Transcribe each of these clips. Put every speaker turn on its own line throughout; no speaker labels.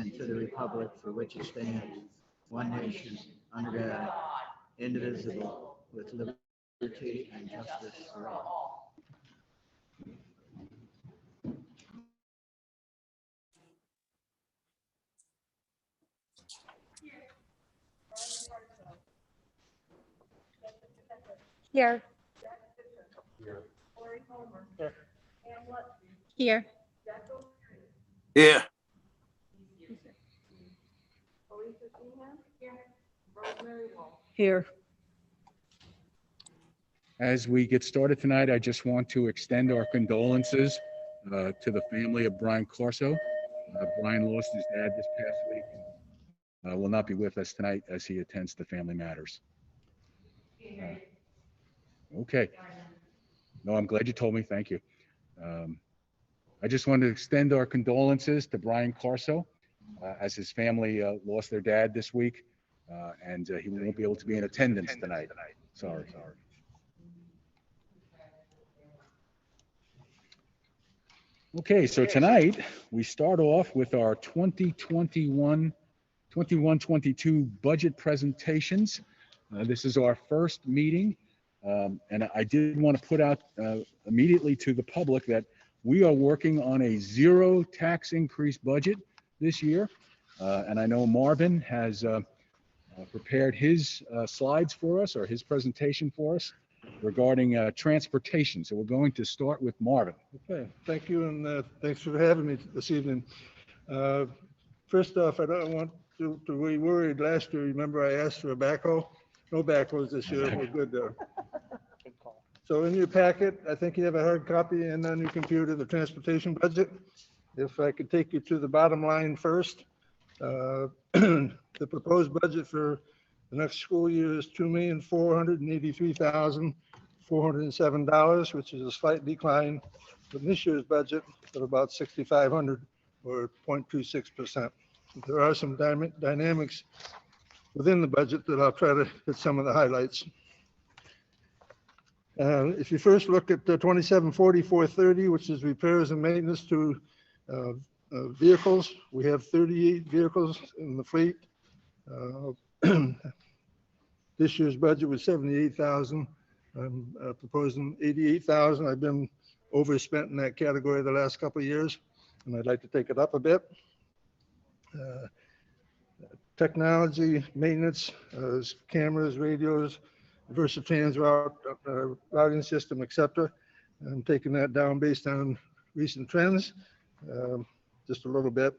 and to the republic for which it stands, one nation, under God, indivisible, with liberty and justice for all.
Here. Here.
Here.
Here.
As we get started tonight, I just want to extend our condolences to the family of Brian Corso. Brian lost his dad this past week and will not be with us tonight as he attends to family matters. Okay. No, I'm glad you told me. Thank you. I just wanted to extend our condolences to Brian Corso as his family lost their dad this week, and he won't be able to be in attendance tonight. Sorry. Okay, so tonight we start off with our 21-22 budget presentations. This is our first meeting, and I did want to put out immediately to the public that we are working on a zero tax increase budget this year, and I know Marvin has prepared his slides for us, or his presentation for us, regarding transportation. So we're going to start with Marvin.
Okay, thank you, and thanks for having me this evening. First off, I don't want to be worried. Last year, remember I asked for a backhoe? No backhoes this year. We're good there. So in your packet, I think you have a hard copy, and on your computer, the transportation budget. If I could take you to the bottom line first, the proposed budget for the next school year is $2,483,407, which is a slight decline from this year's budget of about $6,500, or 0.26%. There are some dynamics within the budget that I'll try to hit some of the highlights. If you first look at the 2740,430, which is repairs and maintenance to vehicles, we have 38 vehicles in the fleet. This year's budget was 78,000. I'm proposing 88,000. I've been overspent in that category the last couple of years, and I'd like to take it up a bit. Technology, maintenance, cameras, radios, Versatrans routing system, etc. I'm taking that down based on recent trends, just a little bit.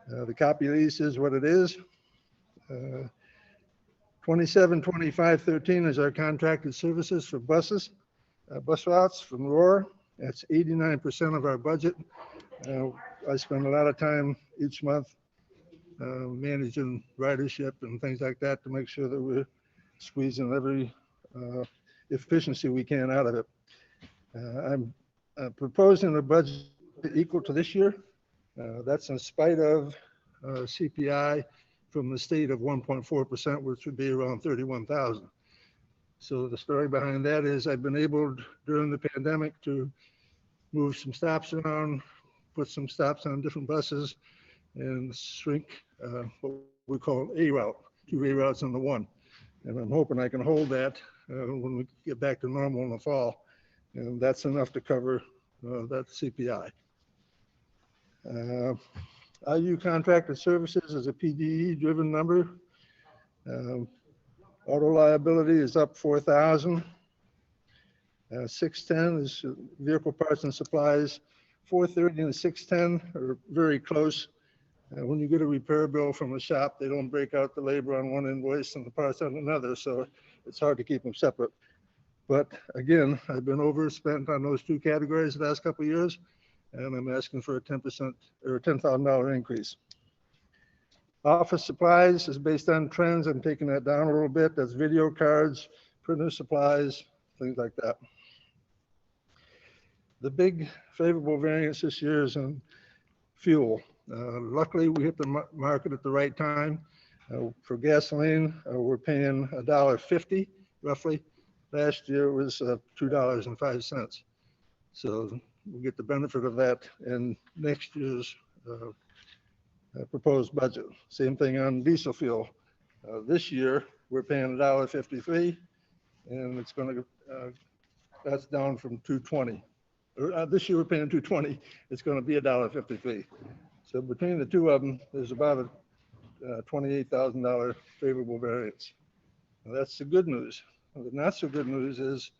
The copy lease is what it is. 272513 is our contracted services for buses, bus routes from Roar. That's 89% of our budget. I spend a lot of time each month managing ridership and things like that to make sure that we're squeezing every efficiency we can out of it. I'm proposing a budget equal to this year. That's in spite of CPI from the state of 1.4%, which would be around 31,000. So the story behind that is I've been able during the pandemic to move some stops around, put some stops on different buses, and shrink what we call A route, 2 A routes into 1. And I'm hoping I can hold that when we get back to normal in the fall. And that's enough to cover that CPI. IU contracted services is a PDE driven number. Auto liability is up 4,000. 610 is vehicle parts and supplies. 430 and 610 are very close. When you get a repair bill from a shop, they don't break out the labor on one invoice and the parts on another, so it's hard to keep them separate. But again, I've been overspent on those 2 categories the last couple of years, and I'm asking for a 10% or a $10,000 increase. Office supplies is based on trends. I'm taking that down a little bit. That's video cards, printer supplies, things like that. The big favorable variance this year is on fuel. Luckily, we hit the market at the right time. For gasoline, we're paying $1.50 roughly. Last year was $2.05. So we'll get the benefit of that in next year's proposed budget. Same thing on diesel fuel. This year, we're paying $1.53, and it's going to, that's down from $2.20. This year, we're paying $2.20. It's going to be $1.53. So between the two of them, there's about a $28,000 favorable variance. Now, that's the good news. The not so good news is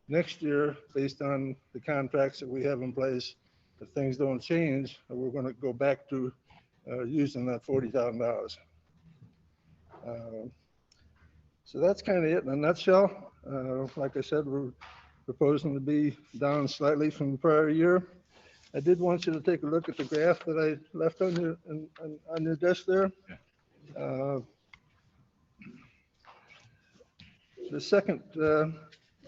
next year, based on the contracts that we have in place, if things don't change, we're going to go back to using that $40,000. So that's kind of it in a nutshell. Like I said, we're proposing to be down slightly from the prior year. I did want you to take a look at the graph that I left on your desk there. The second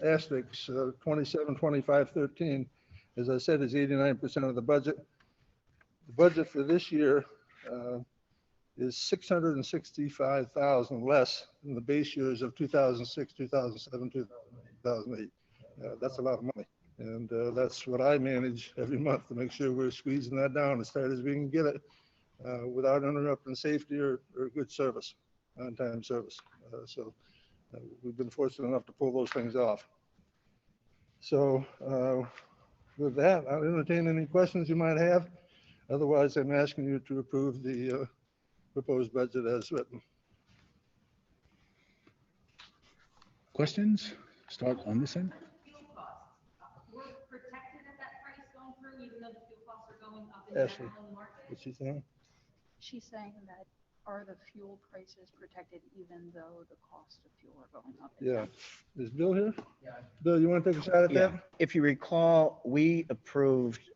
asterisk, 27, 25, 13, as I said, is 89% of the budget. The budget for this year is $665,000 less than the base years of 2006, 2007, 2008. That's a lot of money. And that's what I manage every month to make sure we're squeezing that down as tight as we can get it without interrupting safety or good service, on-time service. So we've been fortunate enough to pull those things off. So with that, I'll entertain any questions you might have. Otherwise, I'm asking you to approve the proposed budget as written.
Questions? Start on this end.
Fuel costs. We're protected at that price going through, even though the fuel costs are going up in
Ashley,
general in the market?
what's she saying?
She's saying that are the fuel prices protected even though the cost of fuel are going up?
Yeah. Is Bill here?
Yeah.
Bill, you want to take a shot at
Yeah.
that?
If you recall, we approved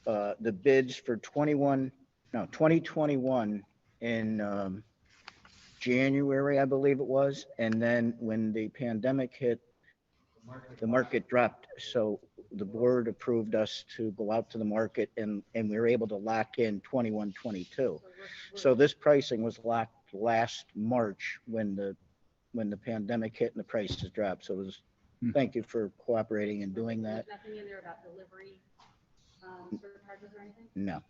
the bids for 2021 in January, I believe it was. And then when the pandemic hit, the market dropped. So the board approved us to go out to the market and we were able to lock in 21, 22. So this pricing was locked last March when the pandemic hit and the prices dropped. So it was, thank you for cooperating and doing that.
There's nothing in there about delivery surcharges or anything?
No,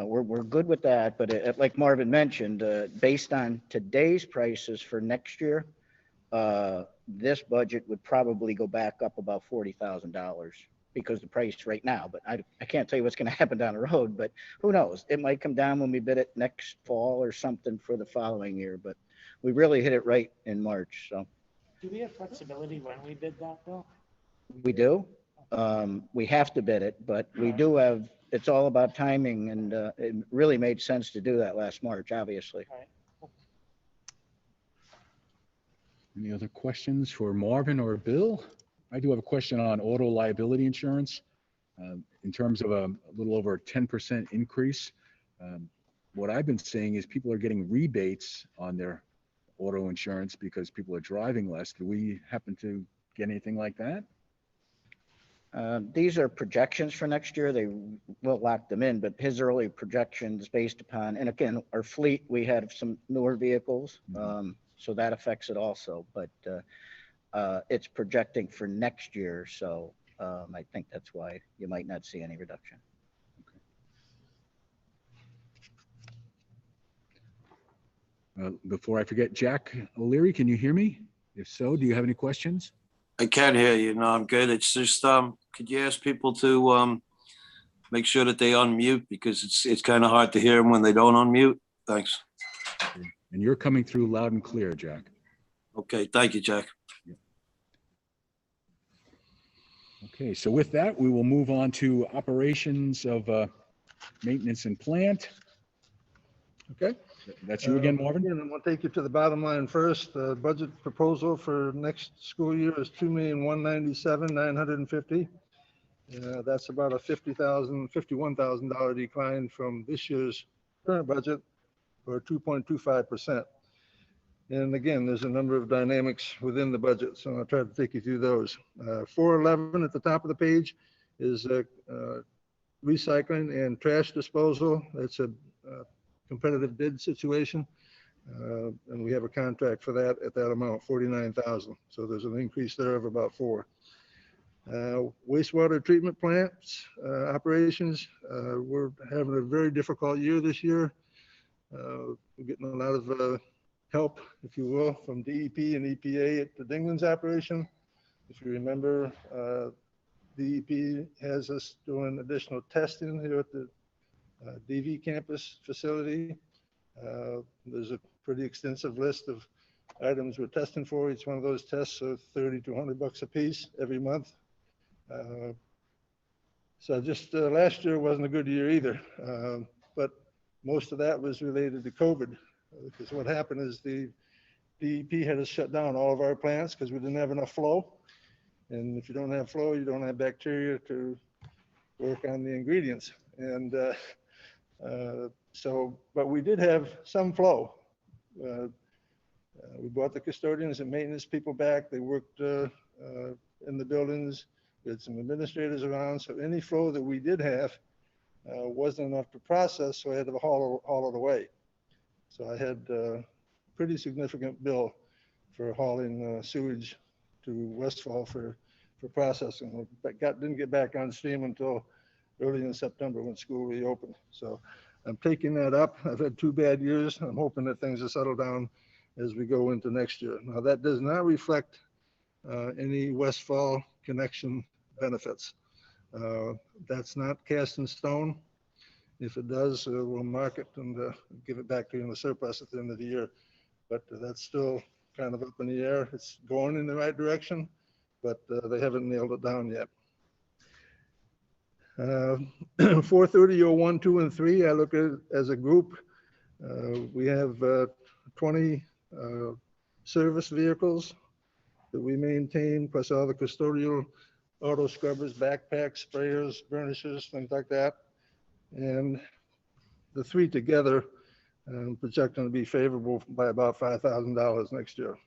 we're good with that. But like Marvin mentioned, based on today's prices for next year, this budget would probably go back up about $40,000 because the price right now, but I can't tell you what's going to happen down the road, but who knows? It might come down when we bid it next fall or something for the following year, but we really hit it right in March. So
Do we have flexibility when we bid that, Bill?
we do. We have to bid it, but we do have, it's all about timing, and it really made sense to do that last March, obviously.
All right.
Any other questions for Marvin or Bill? I do have a question on auto liability insurance. In terms of a little over a 10% increase. What I've been seeing is people are getting rebates on their auto insurance because people are driving less. Do we happen to get anything like that?
These are projections for next year. They will lock them in, but his early projections based upon, and again, our fleet, we had some newer vehicles. So that affects it also, but it's projecting for next year. So I think that's why you might not see any reduction.
Before I forget, Jack O'Leary, can you hear me? If so, do you have any questions?
I can hear you. No, I'm good. It's just, could you ask people to make sure that they unmute, because it's kind of hard to hear them when they don't unmute? Thanks.
And you're coming through loud and clear, Jack.
Okay, thank you, Jack.
Okay, so with that, we will move on to operations of maintenance and plant.
Okay.
That's you again, Marvin?
And I'm going to take you to the bottom line first. The budget proposal for next school year is $2,197,950. That's about a $51,000 decline from this year's current budget, or 2.25%. And again, there's a number of dynamics within the budget, so I'll try to take you through those. 411 at the top of the page is recycling and trash disposal. It's a competitive bid situation, and we have a contract for that at that amount, $49,000. So there's an increase there of about $4. Wastewater treatment plants operations. We're having a very difficult year this year. We're getting a lot of help, if you will, from DEP and EPA at the Dingman's operation. If you remember, DEP has us doing additional testing here at the DV campus facility. There's a pretty extensive list of items we're testing for. Each one of those tests are 30 to 100 bucks a piece every month. So just last year wasn't a good year either, but most of that was related to COVID, because what happened is the DEP had us shut down all of our plants because we didn't have enough flow. And if you don't have flow, you don't have bacteria to work on the ingredients. And but we did have some flow. We brought the custodians and maintenance people back. They worked in the buildings. We had some administrators around. So any flow that we did have wasn't enough to process, so I had to haul it away. So I had a pretty significant bill for hauling sewage to Westfall for processing. Didn't get back on stream until early in September when school reopened. So I'm taking that up. I've had 2 bad years. I'm hoping that things will settle down as we go into next year. Now, that does not reflect any Westfall connection benefits. That's not cast in stone. If it does, we'll mark it and give it back to you in the surplus at the end of the year. But that's still kind of up in the air. It's going in the right direction, but they haven't nailed it down yet. 430-01, 2, and 3, I look at it as a group. We have 20 service vehicles that we maintain, plus all the custodial auto scrubbers, backpacks, sprayers, burnishers, things like that. And the 3 together projecting to be favorable by about $5,000 next year.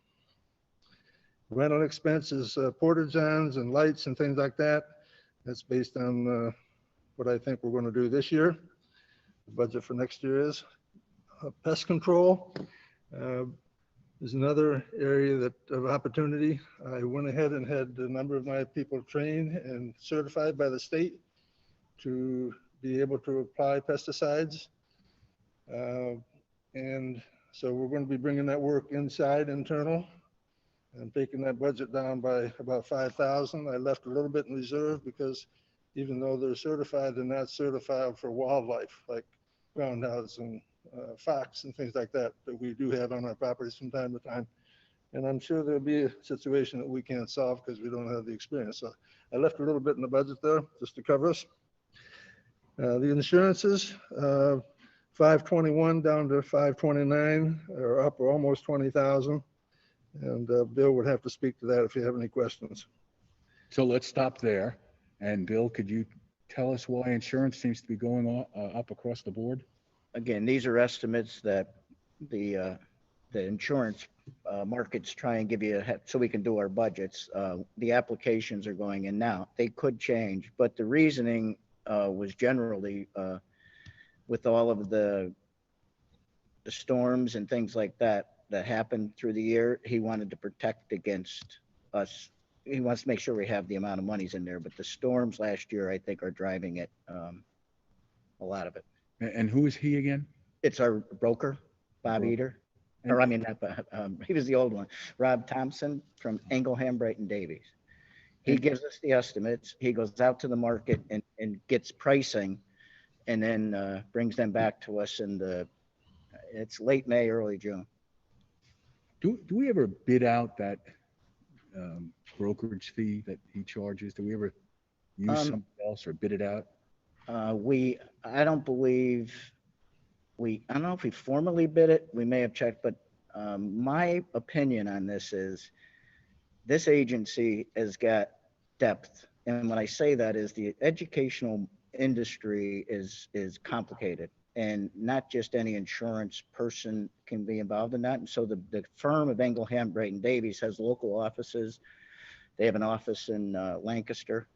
Rental expenses, porta johns and lights and things like that. That's based on what I think we're going to do this year. The budget for next year is pest control. Is another area of opportunity. I went ahead and had a number of my people trained and certified by the state to be able to apply pesticides. And so we're going to be bringing that work inside, internal, and taking that budget down by about 5,000. I left a little bit in reserve because even though they're certified, they're not certified for wildlife like groundhogs and fox and things like that we do have on our properties from time to time. And I'm sure there'll be a situation that we can't solve because we don't have the experience. So I left a little bit in the budget there just to cover us. The insurances, 521 down to 529, are up almost 20,000. And Bill would have to speak to that if you have any questions.
So let's stop there. And Bill, could you tell us why insurance seems to be going up across the board?
Again, these are estimates that the insurance markets try and give you so we can do our budgets. The applications are going in now. They could change, but the reasoning was generally with all of the storms and things like that happened through the year. He wanted to protect against us. He wants to make sure we have the amount of monies in there, but the storms last year, I think, are driving it, a lot of it.
And who is he again?
It's our broker, Bob Eater. Or I mean, he was the old one. Rob Thompson from Engelham, Brighton Davies. He gives us the estimates. He goes out to the market and gets pricing and then brings them back to us it's late May, early June.
Do we ever bid out that brokerage fee that he charges? Do we ever use something else or bid it out?
I don't know if we formally bid it. We may have checked, but my opinion on this is this agency has got depth. And when I say that is the educational industry is complicated, and not just any insurance person can be involved in that. And so the firm of Engelham, Brighton Davies has local offices. They have an office in Lancaster.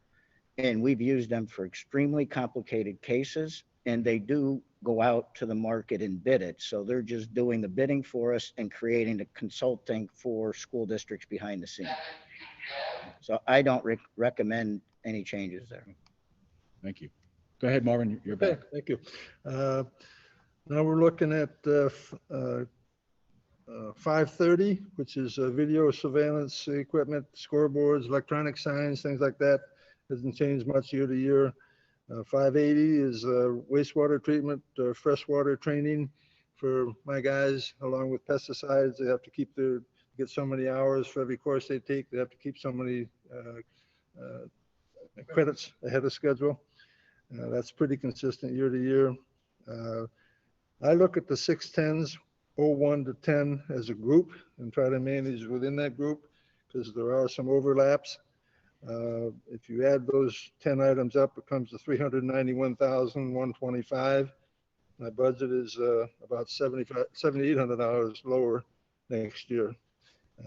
And we've used them for extremely complicated cases, and they do go out to the market and bid it. So they're just doing the bidding for us and creating the consulting for school districts behind the scenes. So I don't recommend any changes there.
Thank you. Go ahead, Marvin. You're back.
Thank you. Now we're looking at 530, which is video surveillance equipment, scoreboards, electronic signs, things like that. Hasn't changed much year to year. 580 is wastewater treatment, freshwater training for my guys, along with pesticides. They have to get so many hours for every course they take. They have to keep so many credits ahead of schedule. That's pretty consistent year to year. I look at the 610s, 01 to 10 as a group and try to manage within that group because there are some overlaps. If you add those 10 items up, it comes to 391,125. My budget is about $7,800 lower next year.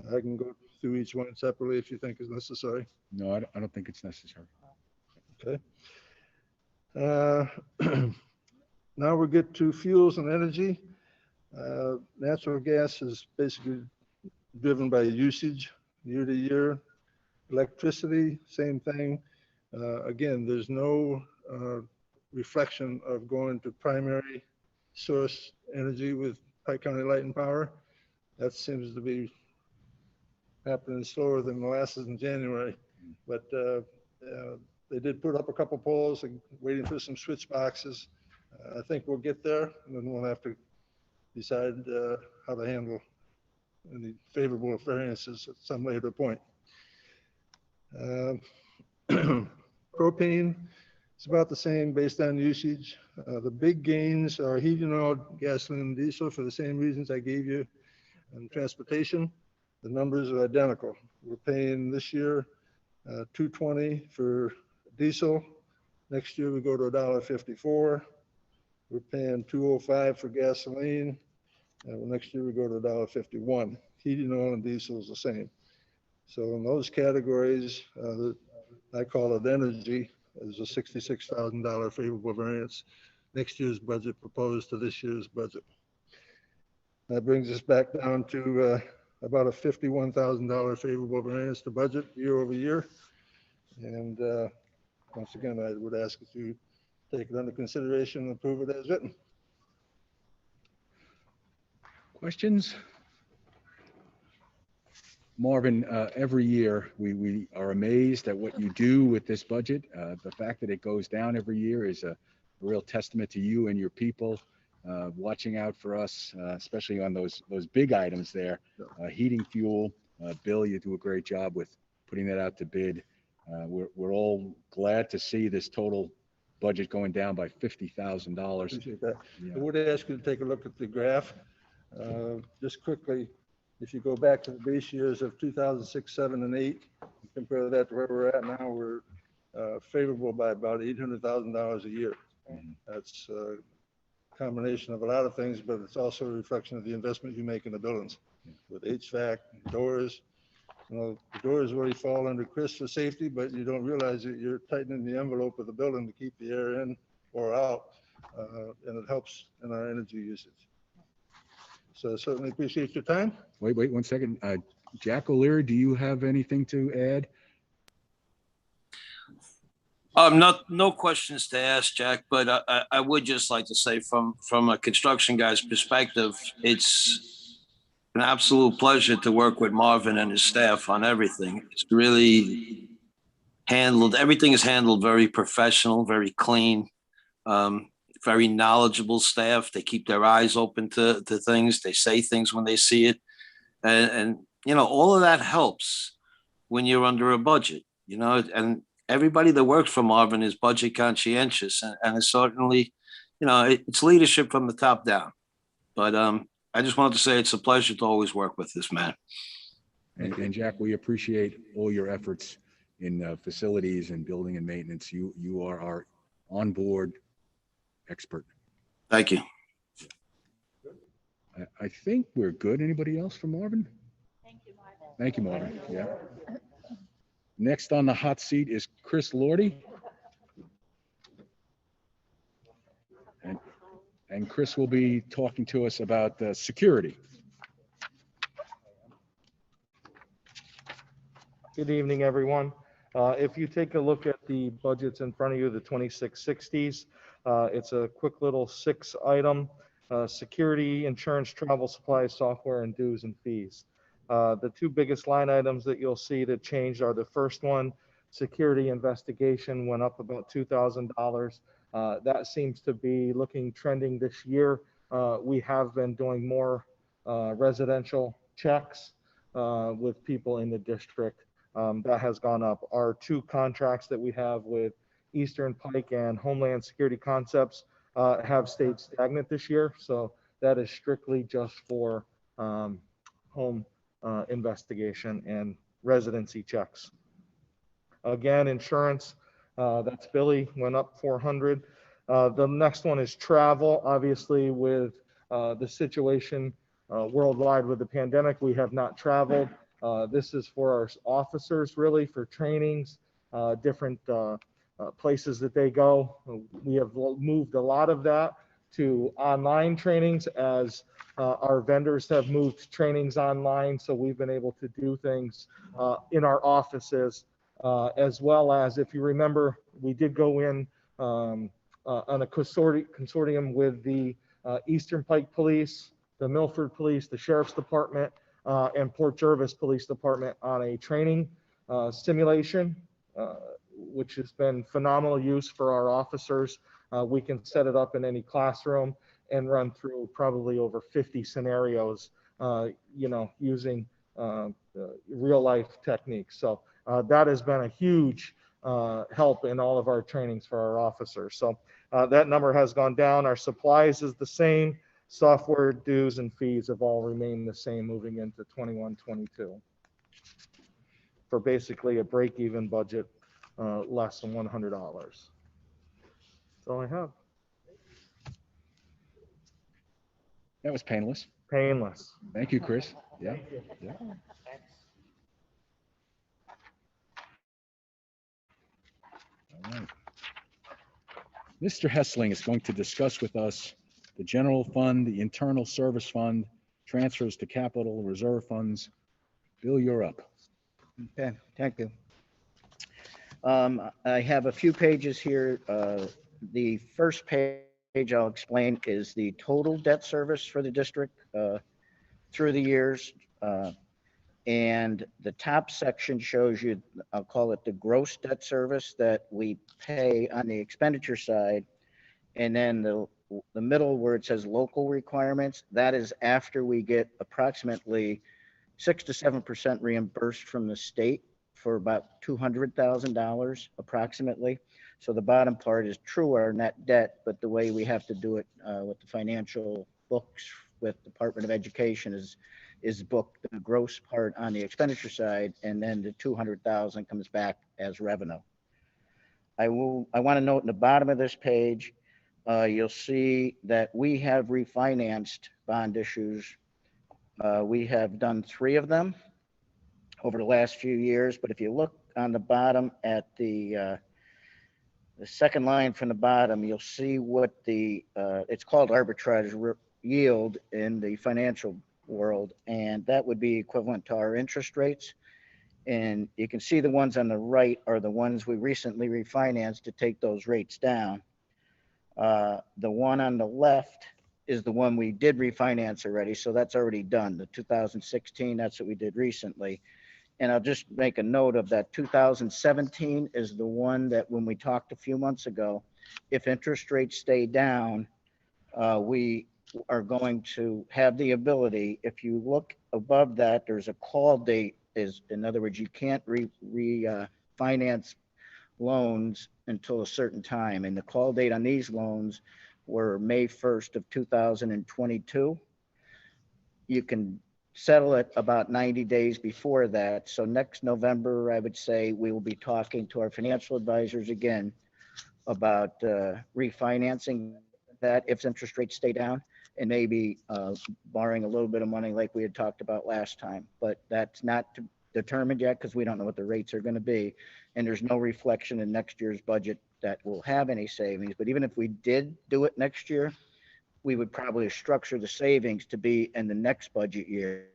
I can go through each one separately if you think is necessary.
No, I don't think it's necessary.
Okay. Now we get to fuels and energy. Natural gas is basically driven by usage year to year. Electricity, same thing. Again, there's no reflection of going to primary source energy with Pike County Light and Power. That seems to be happening slower than molasses in January. But they did put up a couple poles and waiting for some switch boxes. I think we'll get there, and then we'll have to decide how to handle any favorable variances at some later point. Propane is about the same based on usage. The big gains are heating oil, gasoline, and diesel for the same reasons I gave you. And transportation, the numbers are identical. We're paying this year $2.20 for diesel. Next year we go to $1.54. We're paying $2.05 for gasoline. Next year we go to $1.51. Heating oil and diesel is the same. So in those categories, I call it energy, is a $66,000 favorable variance. Next year's budget proposed to this year's budget. That brings us back down to about a $51,000 favorable variance to budget year over year. And once again, I would ask that you take it under consideration and approve it as written.
Questions? Marvin, every year we are amazed at what you do with this budget. The fact that it goes down every year is a real testament to you and your people watching out for us, especially on those big items there. Heating fuel, Bill, you do a great job with putting that out to bid. We're all glad to see this total budget going down by $50,000.
Appreciate that.
Yeah.
I would ask you to take a look at the graph. Just quickly, if you go back to the base years of 2006, 7, and 8, compare that to where we're at now, we're favorable by about $800,000 a year. That's a combination of a lot of things, but it's also a reflection of the investment you make in the buildings with HVAC, doors. You know, the doors really fall under Chris for safety, but you don't realize that you're tightening the envelope of the building to keep the air in or out, and it helps in our energy usage. So I certainly appreciate your time.
Wait 1 second. Jack O'Leary, do you have anything to add?
No questions to ask, Jack, but I would just like to say from a construction guy's perspective, it's an absolute pleasure to work with Marvin and his staff on everything. It's really everything is handled very professional, very clean, very knowledgeable staff. They keep their eyes open to things. They say things when they see it. And you know, all of that helps when you're under a budget, you know, and everybody that works for Marvin is budget conscientious, and it's certainly, you know, it's leadership from the top down. But I just wanted to say it's a pleasure to always work with this man.
And Jack, we appreciate all your efforts in facilities and building and maintenance. You are our onboard expert.
Thank you.
I think we're good. Anybody else for Marvin?
Thank you, Marvin.
Thank you, Marvin. Yeah. Next on the hot seat is Chris Lordy. And Chris will be talking to us about security.
Good evening, everyone. If you take a look at the budgets in front of you, the 2660s, it's a quick little 6 item. security, insurance, travel supplies, software, and dues and fees. The two biggest line items that you'll see that changed are the first one, security investigation went up about $2,000. That seems to be trending this year. We have been doing more residential checks with people in the district. That has gone up. Our two contracts that we have with Eastern Pike and Homeland Security Concepts have stayed stagnant this year. So that is strictly just for home investigation and residency checks. Again, insurance, that's Billy, went up 400. The next one is travel. Obviously, with the situation worldwide with the pandemic, we have not traveled. This is for our officers, really, for trainings, different places that they go. We have moved a lot of that to online trainings as our vendors have moved trainings online. So we've been able to do things in our offices, as well as, if you remember, we did go in on a consortium with the Eastern Pike Police, the Milford Police, the Sheriff's Department, and Port Jervis Police Department on a training simulation, which has been phenomenal use for our officers. We can set it up in any classroom and run through probably over 50 scenarios, using real life techniques. So that has been a huge help in all of our trainings for our officers. So that number has gone down. Our supplies is the same. Software, dues, and fees have all remained the same moving into 21-22 for basically a break-even budget less than $100. That's all I have.
That was painless.
Painless.
Thank you, Chris. Yeah. Yeah. All right. Mr. Hessling is going to discuss with us the general fund, the internal service fund, transfers to capital reserve funds. Bill, you're up.
Okay, thank you. I have a few pages here. The first page I'll explain is the total debt service for the district through the years. And the top section shows you, I'll call it the gross debt service that we pay on the expenditure side. And then the middle where it says local requirements, that is after we get approximately 6 to 7% reimbursed from the state for about $200,000 approximately. So the bottom part is true our net debt, but the way we have to do it with the financial books with Department of Education is book the gross part on the expenditure side, and then the 200,000 comes back as revenue. I want to note in the bottom of this page, you'll see that we have refinanced bond issues. We have done 3 of them over the last few years, but if you look on the bottom at the second line from the bottom, you'll see what it's called arbitrage yield in the financial world, and that would be equivalent to our interest rates. And you can see the ones on the right are the ones we recently refinanced to take those rates down. The one on the left is the one we did refinance already, so that's already done. The 2016, that's what we did recently. And I'll just make a note of that. 2017 is the one that when we talked a few months ago, if interest rates stay down, we are going to have the ability, if you look above that, there's a call date. In other words, you can't refinance loans until a certain time. And the call date on these loans were May 1st of 2022. You can settle it about 90 days before that. So next November, I would say we will be talking to our financial advisors again about refinancing that if interest rates stay down, and maybe borrowing a little bit of money like we had talked about last time. But that's not determined yet because we don't know what the rates are going to be. And there's no reflection in next year's budget that will have any savings. But even if we did do it next year, we would probably structure the savings to be in the next budget year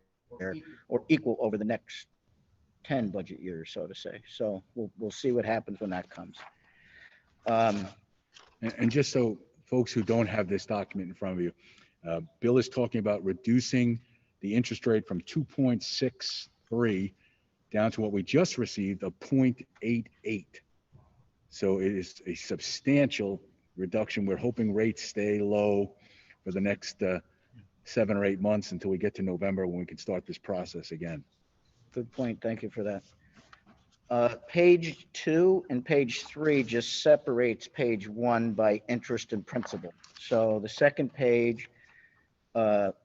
or equal over the next 10 budget years, so to say. So we'll see what happens when that comes.
And just so folks who don't have this document in front of you, Bill is talking about reducing the interest rate from 2.63 down to what we just received of 0.88. So it is a substantial reduction. We're hoping rates stay low for the next 7 or 8 months until we get to November when we can start this process again.
Good point. Thank you for that. Page 2 and page 3 just separates page 1 by interest and principal. So the second page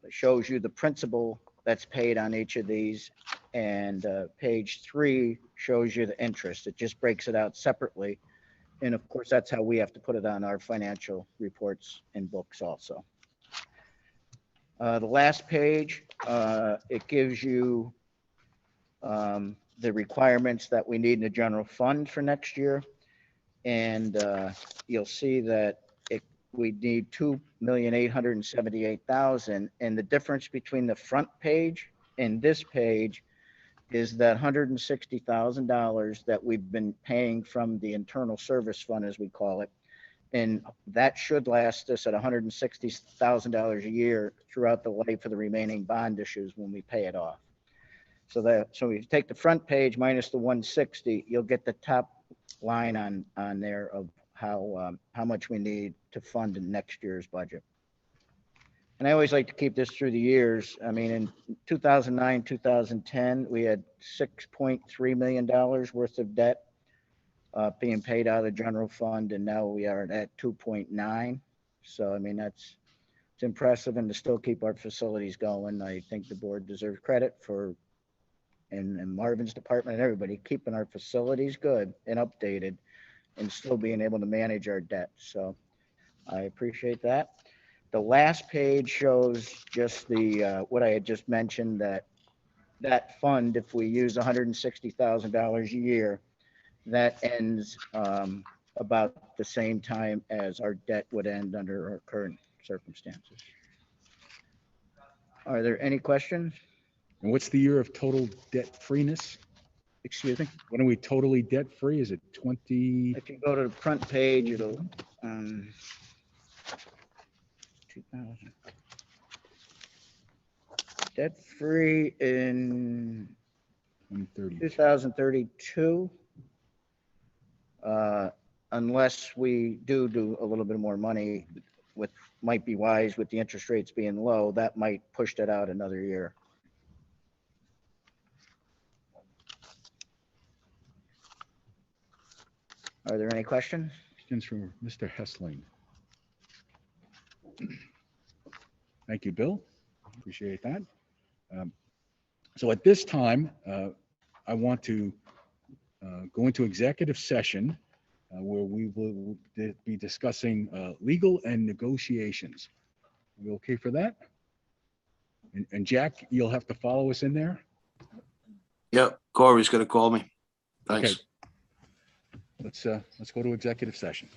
shows you the principal that's paid on each of these, and page 3 shows you the interest. It just breaks it out separately. And of course, that's how we have to put it on our financial reports and books also. The last page, it gives you the requirements that we need in the general fund for next year. And you'll see that we need $2,878,000. And the difference between the front page and this page is that $160,000 that we've been paying from the internal service fund, as we call it. And that should last us at $160,000 a year throughout the life of the remaining bond issues when we pay it off. So if you take the front page minus the 160, you'll get the top line on there of how much we need to fund in next year's budget. And I always like to keep this through the years. I mean, in 2009, 2010, we had $6.3 million worth of debt being paid out of the general fund, and now we are at 2.9. So, I mean, it's impressive, and to still keep our facilities going. I think the board deserves credit for, and Marvin's department and everybody, keeping our facilities good and updated and still being able to manage our debt. So I appreciate that. The last page shows just the what I had just mentioned, that fund, if we use $160,000 a year, that ends about the same time as our debt would end under our current circumstances. Are there any questions?
And what's the year of total debt freeness?
Excuse me?
When are we totally debt free? Is it 20?
If you go to the front page, it'll 2000. Debt free in 2032. Unless we do a little bit more money, with might be wise with the interest rates being low, that might push that out another year. Are there any questions?
Questions from Mr. Hessling? Thank you, Bill. Appreciate that. So at this time, I want to go into executive session where we will be discussing legal and negotiations. Are we okay for that? And Jack, you'll have to follow us in there?
Yep, Corey's gonna call me. Thanks.
Okay. Let's go to executive session.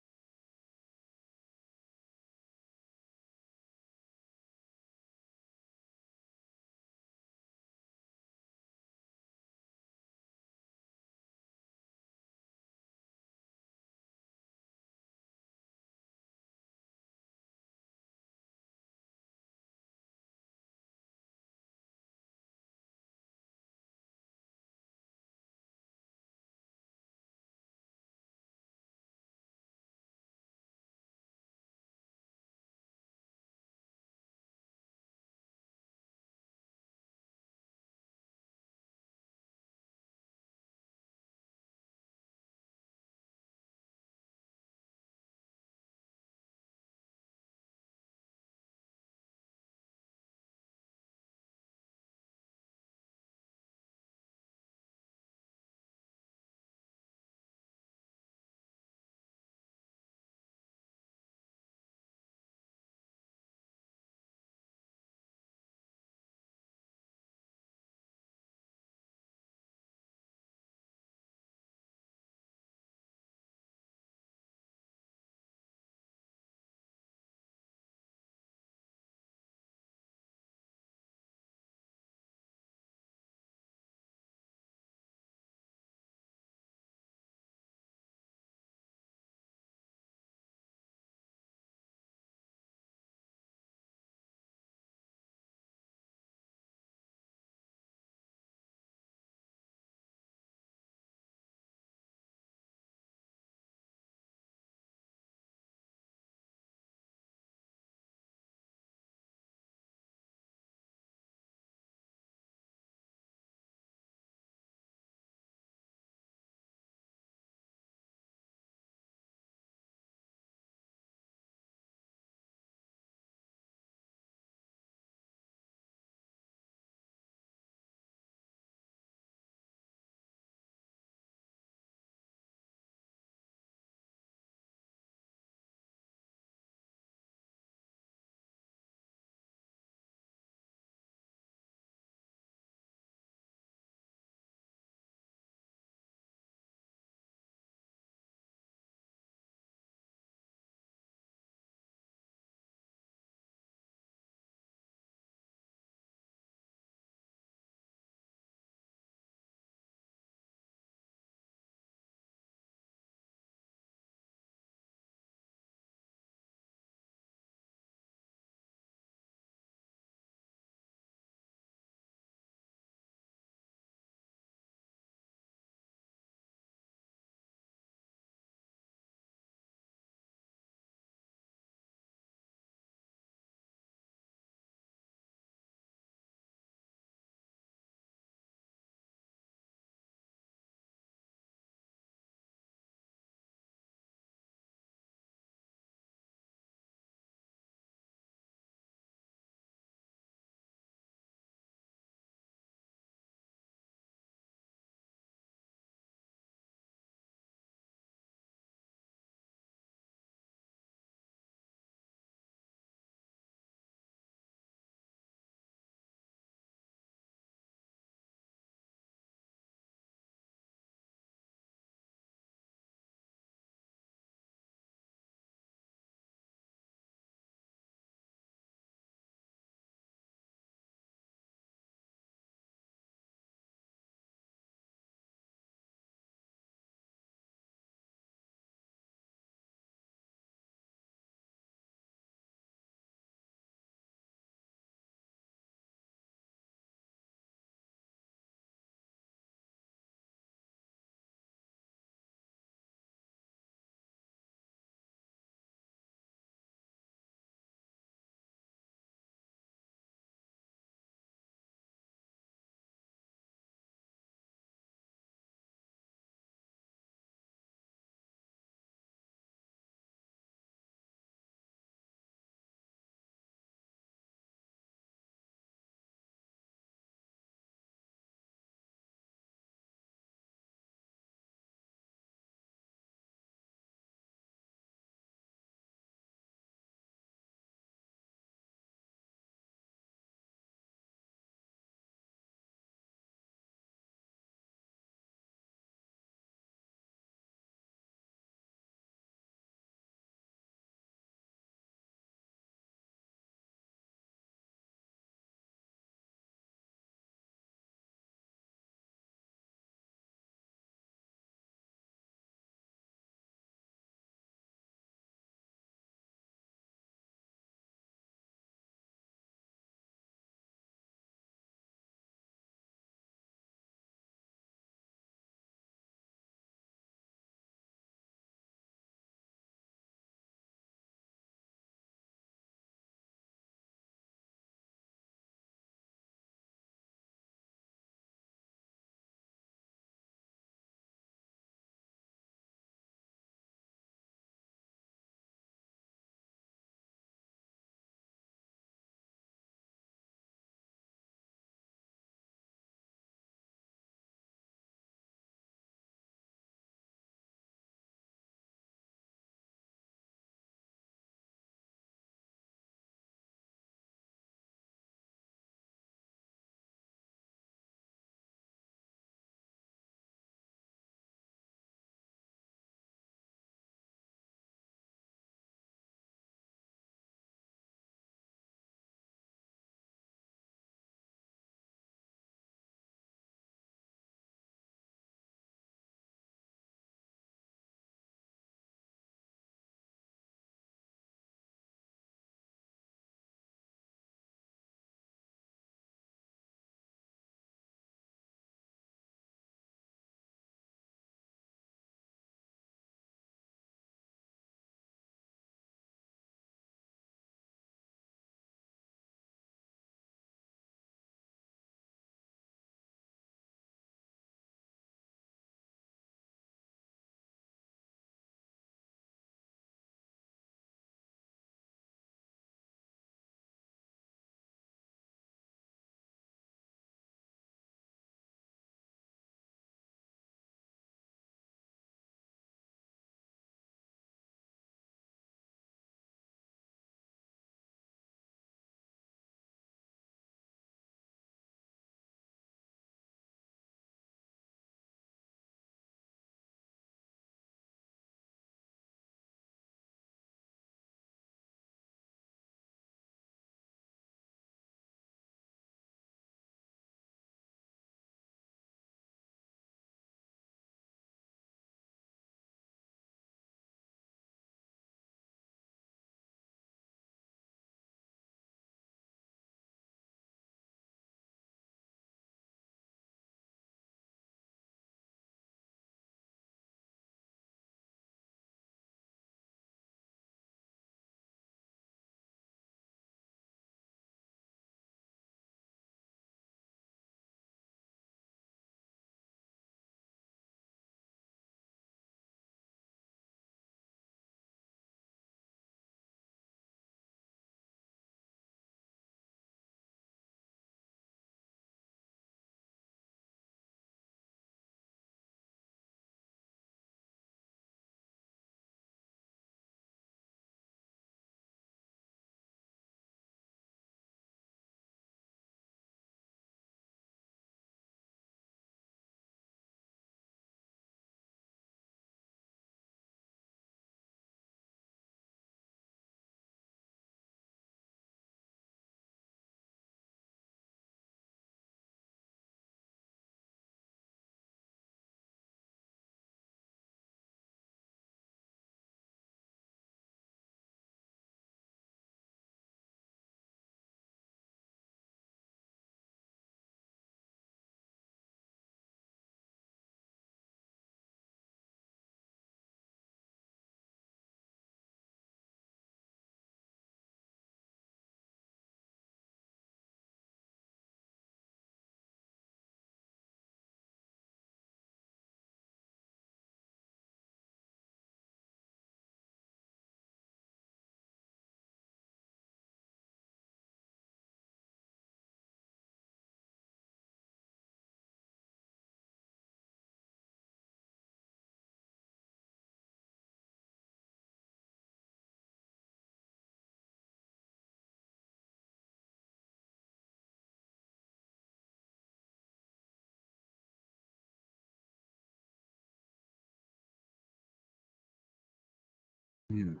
Mute.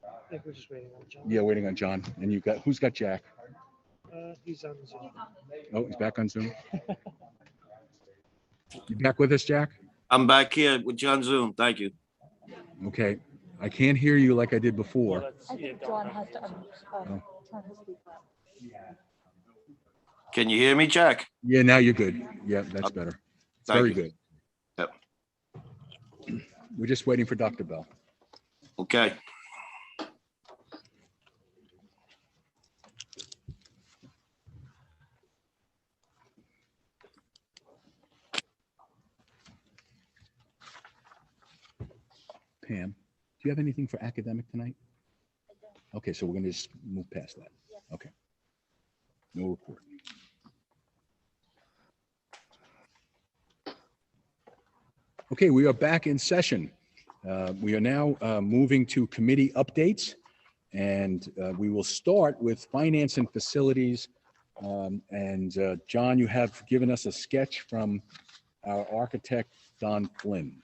I think we're just waiting on John.
Yeah, waiting on John. And who's got Jack?
He's on Zoom.
Oh, he's back on Zoom. You back with us, Jack?
I'm back here with John Zoom. Thank you.
Okay. I can't hear you like I did before.
I think John has to turn his speaker up.
Can you hear me, Jack?
Yeah, now you're good. Yeah, that's better. It's
Thank
very
you.
good.
Yep.
We're just waiting for Dr. Bell.
Okay.
Pam, do you have anything for academic tonight? Okay, so we're going to just move past that. Okay. No report. Okay, we are back in session. We are now moving to committee updates, and we will start with finance and facilities. John, you have given us a sketch from our architect, Don Flynn.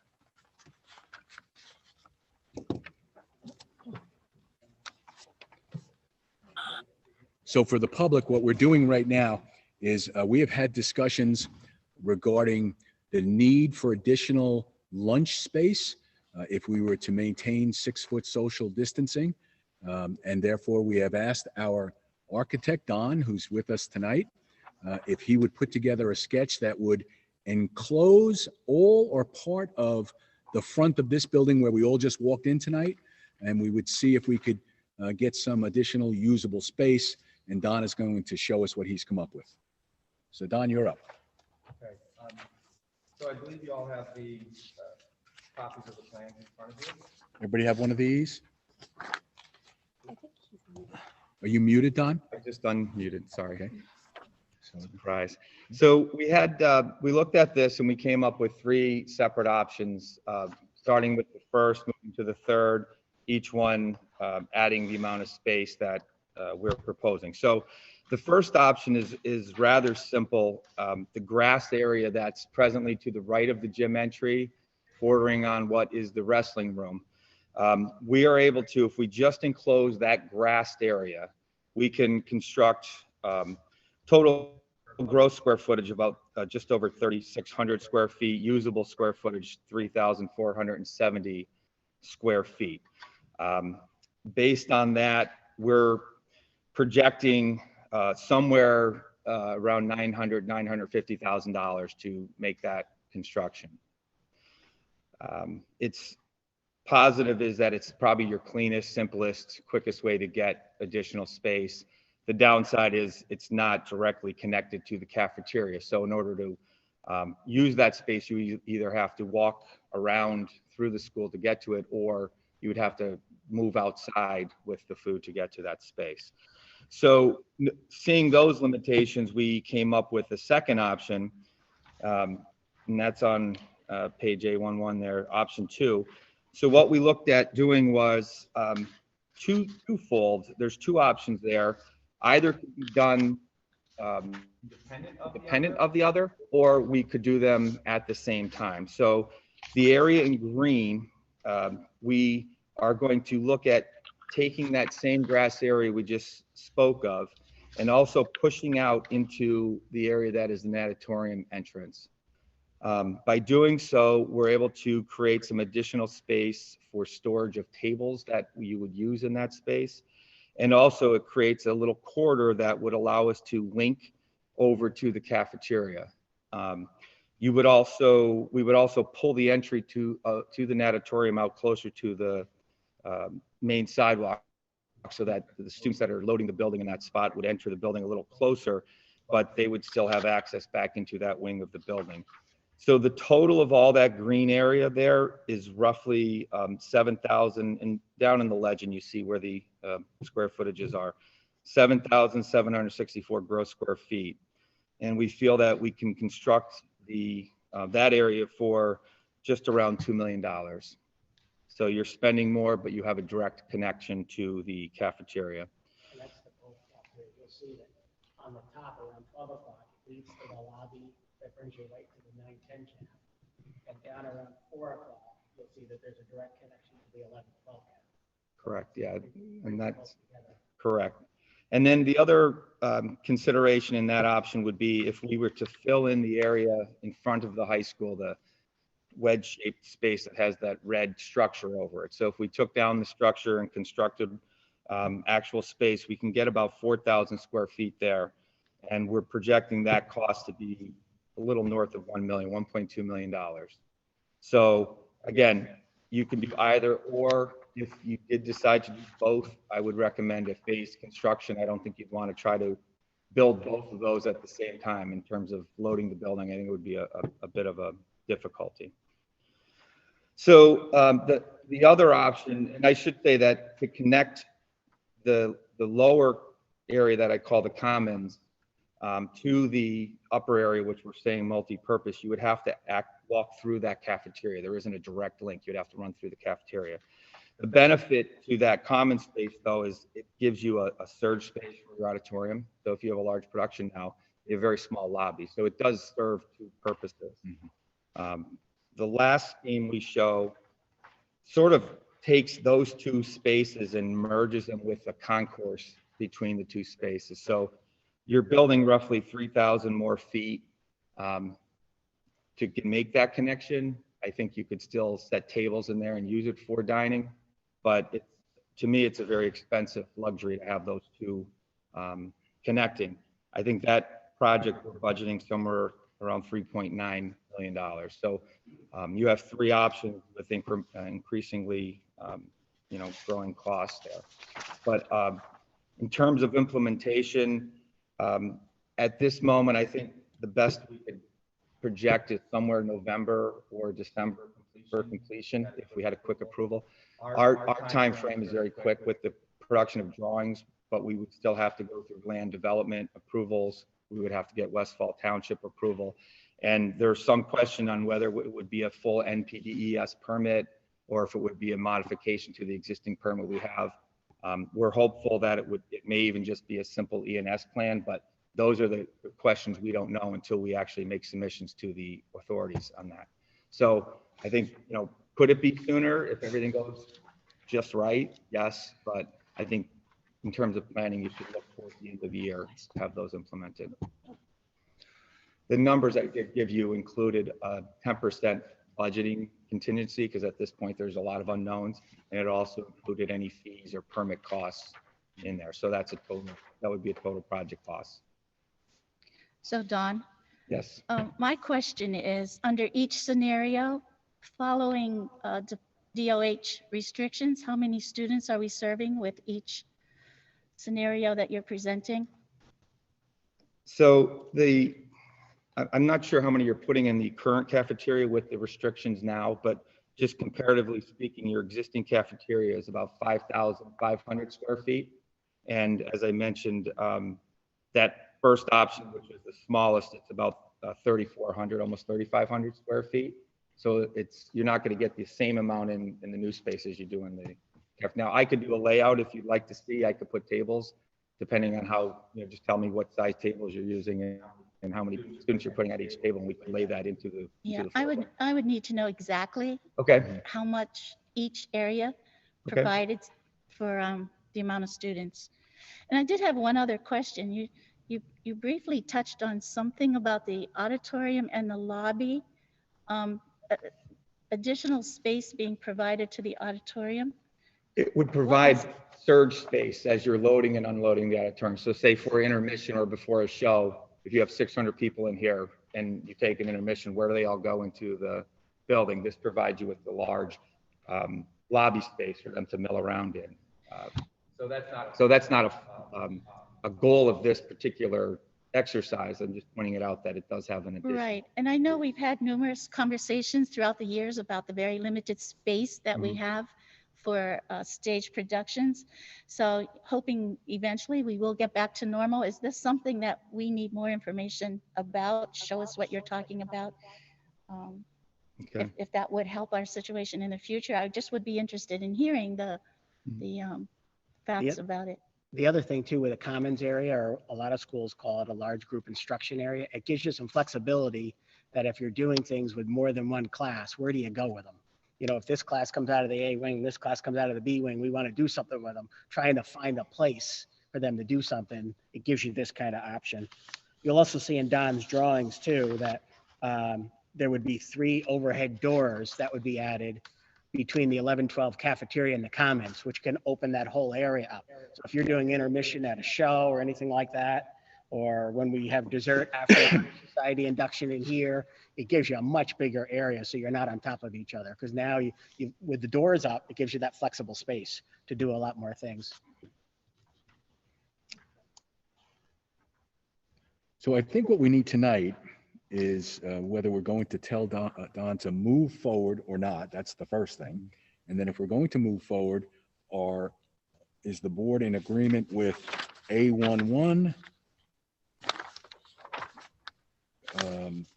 So for the public, what we're doing right now is we have had discussions regarding the need for additional lunch space if we were to maintain 6-foot social distancing. And therefore, we have asked our architect, Don, who's with us tonight, if he would put together a sketch that would enclose all or part of the front of this building where we all just walked in tonight. And we would see if we could get some additional usable space. And Don is going to show us what he's come up with. So Don, you're up.
Okay. So I believe you all have the copies of the plans in front of you.
Everybody have one of these? Are you muted, Don?
I just unmuted, sorry.
Okay.
Surprise. So we looked at this and we came up with 3 separate options, starting with the first, moving to the third, each one adding the amount of space that we're proposing. So the first option is rather simple. The grass area that's presently to the right of the gym entry, bordering on what is the wrestling room. We are able to, if we just enclose that grassed area, we can construct total gross square footage about just over 3,600 square feet, usable square footage 3,470 square feet. Based on that, we're projecting somewhere around $950,000 to make that construction. It's positive is that it's probably your cleanest, simplest, quickest way to get additional space. The downside is it's not directly connected to the cafeteria. So in order to use that space, you either have to walk around through the school to get to it, or you would have to move outside with the food to get to that space. So seeing those limitations, we came up with a second option, and that's on page A11 there, option 2. So what we looked at doing was twofold. There's 2 options there. Either could be done independent of the other, or we could do them at the same time. So the area in green, we are going to look at taking that same grass area we just spoke of and also pushing out into the area that is the natatorium entrance. By doing so, we're able to create some additional space for storage of tables that you would use in that space. And also it creates a little corridor that would allow us to link over to the cafeteria. We would also pull the entry to the natatorium out closer to the main sidewalk, so that the students that are loading the building in that spot would enter the building a little closer, but they would still have access back into that wing of the building. So the total of all that green area there is roughly 7,000, and down in the legend you see where the square footages are, 7,764 gross square feet. And we feel that we can construct that area for just around $2 million. So you're spending more, but you have a direct connection to the cafeteria.
And that's the old cafeteria. You'll see that on the top around 12 o'clock, it leads to the lobby that brings you right to the 910 cap. And down around 4 o'clock, you'll see that there's a direct connection to the 11-12.
Correct, yeah, and that's correct. And then the other consideration in that option would be if we were to fill in the area in front of the high school, the wedge-shaped space that has that red structure over it. So if we took down the structure and constructed actual space, we can get about 4,000 square feet there. And we're projecting that cost to be a little north of $1.2 million. So again, you can do either, or if you did decide to do both, I would recommend a phased construction. I don't think you'd want to try to build both of those at the same time in terms of loading the building. I think it would be a bit of a difficulty. So the other option, and I should say that to connect the lower area that I call the commons to the upper area, which we're saying multi-purpose, you would have to walk through that cafeteria. There isn't a direct link. You'd have to run through the cafeteria. The benefit to that common space, though, is it gives you a surge space for your auditorium. So if you have a large production now, you have a very small lobby. So it does serve two purposes. The last scheme we show sort of takes those two spaces and merges them with a concourse between the two spaces. So you're building roughly 3,000 more feet to make that connection. I think you could still set tables in there and use it for dining, but to me, it's a very expensive luxury to have those two connecting. I think that project we're budgeting somewhere around $3.9 million. So you have three options with increasingly, growing costs there. But in terms of implementation, at this moment, I think the best we could project is somewhere November or December for completion if we had a quick approval. Our time frame is very quick with the production of drawings, but we would still have to go through land development approvals. We would have to get Westfall Township approval. And there's some question on whether it would be a full NPDES permit or if it would be a modification to the existing permit we have. We're hopeful that it may even just be a simple ENS plan, but those are the questions we don't know until we actually make submissions to the authorities on that. So I think, could it be sooner if everything goes just right? Yes, but I think in terms of planning, you should look towards the end of the year to have those implemented. The numbers I did give you included a 10% budgeting contingency, because at this point there's a lot of unknowns, and it also included any fees or permit costs in there. So that would be a total project cost.
So Don?
Yes.
My question is, under each scenario, following DOH restrictions, how many students are we serving with each scenario that you're presenting?
So I'm not sure how many you're putting in the current cafeteria with the restrictions now, but just comparatively speaking, your existing cafeteria is about 5,500 square feet. And as I mentioned, that first option, which is the smallest, it's about 3,400, almost 3,500 square feet. So you're not going to get the same amount in the new space as you do in the caf. Now, I could do a layout if you'd like to see. I could put tables, depending on how, just tell me what size tables you're using and how many students you're putting at each table, and we can lay that into the.
Yeah, I would need to know exactly.
Okay.
How much each area provided for the amount of students. And I did have one other question. You briefly touched on something about the auditorium and the lobby, additional space being provided to the auditorium.
It would provide surge space as you're loading and unloading the auditorium. So say for intermission or before a show, if you have 600 people in here and you take an intermission, where do they all go into the building? This provides you with the large lobby space for them to mill around in. So that's not a goal of this particular exercise. I'm just pointing it out that it does have an addition.
Right, and I know we've had numerous conversations throughout the years about the very limited space that we have for stage productions. So hoping eventually we will get back to normal. Is this something that we need more information about? Show us what you're talking about. If that would help our situation in the future, I just would be interested in hearing the facts about it.
The other thing too, with a commons area, or a lot of schools call it a large group instruction area, it gives you some flexibility that if you're doing things with more than one class, where do you go with them? You know, if this class comes out of the A wing, this class comes out of the B wing, we want to do something with them, trying to find a place for them to do something. It gives you this kind of option. You'll also see in Don's drawings too, that there would be 3 overhead doors that would be added between the 11-12 cafeteria and the commons, which can open that whole area up. So if you're doing intermission at a show or anything like that, or when we have dessert after society induction in here, it gives you a much bigger area so you're not on top of each other. Because now you with the doors up, it gives you that flexible space to do a lot more things.
So I think what we need tonight is whether we're going to tell Don to move forward or not. That's the first thing. And then if we're going to move forward, is the board in agreement with A11,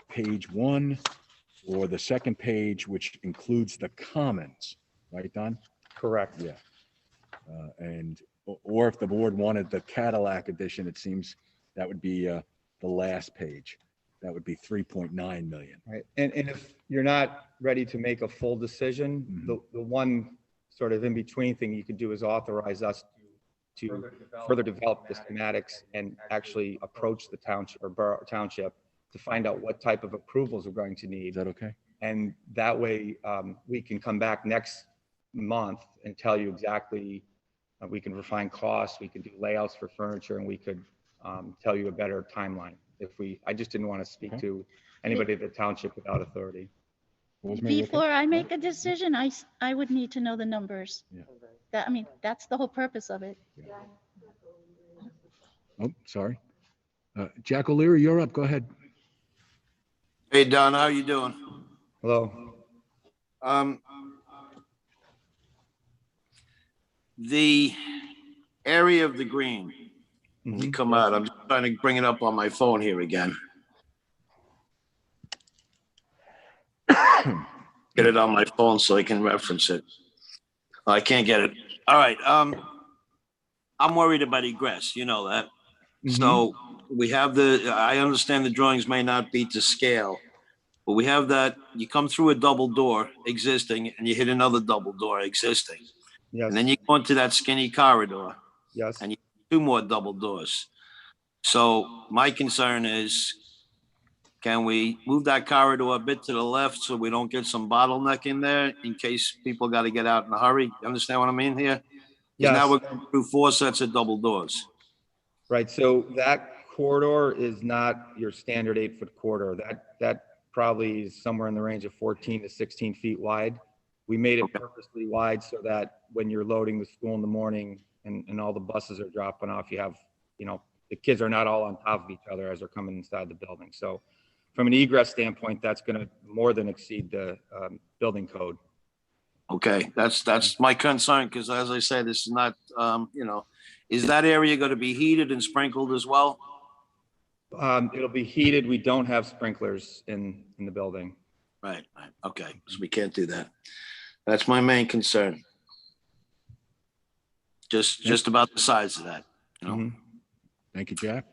page 1, or the second page, which includes the commons, right, Don?
Correct.
Yeah. Or if the board wanted the Cadillac edition, it seems that would be the last page. That would be 3.9 million.
Right. And if you're not ready to make a full decision, the one sort of in between thing you could do is authorize us to further develop the schematics and actually approach the township or borough township to find out what type of approvals we're going to need.
Is that okay?
And that way we can come back next month and tell you exactly, we can refine costs, we could do layouts for furniture, and we could tell you a better timeline. I just didn't want to speak to anybody at the township without authority.
Before I make a decision, I would need to know the numbers.
Yeah.
That's the whole purpose of it.
Yeah. Oh, sorry. Jack O'Leary, you're up. Go ahead.
Hey, Don, how you doing?
Hello.
The area of the green, when you come out, I'm just trying to bring it up on my phone here again. Get it on my phone so I can reference it. I can't get it. All right. I'm worried about egress. You know that. So we have I understand the drawings may not be to scale, but we have that. You come through a double door existing and you hit another double door existing.
Yes.
And then you go into that skinny corridor.
Yes.
And you have 2 more double doors. So my concern is, can we move that corridor a bit to the left so we don't get some bottleneck in there in case people got to get out in a hurry? You understand what I mean here?
Yes.
Now we're going through 4 sets of double doors.
Right. So that corridor is not your standard 8-foot corridor. That probably is somewhere in the range of 14 to 16 feet wide. We made it purposely wide so that when you're loading the school in the morning and all the buses are dropping off, you have, the kids are not all on top of each other as they're coming inside the building. So from an egress standpoint, that's going to more than exceed the building code.
Okay, that's my concern, because as I said, this is not, is that area going to be heated and sprinkled as well?
It'll be heated. We don't have sprinklers in the building.
Right. Okay, so we can't do that. That's my main concern. Just about the size of that.
Thank you, Jack.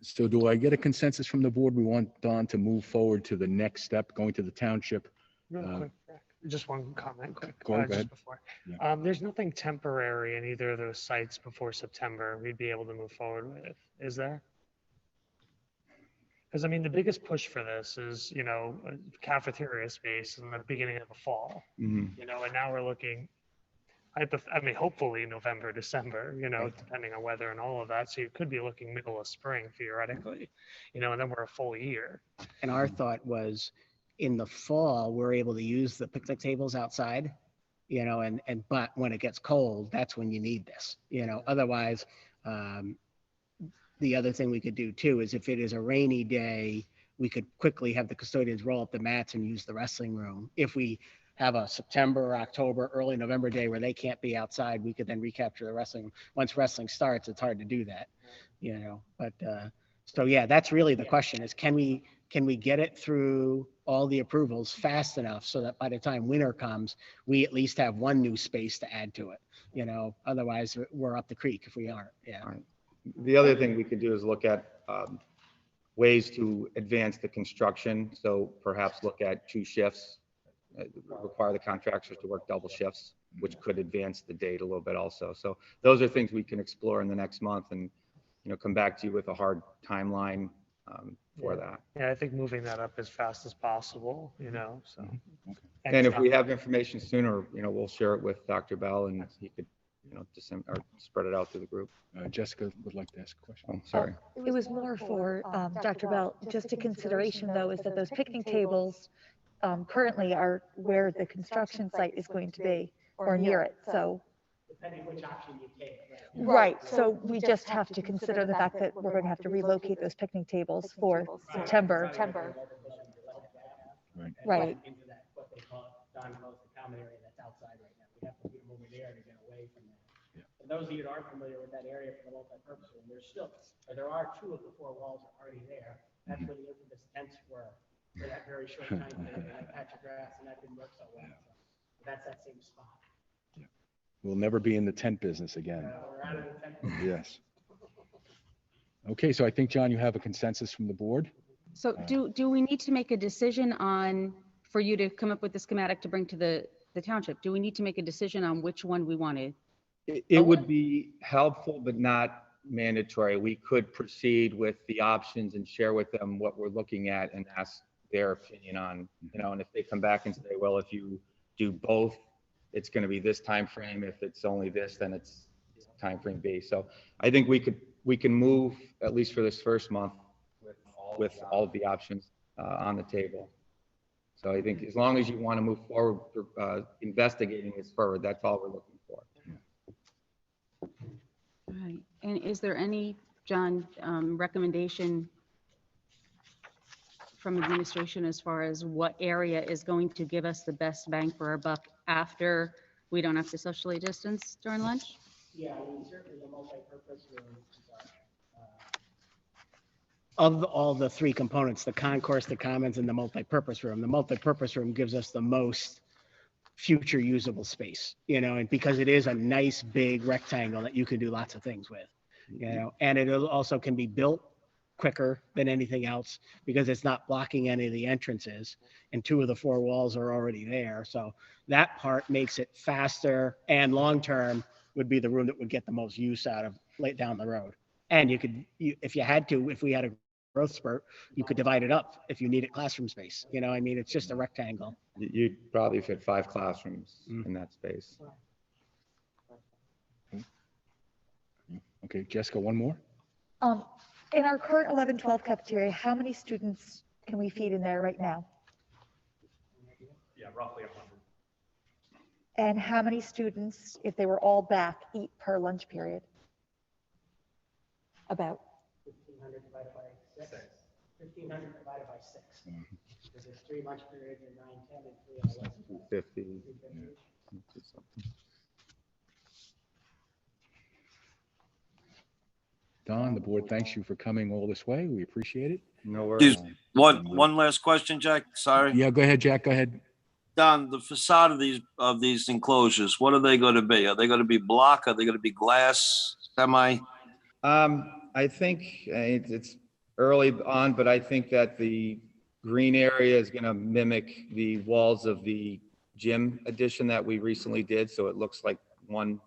So do I get a consensus from the board? We want Don to move forward to the next step, going to the township.
Real quick, just one comment quick.
Go ahead.
Just before.
Yeah.
There's nothing temporary in either of those sites before September we'd be able to move forward with, is there? Because the biggest push for this is, cafeteria space in the beginning of the fall, and now we're looking, hopefully November, December, depending on weather and all of that. So you could be looking middle of spring theoretically, and then we're a full year.
And our thought was, in the fall, we're able to use the picnic tables outside, but when it gets cold, that's when you need this, otherwise, the other thing we could do too is if it is a rainy day, we could quickly have the custodians roll up the mats and use the wrestling room. If we have a September, October, early November day where they can't be outside, we could then recapture the wrestling room. Once wrestling starts, it's hard to do that, but so yeah, that's really the question is, can we get it through all the approvals fast enough so that by the time winter comes, we at least have one new space to add to it, otherwise we're up the creek if we aren't. Yeah.
Right. The other thing we could do is look at ways to advance the construction. So perhaps look at 2 shifts, require the contractors to work double shifts, which could advance the date a little bit also. So those are things we can explore in the next month and, come back to you with a hard timeline for that.
Yeah, I think moving that up as fast as possible, so.
And if we have information sooner, we'll share it with Dr. Bell and he could, or spread it out to the group.
Jessica would like to ask a question.
Oh, sorry.
It was more for Dr. Bell. Just a consideration, though, is that those picnic tables currently are where the construction site is going to be or near it. So,
Depending which option you take.
right. So we just have to consider the fact that we're going to have to relocate those picnic tables for September. Right.
Into that, what they call Don calls the common area that's outside right now. We have to move them over there to get away from that. And those of you that aren't familiar with that area for the multi-purpose room, there are 2 of the 4 walls are already there. That's where the infamous tents were for that very short time period, and that patch of grass, and that didn't work so well. So that's that same spot.
We'll never be in the tent business again.
We're out of the tent business.
Yes. Okay, so I think, John, you have a consensus from the board.
So do we need to make a decision on, for you to come up with the schematic to bring to the township? Do we need to make a decision on which one we want to?
It would be helpful, but not mandatory. We could proceed with the options and share with them what we're looking at and ask their opinion on, and if they come back and say, well, if you do both, it's going to be this time frame. If it's only this, then it's time frame B. So I think we can move, at least for this first month, with all of the options on the table. So I think as long as you want to move forward, investigating this further, that's all we're looking for.
All right. And is there any, John, recommendation from administration as far as what area is going to give us the best bang for our buck after we don't have to socially distance during lunch?
Yeah, I mean, certainly the multi-purpose room. Of all the 3 components, the concourse, the commons, and the multi-purpose room, the multi-purpose room gives us the most future usable space, and because it is a nice big rectangle that you can do lots of things with, and it also can be built quicker than anything else because it's not blocking any of the entrances, and 2 of the 4 walls are already there. So that part makes it faster, and long-term would be the room that would get the most use out of late down the road. And if you had to, if we had a growth spurt, you could divide it up if you needed classroom space. It's just a rectangle.
You'd probably fit 5 classrooms in that space.
Okay, Jessica, one more.
In our current 11-12 cafeteria, how many students can we feed in there right now?
Yeah, roughly 100.
And how many students, if they were all back, eat per lunch period? About
1,500 divided by 6. 1,500 divided by 6. Because there's 3 lunch periods and 9, 10, and 3 11.
250.
Don, the board thanks you for coming all this way. We appreciate it.
No worries.
One last question, Jack. Sorry.
Yeah, go ahead, Jack. Go ahead.
Don, the facade of these enclosures, what are they going to be? Are they going to be block? Are they going to be glass, semi?
I think it's early on, but I think that the green area is going to mimic the walls of the gym addition that we recently did. So it looks like one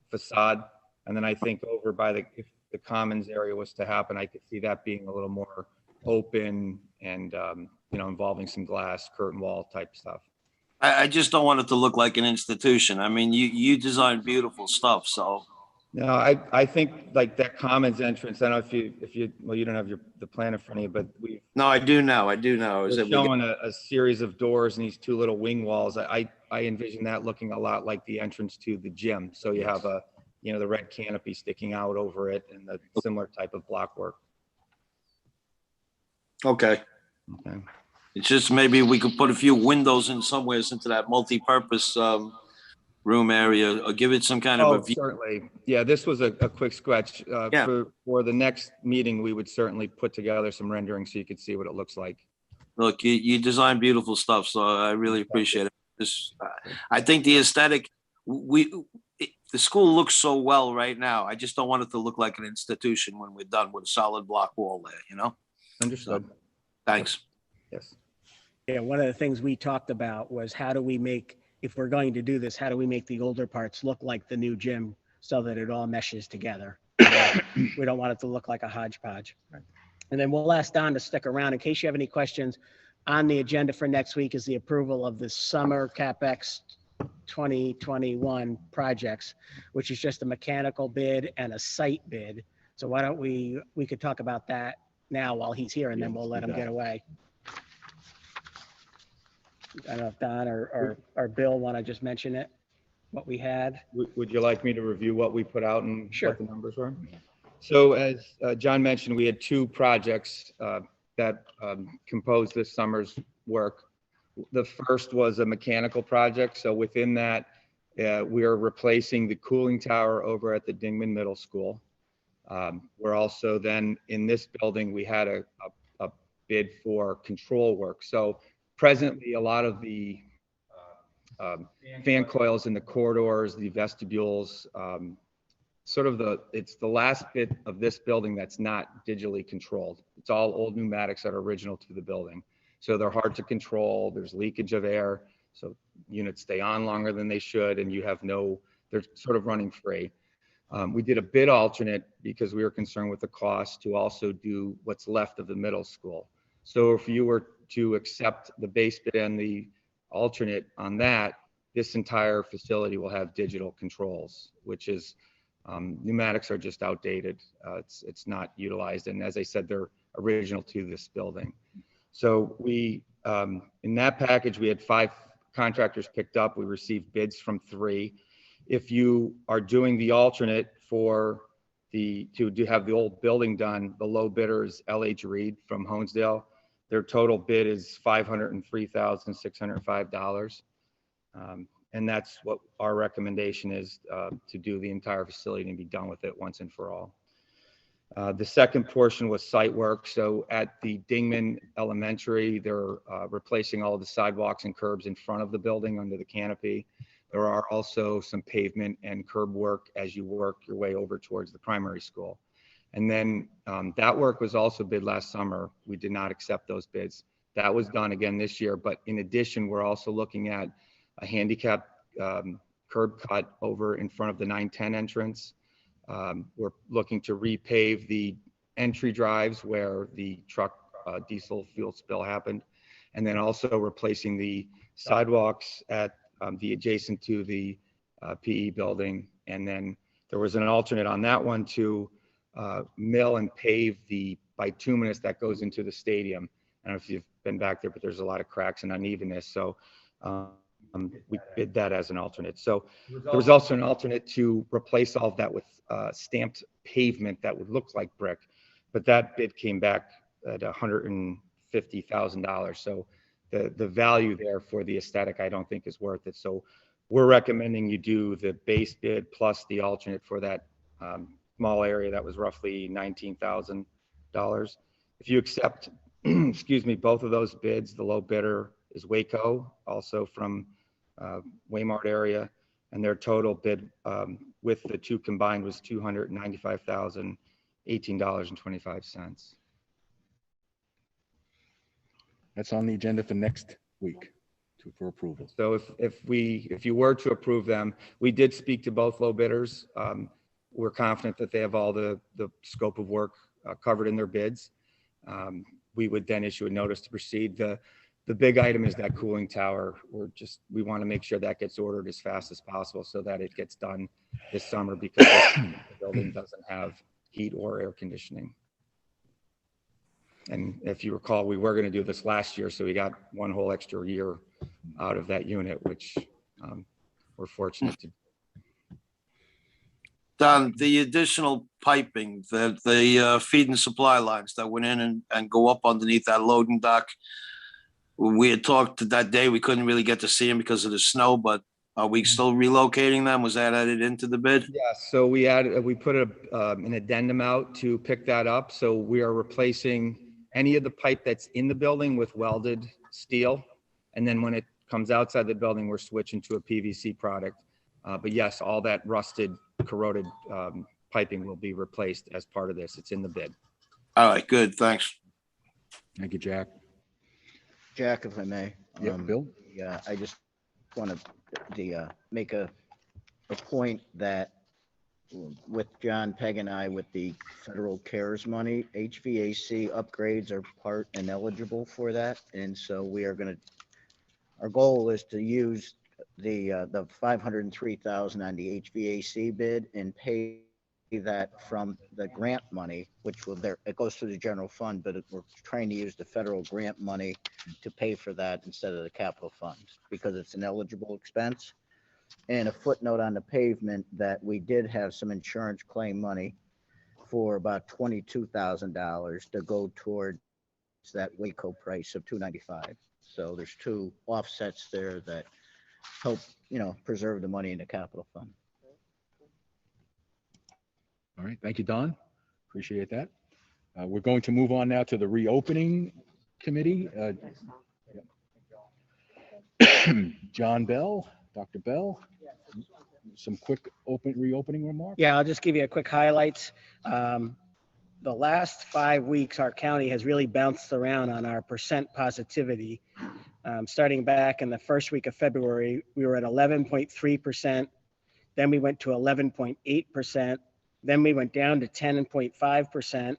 facade. And then I think over by if the commons area was to happen, I could see that being a little more open and, involving some glass curtain wall type stuff.
I just don't want it to look like an institution. I mean, you design beautiful stuff, so.
No, I think like that commons entrance, I don't know if you well, you don't have the plan in front of you, but
No, I do now. Is
we're
it
showing a series of doors and these 2 little wing walls. I envision that looking a lot like the entrance to the gym. So you have the red canopy sticking out over it and the similar type of block work.
Okay.
Okay.
It's just maybe we could put a few windows in somewhere into that multi-purpose room area, or give it some kind of a view.
Certainly. Yeah, this was a quick sketch. For the next meeting, we would certainly put together some renderings so you could see what it looks like.
Look, you design beautiful stuff, so I really appreciate it. I think the aesthetic, the school looks so well right now. I just don't want it to look like an institution when we're done with a solid block wall there,
Understood.
Thanks.
Yes.
Yeah, one of the things we talked about was how do we make, if we're going to do this, how do we make the older parts look like the new gym so that it all meshes together? We don't want it to look like a hodgepodge.
Right.
And then we'll ask Don to stick around in case you have any questions. On the agenda for next week is the approval of the summer CapEx 2021 projects, which is just a mechanical bid and a site bid. So why don't we could talk about that now while he's here, and then we'll let him get away. I don't know if Don or Bill want to just mention it, what we had.
Would you like me to review what we put out and
Sure.
what the numbers were? So as John mentioned, we had two projects that composed this summer's work. The first was a mechanical project. So within that, we are replacing the cooling tower over at the Dingman Middle School. We're also then in this building, we had a bid for control work. So presently, a lot of the fan coils in the corridors, the vestibules, it's the last bit of this building that's not digitally controlled. It's all old pneumatics that are original to the building. So they're hard to control. There's leakage of air. So units stay on longer than they should, and they're sort of running free. We did a bid alternate because we were concerned with the cost to also do what's left of the middle school. So if you were to accept the base bid and the alternate on that, this entire facility will have digital controls, which is pneumatics are just outdated. It's not utilized. And as I said, they're original to this building. So we, in that package, we had 5 contractors picked up. We received bids from 3. If you are doing the alternate for to have the old building done, the low bidder is L.H. Reed from Honesdale. Their total bid is $503,605. And that's what our recommendation is, to do the entire facility and be done with it once and for all. The second portion was site work. So at the Dingman Elementary, they're replacing all of the sidewalks and curbs in front of the building under the canopy. There are also some pavement and curb work as you work your way over towards the primary school. And then that work was also bid last summer. We did not accept those bids. That was done again this year. But in addition, we're also looking at a handicap curb cut over in front of the 910 entrance. We're looking to repave the entry drives where the truck diesel fuel spill happened. And then also replacing the sidewalks at the adjacent to the PE building. And then there was an alternate on that one to mill and pave the bituminous that goes into the stadium. I don't know if you've been back there, but there's a lot of cracks and unevenness. So we bid that as an alternate. So there was also an alternate to replace all of that with stamped pavement that would look like brick, but that bid came back at $150,000. So the value there for the aesthetic, I don't think is worth it. So we're recommending you do the base bid plus the alternate for that small area that was roughly $19,000. If you accept, excuse me, both of those bids, the low bidder is Waco, also from Waymart area, and their total bid with the two combined was $295,018.25.
That's on the agenda for next week for approval.
So if you were to approve them, we did speak to both low bidders. We're confident that they have all the scope of work covered in their bids. We would then issue a notice to proceed. The big item is that cooling tower. We want to make sure that gets ordered as fast as possible so that it gets done this summer, because the building doesn't have heat or air conditioning. And if you recall, we were going to do this last year, so we got one whole extra year out of that unit, which we're fortunate to.
Don, the additional piping, the feed and supply lines that went in and go up underneath that loading dock, we had talked that day, we couldn't really get to see them because of the snow, but are we still relocating them? Was that added into the bid?
Yeah, so we put an addendum out to pick that up. So we are replacing any of the pipe that's in the building with welded steel. And then when it comes outside the building, we're switching to a PVC product. But yes, all that rusted, corroded piping will be replaced as part of this. It's in the bid.
All right, good, thanks.
Thank you, Jack.
Jack, if I may.
Yeah, Bill?
Yeah, I just want to make a point that with John Peg and I, with the federal CARES money, HVAC upgrades are part and eligible for that. And so we are going to, our goal is to use the 503,000 on the HVAC bid and pay that from the grant money, which will there, it goes through the general fund, but we're trying to use the federal grant money to pay for that instead of the capital funds because it's an eligible expense. And a footnote on the pavement that we did have some insurance claim money for about $22,000 to go towards that Waco price of $295. So there's two offsets there that help, preserve the money in the capital fund.
All right, thank you, Don. Appreciate that. We're going to move on now to the reopening committee. John Bell, Dr. Bell, some quick reopening remarks?
Yeah, I'll just give you a quick highlights. The last 5 weeks, our county has really bounced around on our percent positivity. Starting back in the first week of February, we were at 11.3%. Then we went to 11.8%. Then we went down to 10.5%.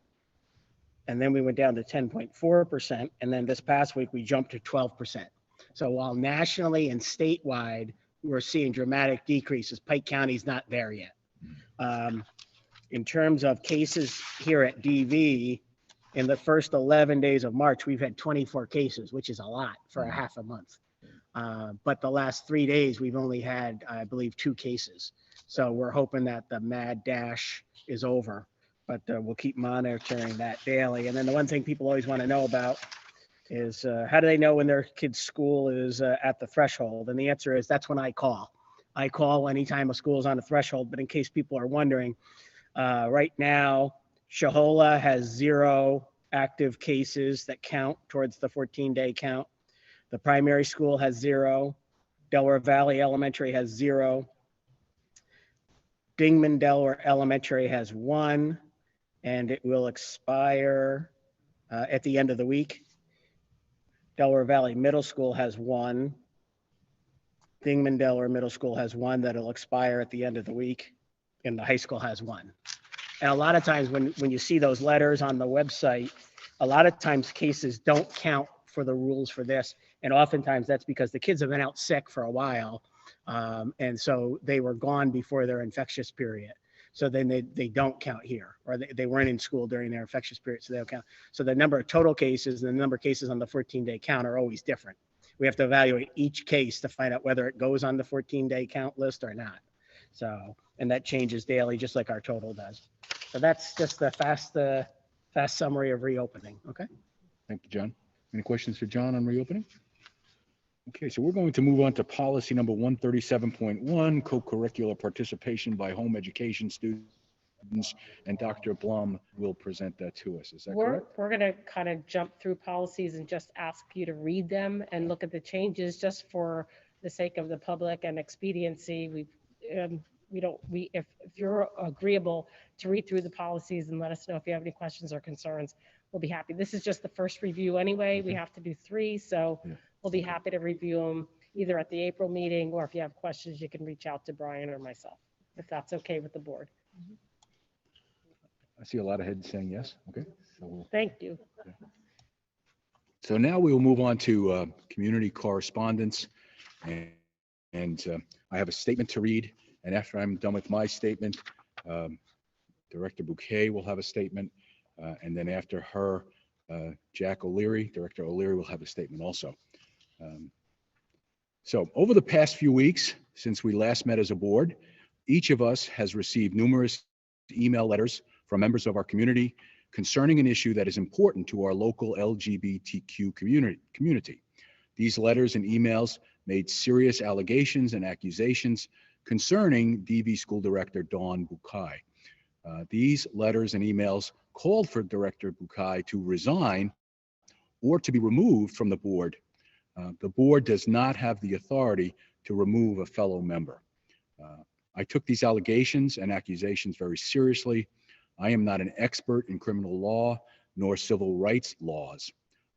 And then we went down to 10.4%. And then this past week, we jumped to 12%. So while nationally and statewide, we're seeing dramatic decreases, Pike County's not there yet. In terms of cases here at DV, in the first 11 days of March, we've had 24 cases, which is a lot for a half a month. But the last 3 days, we've only had, I believe, 2 cases. So we're hoping that the mad dash is over, but we'll keep monitoring that daily. And then the one thing people always want to know about is how do they know when their kid's school is at the threshold? And the answer is that's when I call. I call anytime a school is on the threshold, but in case people are wondering, right now, Shahola has 0 active cases that count towards the 14-day count. The primary school has 0. Delaware Valley Elementary has 0. Dingman Delaware Elementary has 1, and it will expire at the end of the week. Delaware Valley Middle School has 1. Dingman Delaware Middle School has 1 that'll expire at the end of the week, and the high school has 1. And a lot of times when you see those letters on the website, a lot of times cases don't count for the rules for this. And oftentimes that's because the kids have been out sick for a while. And so they were gone before their infectious period. So then they don't count here, or they weren't in school during their infectious period, so they don't count. So the number of total cases and the number of cases on the 14-day count are always different. We have to evaluate each case to find out whether it goes on the 14-day count list or not. So, and that changes daily, just like our total does. So that's just the fast summary of reopening. Okay.
Thank you, John. Any questions for John on reopening? Okay, so we're going to move on to policy number 137.1, co-curricular participation by home education students, and Dr. Blum will present that to us. Is that correct?
We're going to kind of jump through policies and just ask you to read them and look at the changes just for the sake of the public and expediency. If you're agreeable to read through the policies and let us know if you have any questions or concerns, we'll be happy. This is just the first review anyway. We have to do 3, so we'll be happy to review them either at the April meeting, or if you have questions, you can reach out to Brian or myself, if that's okay with the board.
I see a lot of heads saying yes. Okay. So
thank you.
Okay. So now we will move on to community correspondence, and I have a statement to read. And after I'm done with my statement, Director Bouquet will have a statement, and then after her, Director O'Leary will have a statement also. So over the past few weeks, since we last met as a board, each of us has received numerous email letters from members of our community concerning an issue that is important to our local LGBTQ community. These letters and emails made serious allegations and accusations concerning DV School Director Dawn Bukai. These letters and emails called for Director Bukai to resign or to be removed from the board. The board does not have the authority to remove a fellow member. I took these allegations and accusations very seriously. I am not an expert in criminal law, nor civil rights laws.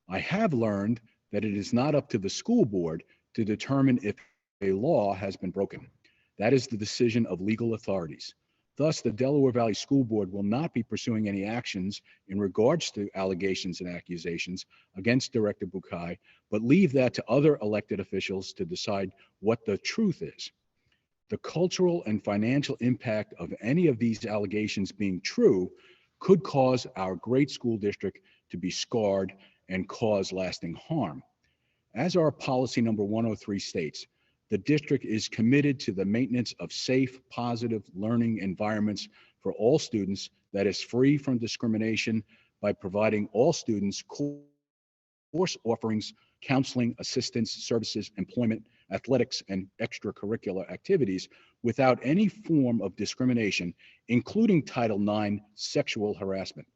I have learned that it is not up to the school board to determine if a law has been broken. That is the decision of legal authorities. Thus, the Delaware Valley School Board will not be pursuing any actions in regards to allegations and accusations against Director Bukai, but leave that to other elected officials to decide what the truth is. The cultural and financial impact of any of these allegations being true could cause our great school district to be scarred and cause lasting harm. As our policy number 103 states, the district is committed to the maintenance of safe, positive learning environments for all students that is free from discrimination by providing all students course offerings, counseling, assistance, services, employment, athletics, and extracurricular activities without any form of discrimination, including Title IX sexual harassment.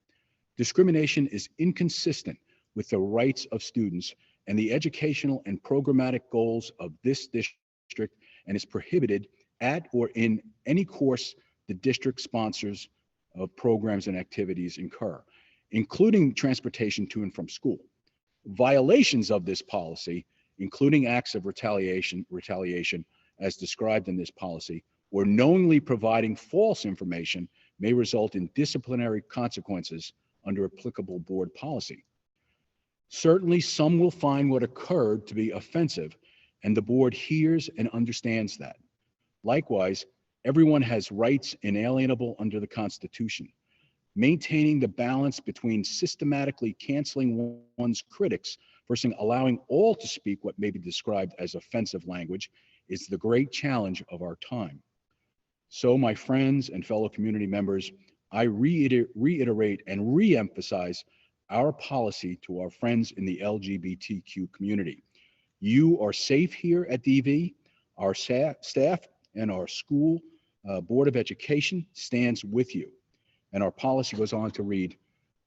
Discrimination is inconsistent with the rights of students and the educational and programmatic goals of this district, and is prohibited at or in any course the district sponsors of programs and activities incur, including transportation to and from school. Violations of this policy, including acts of retaliation as described in this policy, or knowingly providing false information, may result in disciplinary consequences under applicable board policy. Certainly, some will find what occurred to be offensive, and the board hears and understands that. Likewise, everyone has rights inalienable under the Constitution. Maintaining the balance between systematically canceling one's critics versus allowing all to speak what may be described as offensive language is the great challenge of our time. So, my friends and fellow community members, I reiterate and re-emphasize our policy to our friends in the LGBTQ community. You are safe here at DV. Our staff and our school Board of Education stands with you. And our policy goes on to read,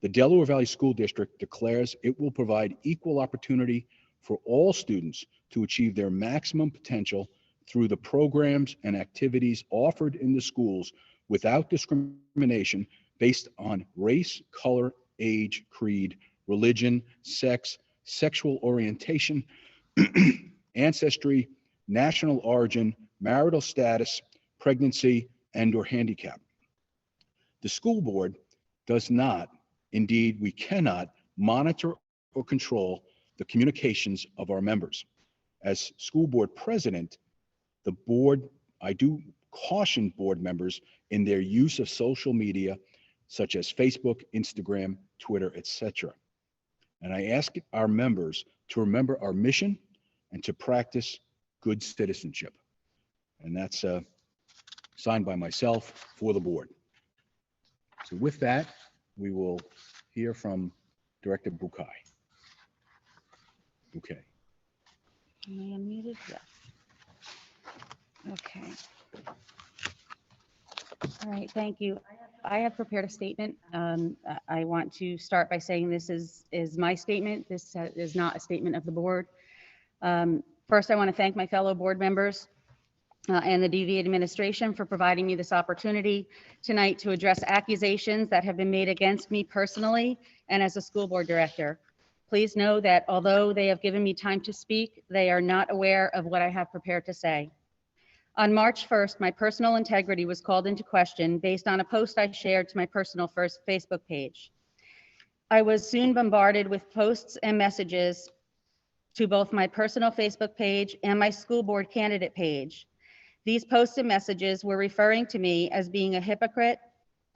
the Delaware Valley School District declares it will provide equal opportunity for all students to achieve their maximum potential through the programs and activities offered in the schools without discrimination based on race, color, age, creed, religion, sex, sexual orientation, ancestry, national origin, marital status, pregnancy, and/or handicap. The school board does not, indeed, we cannot monitor or control the communications of our members. As school board president, the board, I do caution board members in their use of social media, such as Facebook, Instagram, Twitter, etc. And I ask our members to remember our mission and to practice good citizenship. And that's signed by myself for the board. So with that, we will hear from Director Bukai. Okay.
Am I unmuted? Yes. Okay. All right, thank you. I have prepared a statement. I want to start by saying this is my statement. This is not a statement of the board. First, I want to thank my fellow board members and the DV administration for providing me this opportunity tonight to address accusations that have been made against me personally and as a school board director. Please know that although they have given me time to speak, they are not aware of what I have prepared to say. On March 1st, my personal integrity was called into question based on a post I shared to my personal Facebook page. I was soon bombarded with posts and messages to both my personal Facebook page and my school board candidate page. These posts and messages were referring to me as being a hypocrite,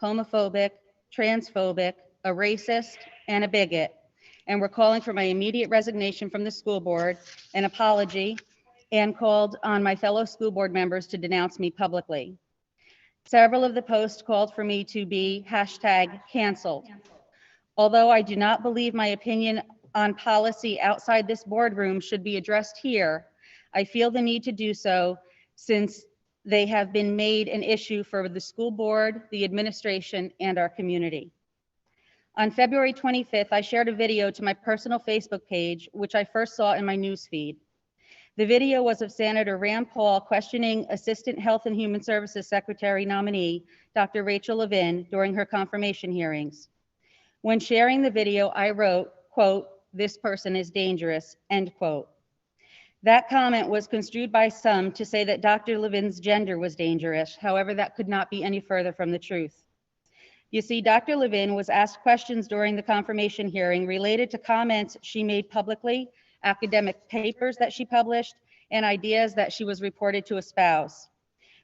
homophobic, transphobic, a racist, and a bigot, and were calling for my immediate resignation from the school board, an apology, and called on my fellow school board members to denounce me publicly. Several of the posts called for me to be #canceled. Although I do not believe my opinion on policy outside this boardroom should be addressed here, I feel the need to do so since they have been made an issue for the school board, the administration, and our community. On February 25th, I shared a video to my personal Facebook page, which I first saw in my newsfeed. The video was of Senator Rand Paul questioning Assistant Health and Human Services Secretary nominee, Dr. Rachel Levin, during her confirmation hearings. When sharing the video, I wrote, quote, "This person is dangerous," end quote. That comment was construed by some to say that Dr. Levin's gender was dangerous. However, that could not be any further from the truth. You see, Dr. Levin was asked questions during the confirmation hearing related to comments she made publicly, academic papers that she published, and ideas that she was reported to espouse.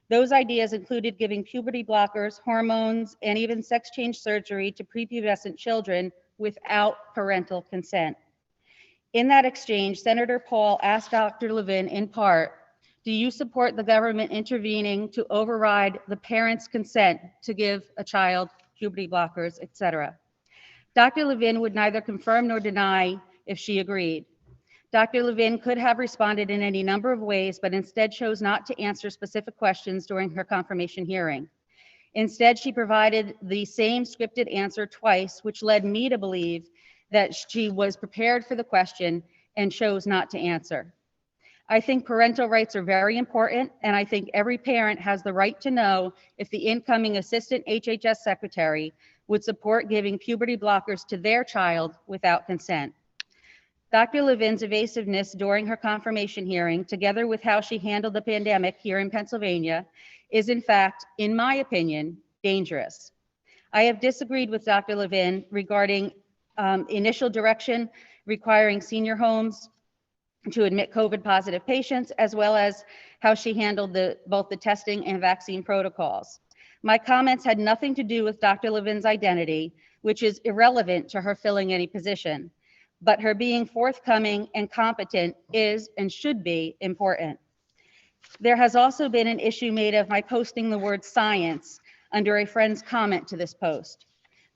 Those ideas included giving puberty blockers, hormones, and even sex change surgery to prepubescent children without parental consent. In that exchange, Senator Paul asked Dr. Levin in part, "Do you support the government intervening to override the parent's consent to give a child puberty blockers, etc.?" Dr. Levin would neither confirm nor deny if she agreed. Dr. Levin could have responded in any number of ways, but instead chose not to answer specific questions during her confirmation hearing. Instead, she provided the same scripted answer twice, which led me to believe that she was prepared for the question and chose not to answer. I think parental rights are very important, and I think every parent has the right to know if the incoming assistant HHS secretary would support giving puberty blockers to their child without consent. Dr. Levin's evasiveness during her confirmation hearing, together with how she handled the pandemic here in Pennsylvania, is in fact, in my opinion, dangerous. I have disagreed with Dr. Levin regarding initial direction requiring senior homes to admit COVID positive patients, as well as how she handled both the testing and vaccine protocols. My comments had nothing to do with Dr. Levin's identity, which is irrelevant to her filling any position, but her being forthcoming and competent is and should be important. There has also been an issue made of my posting the word science under a friend's comment to this post.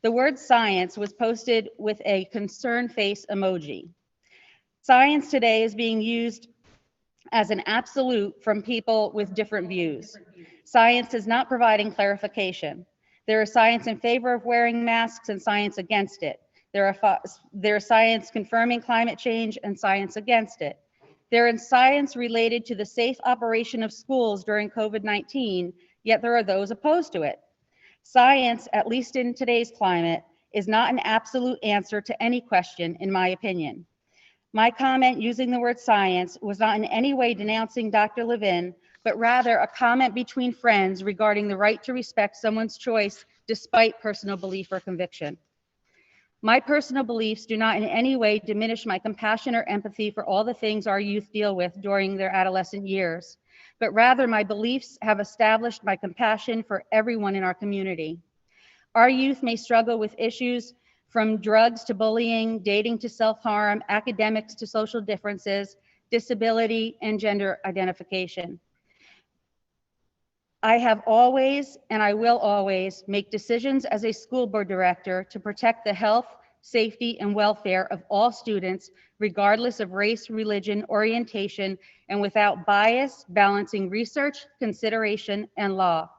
The word science was posted with a concern face emoji. Science today is being used as an absolute from people with different views. Science is not providing clarification. There is science in favor of wearing masks and science against it. There is science confirming climate change and science against it. There is science related to the safe operation of schools during COVID-19, yet there are those opposed to it. Science, at least in today's climate, is not an absolute answer to any question, in my opinion. My comment using the word science was not in any way denouncing Dr. Levin, but rather a comment between friends regarding the right to respect someone's choice despite personal belief or conviction. My personal beliefs do not in any way diminish my compassion or empathy for all the things our youth deal with during their adolescent years, but rather my beliefs have established my compassion for everyone in our community. Our youth may struggle with issues from drugs to bullying, dating to self-harm, academics to social differences, disability, and gender identification. I have always, and I will always, make decisions as a school board director to protect the health, safety, and welfare of all students, regardless of race, religion, orientation, and without bias, balancing research, consideration, and law.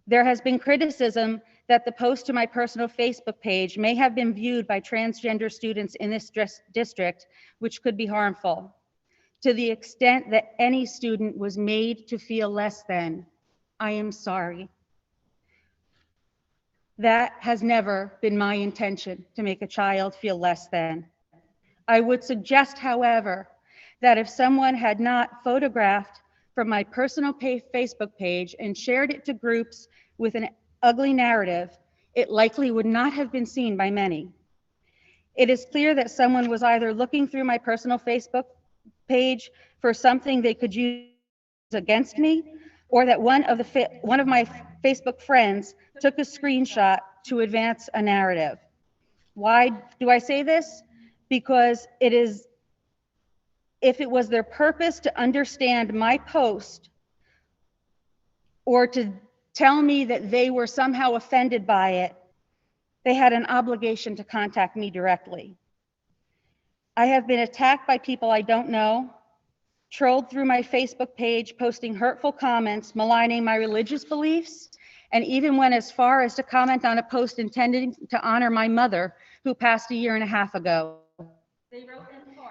There has been criticism that the post to my personal Facebook page may have been viewed by transgender students in this district, which could be harmful. To the extent that any student was made to feel less than, I am sorry. That has never been my intention, to make a child feel less than. I would suggest, however, that if someone had not photographed from my personal Facebook page and shared it to groups with an ugly narrative, it likely would not have been seen by many. It is clear that someone was either looking through my personal Facebook page for something they could use against me, or that one of my Facebook friends took a screenshot to advance a narrative. Why do I say this? Because if it was their purpose to understand my post or to tell me that they were somehow offended by it, they had an obligation to contact me directly. I have been attacked by people I don't know, trolled through my Facebook page, posting hurtful comments, maligning my religious beliefs, and even went as far as to comment on a post intended to honor my mother, who passed a year and a half ago.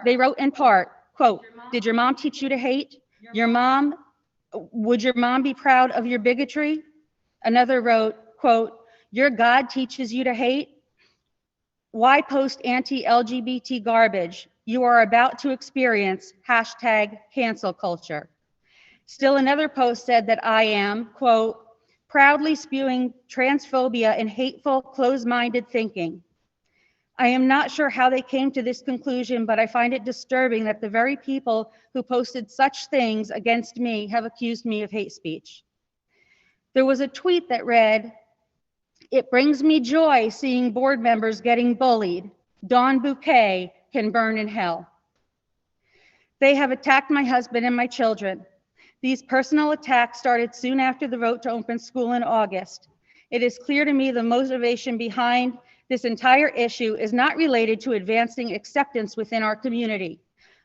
They wrote in part, quote, "Did your mom teach you to hate? Would your mom be proud of your bigotry?" Another wrote, quote, "Your God teaches you to hate? Why post anti-LGBT garbage? You are about to experience #cancel culture. Still another post said that I am, quote, proudly spewing transphobia and hateful, closed-minded thinking. I am not sure how they came to this conclusion, but I find it disturbing that the very people who posted such things against me have accused me of hate speech. There was a tweet that read, "It brings me joy seeing board members getting bullied. Dawn Bouquet can burn in hell." They have attacked my husband and my children. These personal attacks started soon after the vote to open school in August. It is clear to me the motivation behind this entire issue is not related to advancing acceptance within our community,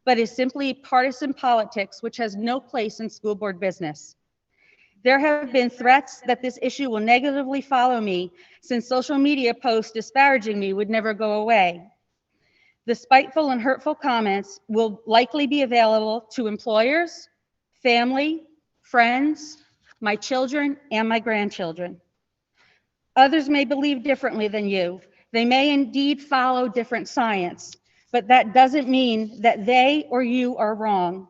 but is simply partisan politics, which has no place in school board business. There have been threats that this issue will negatively follow me, since social media posts disparaging me would never go away. The spiteful and hurtful comments will likely be available to employers, family, friends, my children, and my grandchildren. Others may believe differently than you. They may indeed follow different science, but that doesn't mean that they or you are wrong.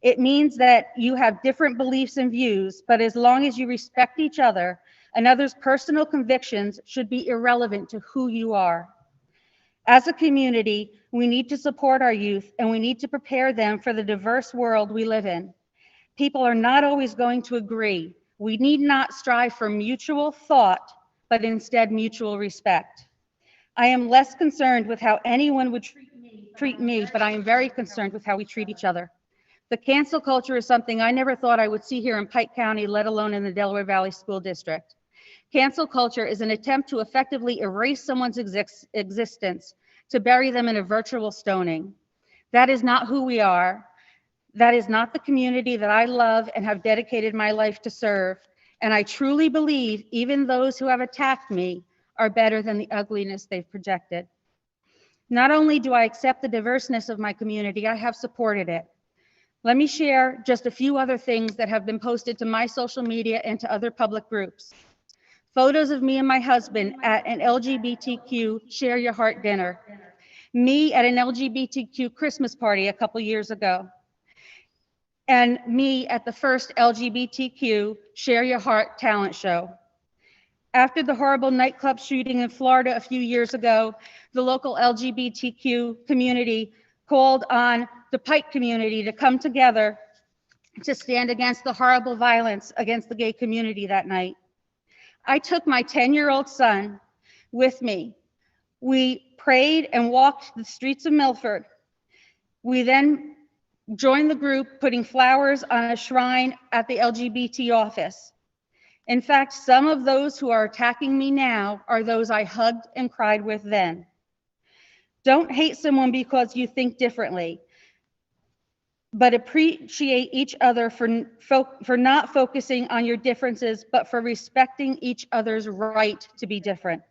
It means that you have different beliefs and views, but as long as you respect each other, another's personal convictions should be irrelevant to who you are. As a community, we need to support our youth, and we need to prepare them for the diverse world we live in. People are not always going to agree. We need not strive for mutual thought, but instead mutual respect. I am less concerned with how anyone would treat me, but I am very concerned with how we treat each other. The cancel culture is something I never thought I would see here in Pike County, let alone in the Delaware Valley School District. Cancel culture is an attempt to effectively erase someone's existence, to bury them in a virtual stoning. That is not who we are. That is not the community that I love and have dedicated my life to serve. And I truly believe even those who have attacked me are better than the ugliness they've projected. Not only do I accept the diverseness of my community, I have supported it. Let me share just a few other things that have been posted to my social media and to other public groups. Photos of me and my husband at an LGBTQ Share Your Heart dinner. Me at an LGBTQ Christmas party a couple years ago. And me at the first LGBTQ Share Your Heart talent show. After the horrible nightclub shooting in Florida a few years ago, the local LGBTQ community called on the Pike community to come together to stand against the horrible violence against the gay community that night. I took my 10-year-old son with me. We prayed and walked the streets of Milford. We then joined the group putting flowers on a shrine at the LGBT office. In fact, some of those who are attacking me now are those I hugged and cried with then. Don't hate someone because you think differently, but appreciate each other for not focusing on your differences, but for respecting each other's right to be different.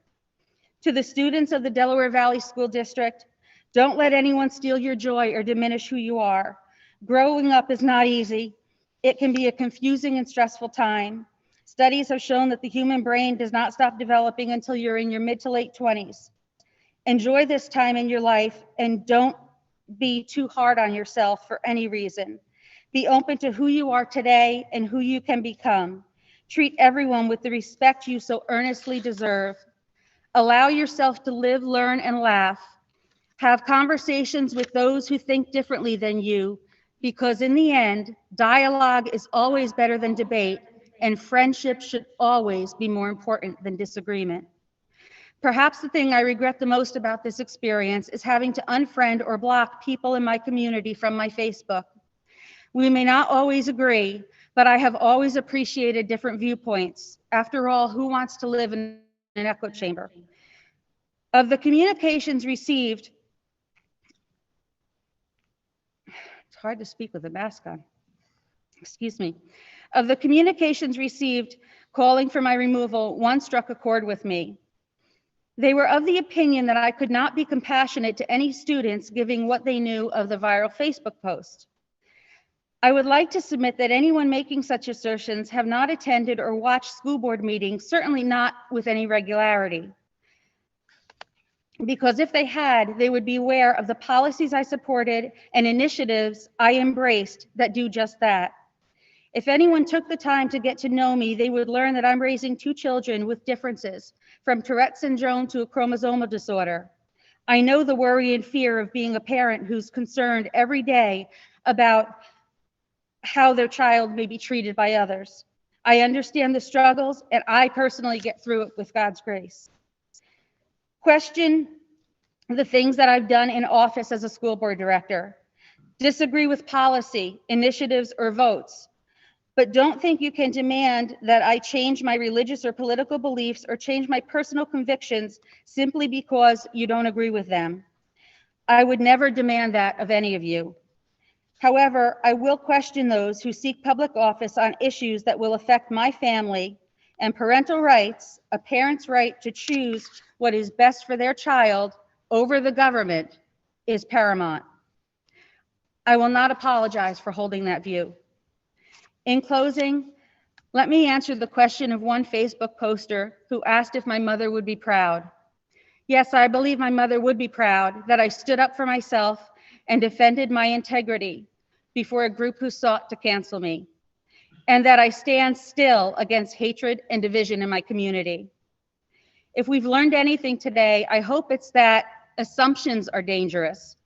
To the students of the Delaware Valley School District, don't let anyone steal your joy or diminish who you are. Growing up is not easy. It can be a confusing and stressful time. Studies have shown that the human brain does not stop developing until you're in your mid to late 20s. Enjoy this time in your life and don't be too hard on yourself for any reason. Be open to who you are today and who you can become. Treat everyone with the respect you so earnestly deserve. Allow yourself to live, learn, and laugh. Have conversations with those who think differently than you, because in the end, dialogue is always better than debate, and friendship should always be more important than disagreement. Perhaps the thing I regret the most about this experience is having to unfriend or block people in my community from my Facebook. We may not always agree, but I have always appreciated different viewpoints. After all, who wants to live in an echo chamber? Of the communications received, it's hard to speak with a mask on. Excuse me. Of the communications received calling for my removal, one struck a chord with me. They were of the opinion that I could not be compassionate to any students giving what they knew of the viral Facebook post. I would like to submit that anyone making such assertions have not attended or watched school board meetings, certainly not with any regularity. because if they had, they would be aware of the policies I supported and initiatives I embraced that do just that. If anyone took the time to get to know me, they would learn that I'm raising 2 children with differences, from Tourette syndrome to a chromosomal disorder. I know the worry and fear of being a parent who's concerned every day about how their child may be treated by others. I understand the struggles, and I personally get through it with God's grace. Question the things that I've done in office as a school board director. Disagree with policy, initiatives, or votes, but don't think you can demand that I change my religious or political beliefs or change my personal convictions simply because you don't agree with them. I would never demand that of any of you. However, I will question those who seek public office on issues that will affect my family, and parental rights, a parent's right to choose what is best for their child over the government, is paramount. I will not apologize for holding that view. In closing, let me answer the question of one Facebook poster who asked if my mother would be proud. Yes, I believe my mother would be proud that I stood up for myself and defended my integrity before a group who sought to cancel me, and that I stand still against hatred and division in my community. If we've learned anything today, I hope it's that assumptions are dangerous.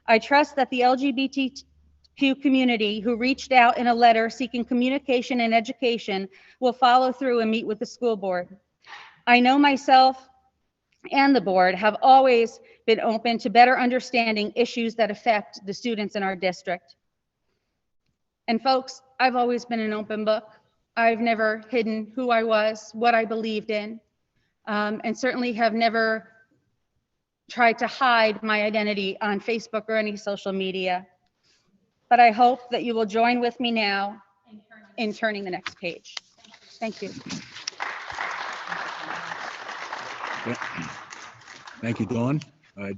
I trust that the LGBTQ community who reached out in a letter seeking communication and education will follow through and meet with the school board. I know myself and the board have always been open to better understanding issues that affect the students in our district. And folks, I've always been an open book. I've never hidden who I was, what I believed in, and certainly have never tried to hide my identity on Facebook or any social media. But I hope that you will join with me now in turning the next page. Thank you.
Thank you, Dawn.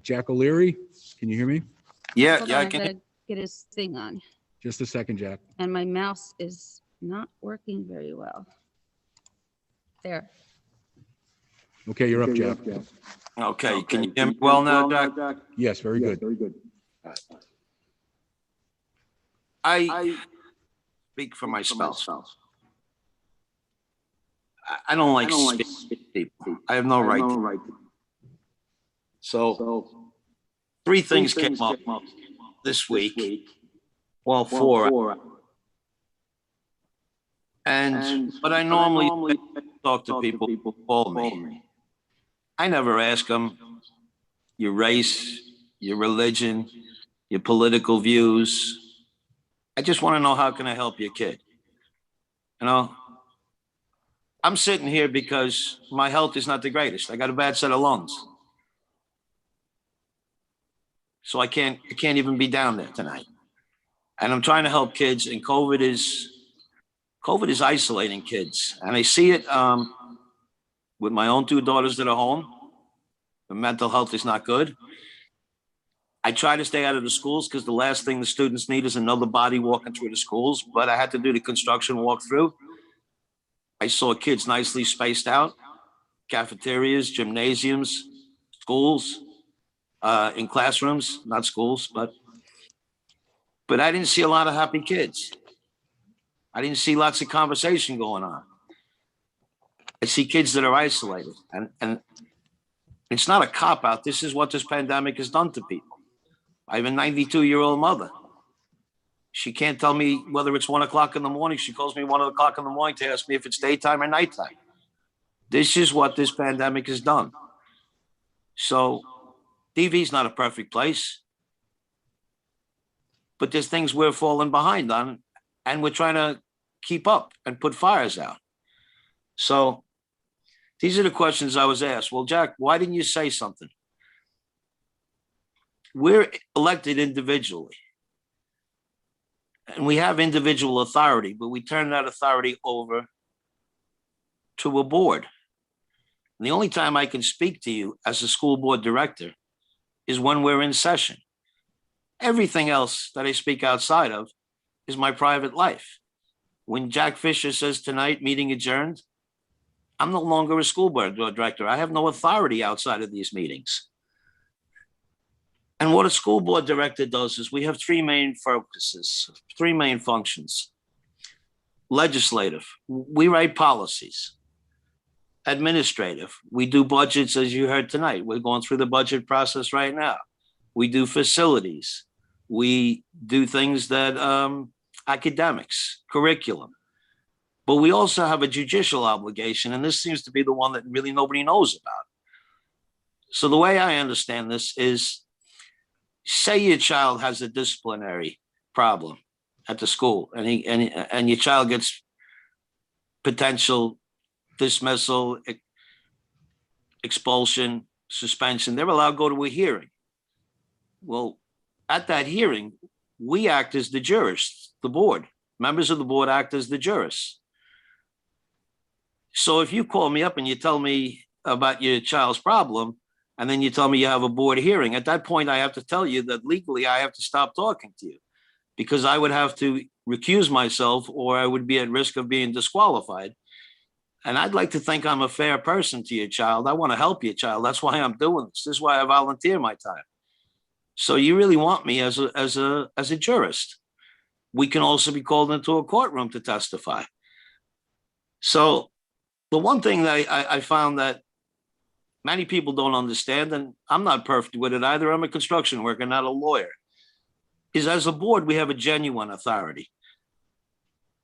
Jack O'Leary, can you hear me?
Yeah,
Hold
yeah,
on,
I
I
can.
gotta get his thing on.
Just a second, Jack.
And my mouse is not working very well. There.
Okay, you're up, Jack.
Okay, can you hear me well now, Jack?
Yes, very good.
I speak for my spouse. I don't like speaking to people. I have no right to. So 3 things came up this week. Well, 4. But I normally talk to people who call me. I never ask them your race, your religion, your political views. I just want to know, how can I help your kid? You know, I'm sitting here because my health is not the greatest. I got a bad set of lungs. So I can't even be down there tonight. And I'm trying to help kids, and COVID is isolating kids. And I see it with my own 2 daughters that are home. The mental health is not good. I try to stay out of the schools because the last thing the students need is another body walking through the schools, but I had to do the construction walkthrough. I saw kids nicely spaced out, cafeterias, gymnasiums, schools, in classrooms, not schools, but I didn't see a lot of happy kids. I didn't see lots of conversation going on. I see kids that are isolated, and it's not a cop-out. This is what this pandemic has done to people. I have a 92-year-old mother. She can't tell me whether it's 1 o'clock in the morning. She calls me 1 o'clock in the morning to ask me if it's daytime or nighttime. This is what this pandemic has done. So DV is not a perfect place, but there's things we're falling behind on, and we're trying to keep up and put fires out. So these are the questions I was asked. Well, Jack, why didn't you say something? We're elected individually, and we have individual authority, but we turn that authority over to a board. And the only time I can speak to you as a school board director is when we're in session. Everything else that I speak outside of is my private life. When Jack Fisher says tonight, meeting adjourned, I'm no longer a school board director. I have no authority outside of these meetings. And what a school board director does is we have three main focuses, three main functions. Legislative, we write policies. Administrative, we do budgets, as you heard tonight. We're going through the budget process right now. We do facilities. We do things that academics, curriculum. But we also have a judicial obligation, and this seems to be the one that really nobody knows about. So the way I understand this is, say your child has a disciplinary problem at the school, and your child gets potential dismissal, expulsion, suspension. They're allowed to go to a hearing. Well, at that hearing, we act as the jurists, the board. Members of the board act as the jurists. So if you call me up and you tell me about your child's problem, and then you tell me you have a board hearing, at that point, I have to tell you that legally I have to stop talking to you, because I would have to recuse myself or I would be at risk of being disqualified. And I'd like to think I'm a fair person to your child. I want to help your child. That's why I'm doing this. This is why I volunteer my time. So you really want me as a jurist. We can also be called into a courtroom to testify. So the one thing that I found that many people don't understand, and I'm not perfect with it either, I'm a construction worker, not a lawyer, is as a board, we have a genuine authority.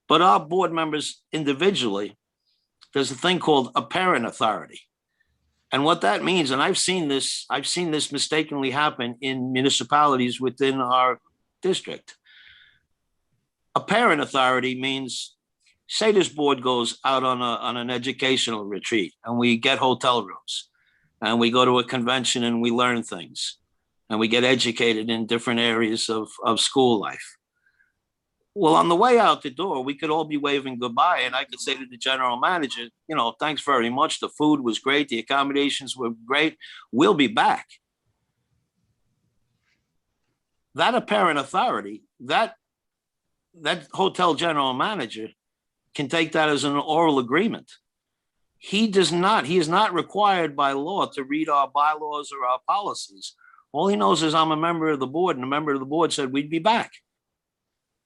But our board members individually, there's a thing called apparent authority. And what that means, and I've seen this mistakenly happen in municipalities within our district. Apparent authority means, say this board goes out on an educational retreat and we get hotel rooms and we go to a convention and we learn things and we get educated in different areas of school life. Well, on the way out the door, we could all be waving goodbye. And I could say to the general manager, you know, thanks very much. The food was great. The accommodations were great. We'll be back. That apparent authority, that hotel general manager can take that as an oral agreement. He is not required by law to read our bylaws or our policies. All he knows is I'm a member of the board, and a member of the board said we'd be back.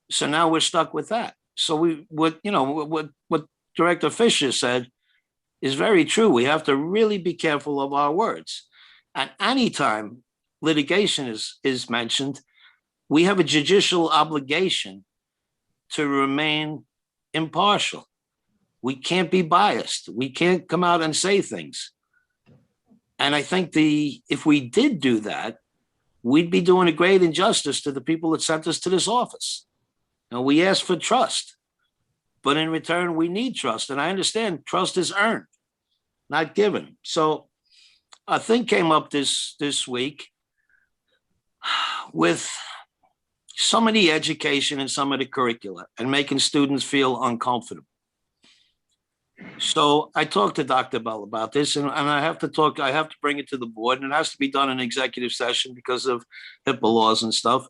So now we're stuck with that. So what Director Fisher said is very true. We have to really be careful of our words. And anytime litigation is mentioned, we have a judicial obligation to remain impartial. We can't be biased. We can't come out and say things. And I think if we did do that, we'd be doing a great injustice to the people that sent us to this office. And we ask for trust, but in return, we need trust. And I understand trust is earned, not given. So a thing came up this week with some of the education and some of the curricula and making students feel uncomfortable. So I talked to Dr. Bell about this, and I have to bring it to the board, and it has to be done in executive session because of HIPAA laws and stuff.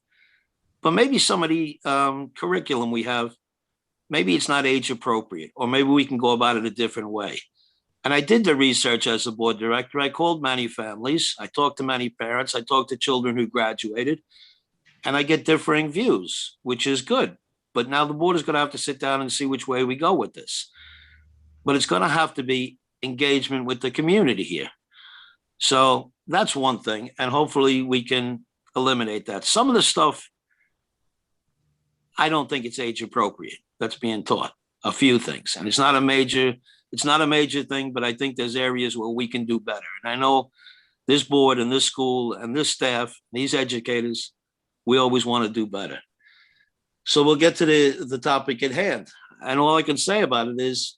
But maybe some of the curriculum we have, maybe it's not age appropriate, or maybe we can go about it a different way. And I did the research as a board director. I called many families. I talked to many parents. I talked to children who graduated, and I get differing views, which is good. But now the board is going to have to sit down and see which way we go with this. But it's going to have to be engagement with the community here. So that's one thing. And hopefully we can eliminate that. Some of the stuff, I don't think it's age appropriate that's being taught, a few things. And it's not a major thing, but I think there's areas where we can do better. And I know this board and this school and this staff, these educators, we always want to do better. So we'll get to the topic at hand. And all I can say about it is,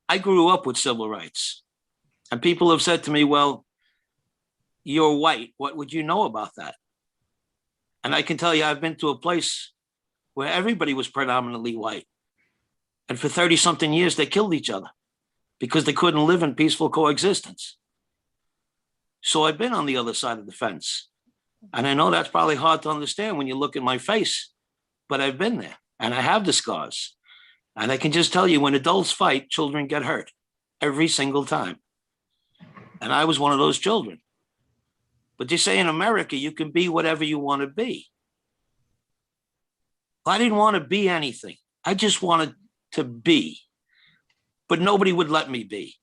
I grew up with civil rights, and people have said to me, well, you're white. What would you know about that? And I can tell you, I've been to a place where everybody was predominantly white. And for 30 something years, they killed each other because they couldn't live in peaceful coexistence. So I've been on the other side of the fence. And I know that's probably hard to understand when you look at my face, but I've been there and I have the scars. And I can just tell you, when adults fight, children get hurt every single time. And I was one of those children. But they say in America, you can be whatever you want to be. I didn't want to be anything. I just wanted to be, but nobody would let me be.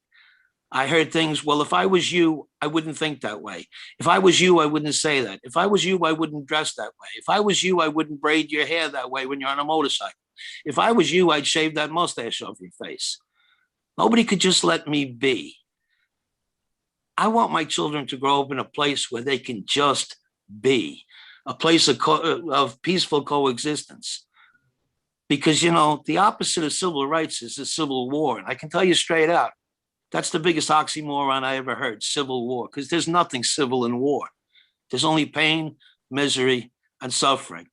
I heard things, well, if I was you, I wouldn't think that way. If I was you, I wouldn't say that. If I was you, I wouldn't dress that way. If I was you, I wouldn't braid your hair that way when you're on a motorcycle. If I was you, I'd shave that mustache off your face. Nobody could just let me be. I want my children to grow up in a place where they can just be, a place of peaceful coexistence. Because, you know, the opposite of civil rights is a civil war. And I can tell you straight out, that's the biggest oxymoron I ever heard, civil war, because there's nothing civil in war. There's only pain, misery, and suffering.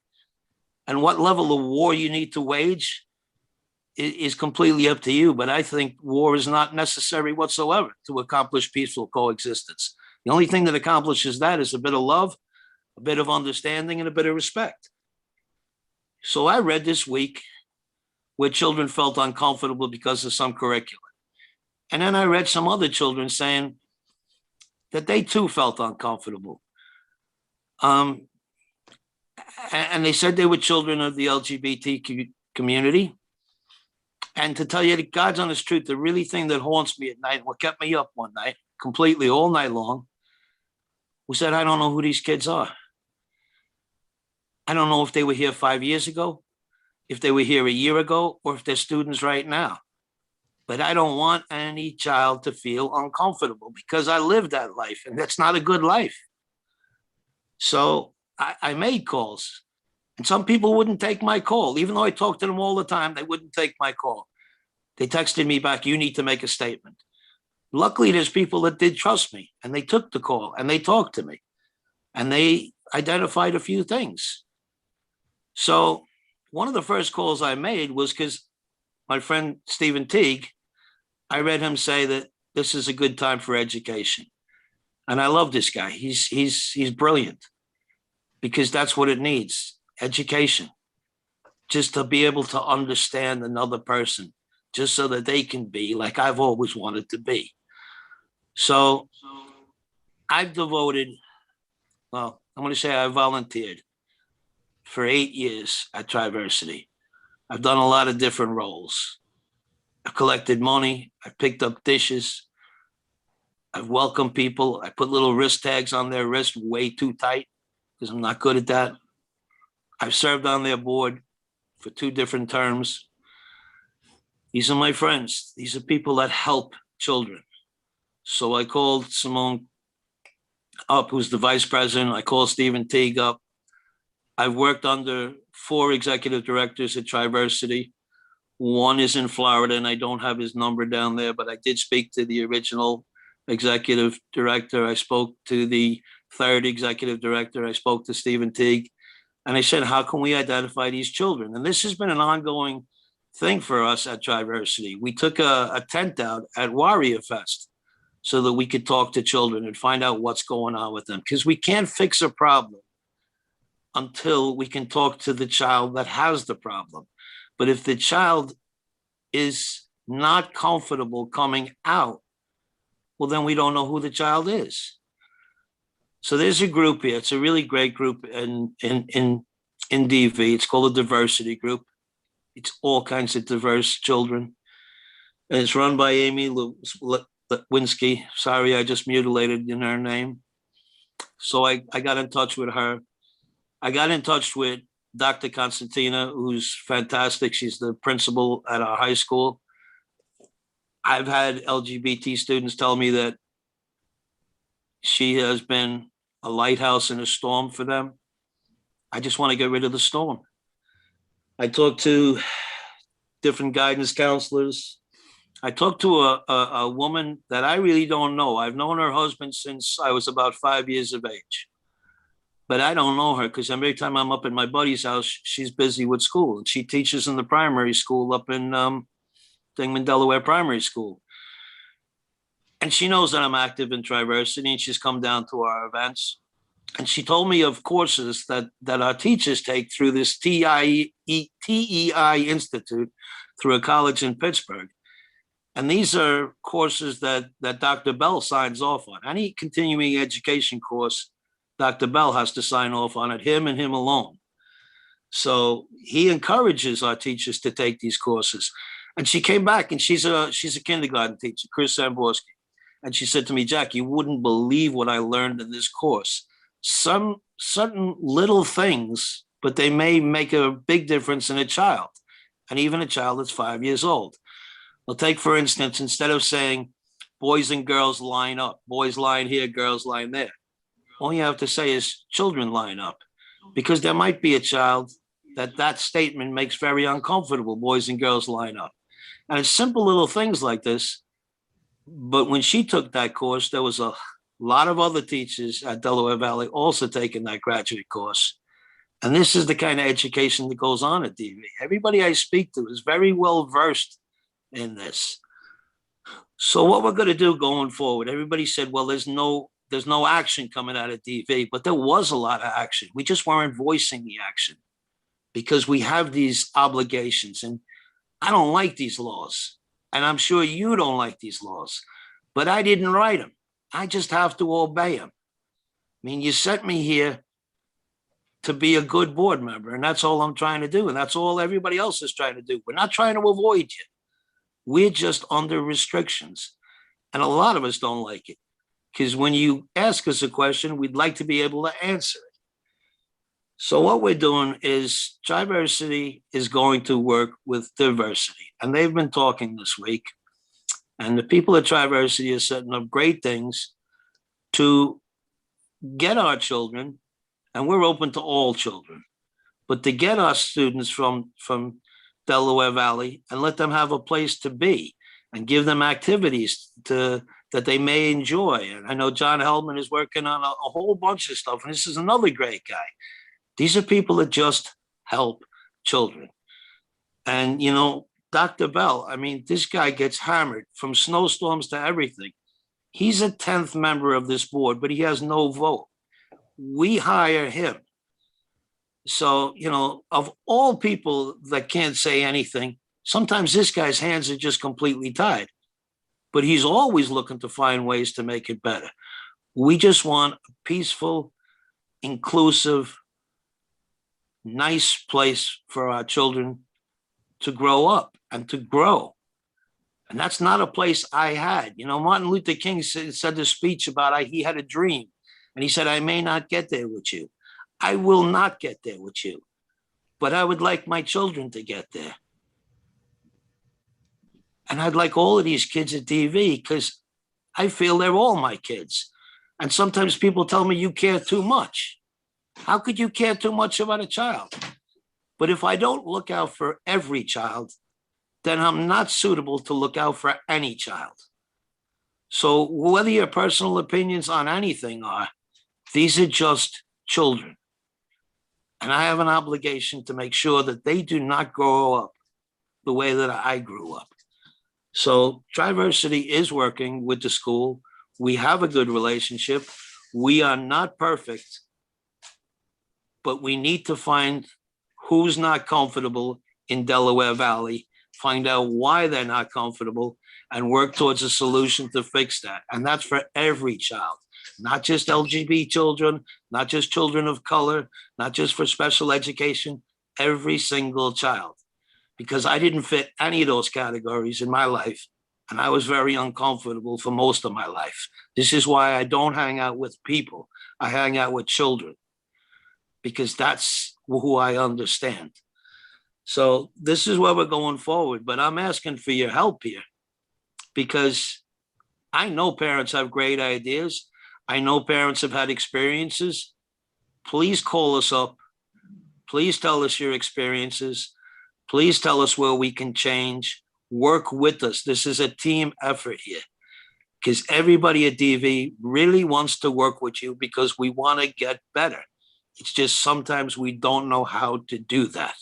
And what level of war you need to wage is completely up to you. But I think war is not necessary whatsoever to accomplish peaceful coexistence. The only thing that accomplishes that is a bit of love, a bit of understanding, and a bit of respect. So I read this week where children felt uncomfortable because of some curriculum. And then I read some other children saying that they too felt uncomfortable. And they said they were children of the LGBT community. And to tell you the God's honest truth, the really thing that haunts me at night, what kept me up one night, completely all night long, was that I don't know who these kids are. I don't know if they were here 5 years ago, if they were here a year ago, or if they're students right now. But I don't want any child to feel uncomfortable because I lived that life, and that's not a good life. So I made calls, and some people wouldn't take my call. Even though I talked to them all the time, they wouldn't take my call. They texted me back, you need to make a statement. Luckily, there's people that did trust me, and they took the call, and they talked to me, and they identified a few things. So one of the first calls I made was because my friend Stephen Teague, I read him say that this is a good time for education. And I love this guy. He's brilliant because that's what it needs, education. Just to be able to understand another person, just so that they can be like I've always wanted to be. So I've devoted, well, I'm going to say I volunteered for 8 years at Triversity. I've done a lot of different roles. I've collected money. I've picked up dishes. I've welcomed people. I put little wrist tags on their wrist way too tight because I'm not good at that. I've served on their board for 2 different terms. These are my friends. These are people that help children. So I called Simone up, who's the vice president. I called Stephen Teague up. I've worked under 4 executive directors at Triversity. One is in Florida, and I don't have his number down there, but I did speak to the original executive director. I spoke to the 3rd executive director. I spoke to Stephen Teague, and I said, how can we identify these children? And this has been an ongoing thing for us at Triversity. We took a tent out at Warrior Fest so that we could talk to children and find out what's going on with them, because we can't fix a problem until we can talk to the child that has the problem. But if the child is not comfortable coming out, well, then we don't know who the child is. So there's a group here. It's a really great group in DV. It's called a diversity group. It's all kinds of diverse children. And it's run by Amy Lewinsky. Sorry, I just mutilated in her name. So I got in touch with her. I got in touch with Dr. Constantina, who's fantastic. She's the principal at our high school. I've had LGBT students tell me that she has been a lighthouse in a storm for them. I just want to get rid of the storm. I talked to different guidance counselors. I talked to a woman that I really don't know. I've known her husband since I was about 5 years of age. But I don't know her because every time I'm up at my buddy's house, she's busy with school. And she teaches in the primary school up in Dingman, Delaware Primary School. And she knows that I'm active in Triversity, and she's come down to our events. And she told me of courses that our teachers take through this TEI Institute through a college in Pittsburgh. And these are courses that Dr. Bell signs off on. Any continuing education course Dr. Bell has to sign off on it, him and him alone. So he encourages our teachers to take these courses. And she came back, and she's a kindergarten teacher, Chris Zamborski. And she said to me, Jack, you wouldn't believe what I learned in this course. Some certain little things, but they may make a big difference in a child, and even a child that's 5 years old. Well, take, for instance, instead of saying boys and girls line up, boys line here, girls line there, all you have to say is children line up, because there might be a child that statement makes very uncomfortable, boys and girls line up. And it's simple little things like this. But when she took that course, there was a lot of other teachers at Delaware Valley also taking that graduate course. And this is the kind of education that goes on at DV. Everybody I speak to is very well versed in this. So what we're going to do going forward, everybody said, well, there's no action coming out of DV, but there was a lot of action. We just weren't voicing the action because we have these obligations, and I don't like these laws. And I'm sure you don't like these laws, but I didn't write them. I just have to obey them. I mean, you sent me here to be a good board member, and that's all I'm trying to do. And that's all everybody else is trying to do. We're not trying to avoid you. We're just under restrictions. And a lot of us don't like it, because when you ask us a question, we'd like to be able to answer it. So what we're doing is Triversity is going to work with diversity. And they've been talking this week. And the people at Triversity are setting up great things to get our children, and we're open to all children, but to get our students from Delaware Valley and let them have a place to be and give them activities that they may enjoy. And I know John Hellman is working on a whole bunch of stuff, and this is another great guy. These are people that just help children. And, you know, Dr. Bell, I mean, this guy gets hammered from snowstorms to everything. He's a 10th member of this board, but he has no vote. We hire him. So, you know, of all people that can't say anything, sometimes this guy's hands are just completely tied, but he's always looking to find ways to make it better. We just want a peaceful, inclusive, nice place for our children to grow up and to grow. And that's not a place I had. You know, Martin Luther King said this speech about he had a dream. And he said, I may not get there with you. I will not get there with you. But I would like my children to get there. And I'd like all of these kids at DV, because I feel they're all my kids. And sometimes people tell me you care too much. How could you care too much about a child? But if I don't look out for every child, then I'm not suitable to look out for any child. So whether your personal opinions on anything are, these are just children. And I have an obligation to make sure that they do not grow up the way that I grew up. So Triversity is working with the school. We have a good relationship. We are not perfect, but we need to find who's not comfortable in Delaware Valley, find out why they're not comfortable, and work towards a solution to fix that. And that's for every child, not just LGBT children, not just children of color, not just for special education, every single child. Because I didn't fit any of those categories in my life, and I was very uncomfortable for most of my life. This is why I don't hang out with people. I hang out with children, because that's who I understand. So this is where we're going forward, but I'm asking for your help here, because I know parents have great ideas. I know parents have had experiences. Please call us up. Please tell us your experiences. Please tell us where we can change. Work with us. This is a team effort here, because everybody at DV really wants to work with you, because we want to get better. It's just sometimes we don't know how to do that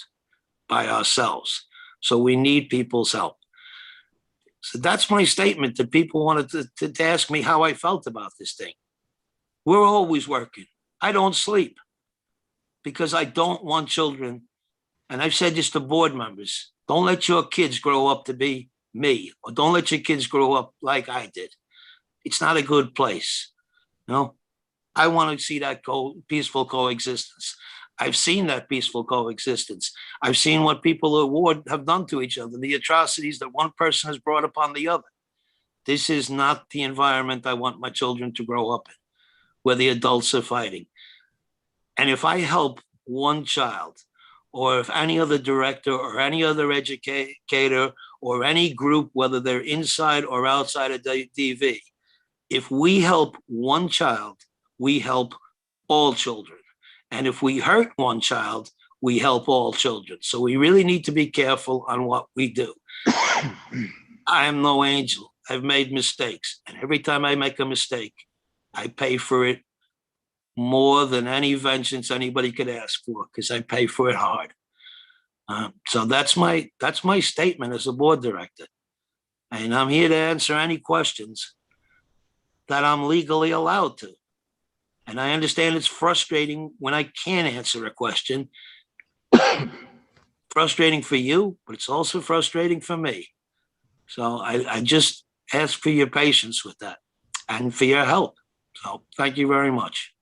by ourselves. So we need people's help. So that's my statement that people wanted to ask me how I felt about this thing. We're always working. I don't sleep, because I don't want children. And I've said this to board members. Don't let your kids grow up to be me, or don't let your kids grow up like I did. It's not a good place. You know, I want to see that peaceful coexistence. I've seen that peaceful coexistence. I've seen what people at war have done to each other, the atrocities that one person has brought upon the other. This is not the environment I want my children to grow up in, where the adults are fighting. And if I help one child, or if any other director or any other educator or any group, whether they're inside or outside of DV, if we help one child, we help all children. And if we hurt one child, we help all children. So we really need to be careful on what we do. I am no angel. I've made mistakes. And every time I make a mistake, I pay for it more than any vengeance anybody could ask for, because I pay for it hard. So that's my statement as a board director. And I'm here to answer any questions that I'm legally allowed to. And I understand it's frustrating when I can't answer a question. Frustrating for you, but it's also frustrating for me. So I just ask for your patience with that and for your help. So thank you very much.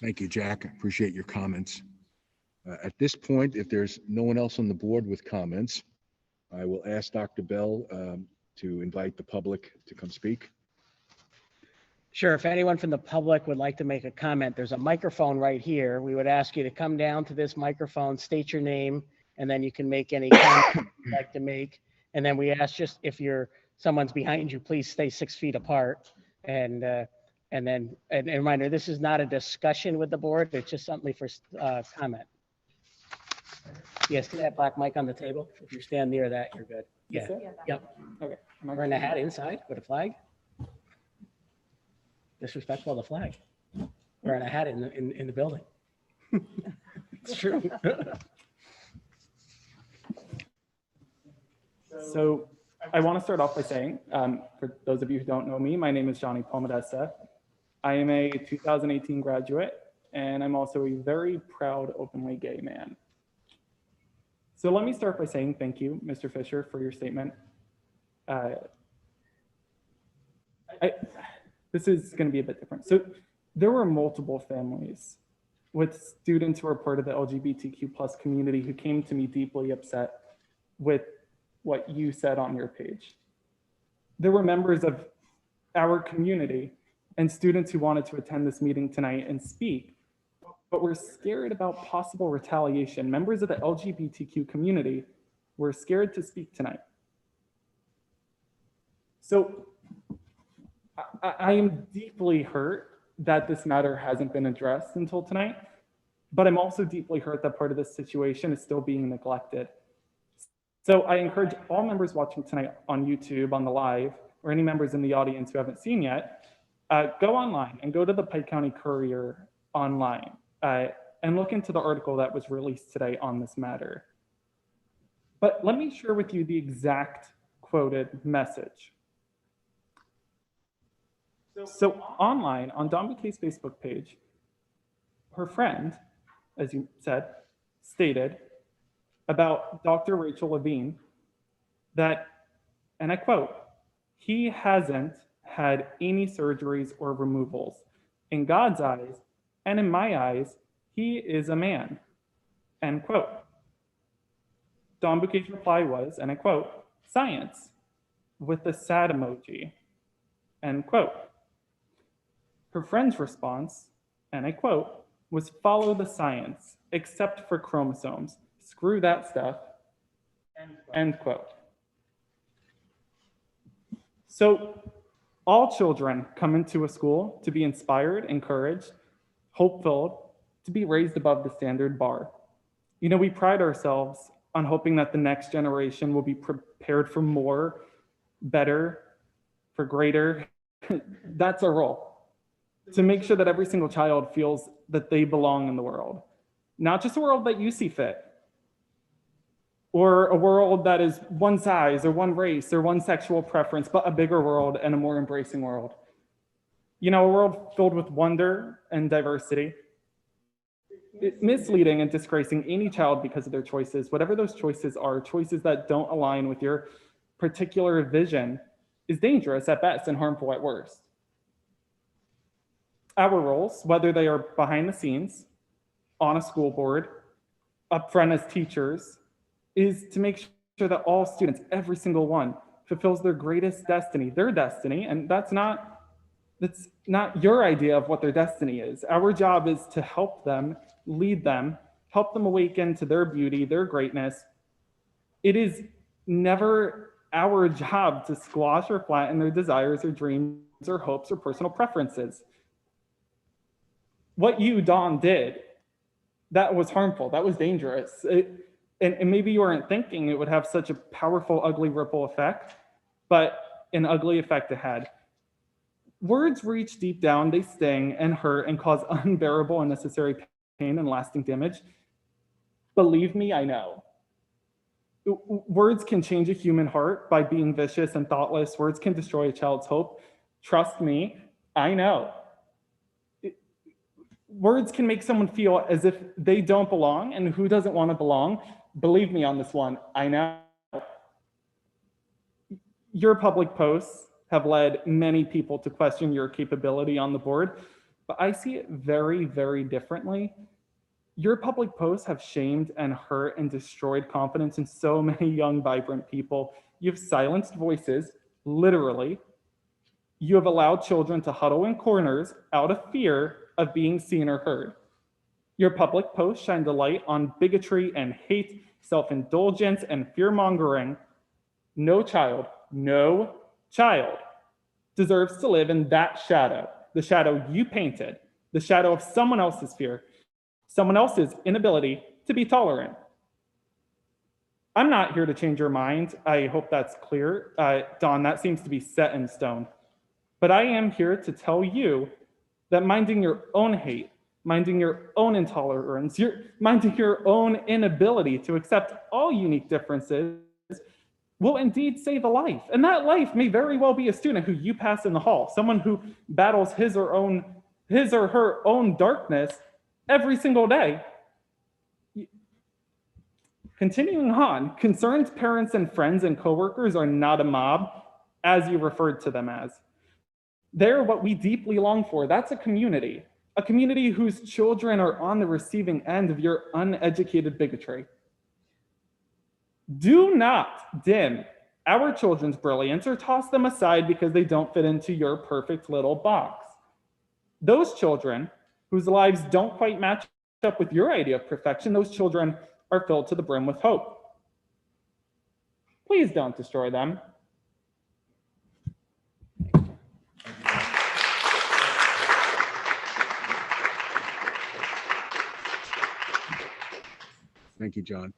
Thank you, Jack. I appreciate your comments. At this point, if there's no one else on the board with comments, I will ask Dr. Bell to invite the public to come speak.
Sure, if anyone from the public would like to make a comment, there's a microphone right here. We would ask you to come down to this microphone, state your name, and then you can make any comment you'd like to make. And then we ask just if someone's behind you, please stay 6 feet apart. And then a reminder, this is not a discussion with the board. It's just something for comment. Yes, see that black mic on the table? If you stand near that, you're good. Yeah. Yep. Okay. Am I wearing a hat inside with a flag? Disrespectful of the flag. Wearing a hat in the building. It's true.
So I want to start off by saying, for those of you who don't know me, my name is Johnny Palmadessa. I am a 2018 graduate, and I'm also a very proud openly gay man. So let me start by saying thank you, Mr. Fisher, for your statement. This is going to be a bit different. So there were multiple families with students who are part of the LGBTQ+ community who came to me deeply upset with what you said on your page. There were members of our community and students who wanted to attend this meeting tonight and speak, but were scared about possible retaliation. Members of the LGBTQ community were scared to speak tonight. So I am deeply hurt that this matter hasn't been addressed until tonight, but I'm also deeply hurt that part of this situation is still being neglected. So I encourage all members watching tonight on YouTube, on the live, or any members in the audience who haven't seen yet, go online and go to the Pike County Courier online and look into the article that was released today on this matter. But let me share with you the exact quoted message. So online, on Dawn Bouquet's Facebook page, her friend, as you said, stated about Dr. Rachel Levine that, and I quote, "He hasn't had any surgeries or removals. In God's eyes, and in my eyes, he is a man," end quote. Dawn Bouquet's reply was, and I quote, "Science," with the sad emoji, end quote. Her friend's response, and I quote, was "Follow the science, except for chromosomes. Screw that stuff," end quote. So all children come into a school to be inspired, encouraged, hope-filled, to be raised above the standard bar. You know, we pride ourselves on hoping that the next generation will be prepared for more, better, for greater. That's our role. To make sure that every single child feels that they belong in the world. Not just a world that you see fit, or a world that is one size or one race or one sexual preference, but a bigger world and a more embracing world. You know, a world filled with wonder and diversity. It's misleading and disgracing any child because of their choices, whatever those choices are, choices that don't align with your particular vision, is dangerous at best and harmful at worst. our roles, whether they are behind the scenes, on a school board, up front as teachers, is to make sure that all students, every single one, fulfills their greatest destiny, their destiny, and that's not your idea of what their destiny is. Our job is to help them, lead them, help them awaken to their beauty, their greatness. It is never our job to squash or flatten their desires or dreams or hopes or personal preferences. What you, Dawn, did, that was harmful, that was dangerous. And maybe you weren't thinking it would have such a powerful, ugly ripple effect, but an ugly effect it had. Words reach deep down, they sting and hurt and cause unbearable, unnecessary pain and lasting damage. Believe me, I know. Words can change a human heart by being vicious and thoughtless. Words can destroy a child's hope. Trust me, I know. Words can make someone feel as if they don't belong, and who doesn't want to belong? Believe me on this one, I know. Your public posts have led many people to question your capability on the board, but I see it very, very differently. Your public posts have shamed and hurt and destroyed confidence in so many young, vibrant people. You've silenced voices, literally. You have allowed children to huddle in corners out of fear of being seen or heard. Your public posts shined a light on bigotry and hate, self-indulgence and fear-mongering. No child deserves to live in that shadow, the shadow you painted, the shadow of someone else's fear, someone else's inability to be tolerant. I'm not here to change your mind. I hope that's clear. Dawn, that seems to be set in stone. But I am here to tell you that minding your own hate, minding your own intolerance, minding your own inability to accept all unique differences will indeed save a life. And that life may very well be a student who you pass in the hall, someone who battles his or her own darkness every single day. Continuing on, concerned parents and friends and coworkers are not a mob, as you referred to them as. They're what we deeply long for. That's a community whose children are on the receiving end of your uneducated bigotry. Do not dim our children's brilliance or toss them aside because they don't fit into your perfect little box. Those children whose lives don't quite match up with your idea of perfection, those children are filled to the brim with hope. Please don't destroy them.
Thank you, John.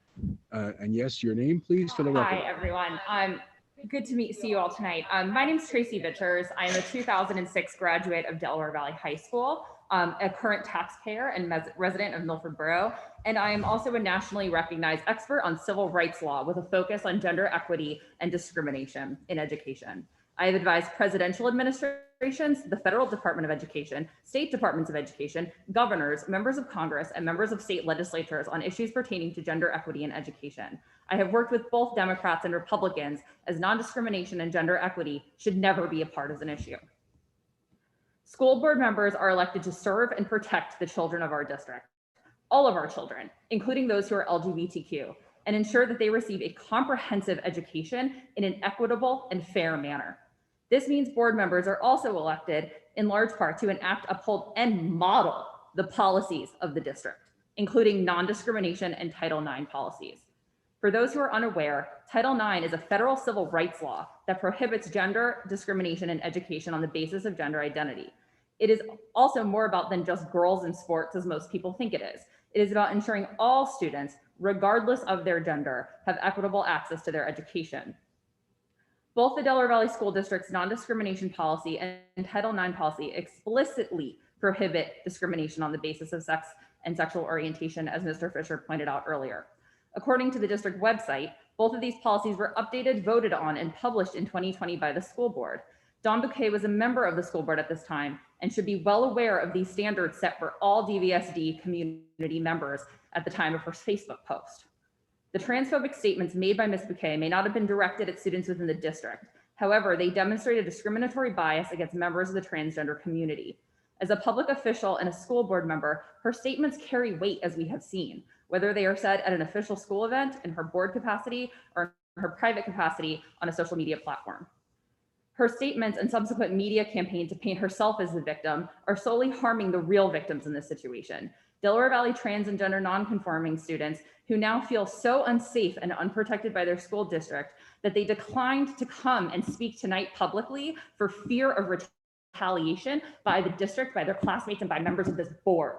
And yes, your name, please, for the record.
Hi, everyone. Good to see you all tonight. My name is Tracy Vichers. I am a 2006 graduate of Delaware Valley High School, a current taxpayer and resident of Milford Borough, and I am also a nationally recognized expert on civil rights law with a focus on gender equity and discrimination in education. I have advised presidential administrations, the Federal Department of Education, state departments of education, governors, members of Congress, and members of state legislatures on issues pertaining to gender equity in education. I have worked with both Democrats and Republicans as non-discrimination and gender equity should never be a partisan issue. School board members are elected to serve and protect the children of our district, all of our children, including those who are LGBTQ, and ensure that they receive a comprehensive education in an equitable and fair manner. This means board members are also elected in large part to enact, uphold, and model the policies of the district, including non-discrimination and Title IX policies. For those who are unaware, Title IX is a federal civil rights law that prohibits gender discrimination in education on the basis of gender identity. It is also more about than just girls in sports, as most people think it is. It is about ensuring all students, regardless of their gender, have equitable access to their education. Both the Delaware Valley School District's non-discrimination policy and Title IX policy explicitly prohibit discrimination on the basis of sex and sexual orientation, as Mr. Fisher pointed out earlier. According to the district website, both of these policies were updated, voted on, and published in 2020 by the school board. Don Bouquet was a member of the school board at this time and should be well aware of these standards set for all DVSD community members at the time of her Facebook post. The transphobic statements made by Ms. Bouquet may not have been directed at students within the district. However, they demonstrate a discriminatory bias against members of the transgender community. As a public official and a school board member, her statements carry weight, as we have seen, whether they are said at an official school event, in her board capacity, or in her private capacity on a social media platform. Her statements and subsequent media campaign to paint herself as the victim are solely harming the real victims in this situation. Delaware Valley trans and gender nonconforming students who now feel so unsafe and unprotected by their school district that they declined to come and speak tonight publicly for fear of retaliation by the district, by their classmates, and by members of this board.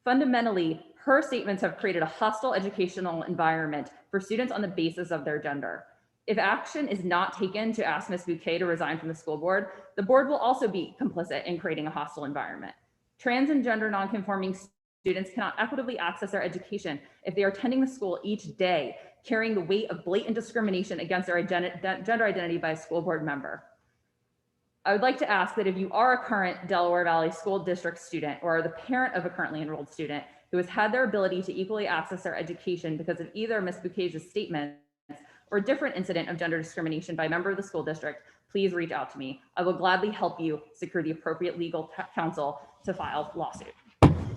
Fundamentally, her statements have created a hostile educational environment for students on the basis of their gender. If action is not taken to ask Ms. Bouquet to resign from the school board, the board will also be complicit in creating a hostile environment. Trans and gender nonconforming students cannot equitably access their education if they are attending the school each day, carrying the weight of blatant discrimination against their gender identity by a school board member. I would like to ask that if you are a current Delaware Valley School District student or are the parent of a currently enrolled student who has had their ability to equally access their education because of either Ms. Bouquet's statements or a different incident of gender discrimination by a member of the school district, please reach out to me. I will gladly help you secure the appropriate legal counsel to file lawsuit.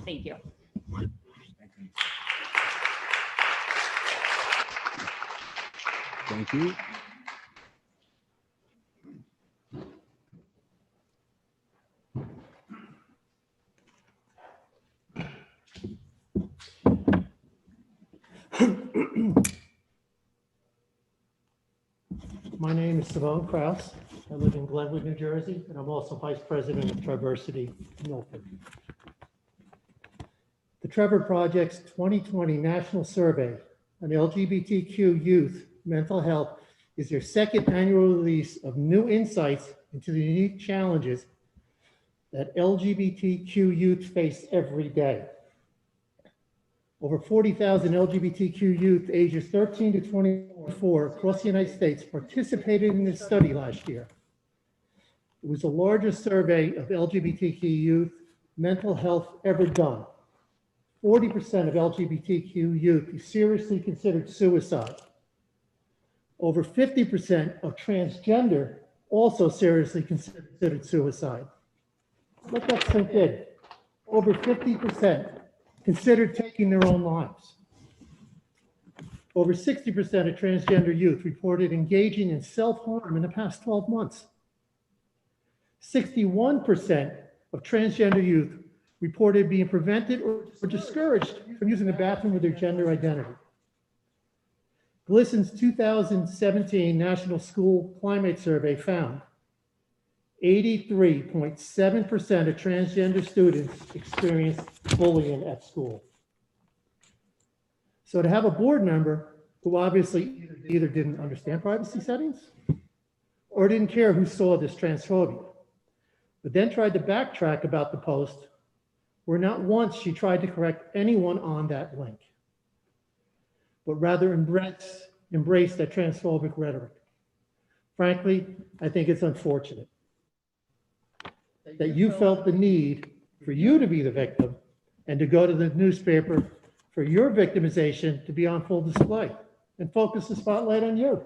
Thank you.
Thank you.
My name is Simone Kraus. I live in Glenwood, New Jersey, and I'm also Vice President of Traversity Milford. The Trevor Project's 2020 National Survey on LGBTQ youth mental health is their second annual release of new insights into the unique challenges that LGBTQ youth face every day. Over 40,000 LGBTQ youth ages 13 to 24 across the United States participated in this study last year. It was the largest survey of LGBTQ youth mental health ever done. 40% of LGBTQ youth seriously considered suicide. Over 50% of transgender also seriously considered suicide. Let that sink in. Over 50% considered taking their own lives. Over 60% of transgender youth reported engaging in self-harm in the past 12 months. 61% of transgender youth reported being prevented or discouraged from using the bathroom with their gender identity. GLSEN's 2017 National School Climate Survey found 83.7% of transgender students experienced bullying at school. So to have a board member who obviously either didn't understand privacy settings or didn't care who saw this transphobia, but then tried to backtrack about the post, where not once she tried to correct anyone on that link, but rather embrace that transphobic rhetoric. Frankly, I think it's unfortunate that you felt the need for you to be the victim and to go to the newspaper for your victimization to be on full display and focus the spotlight on you.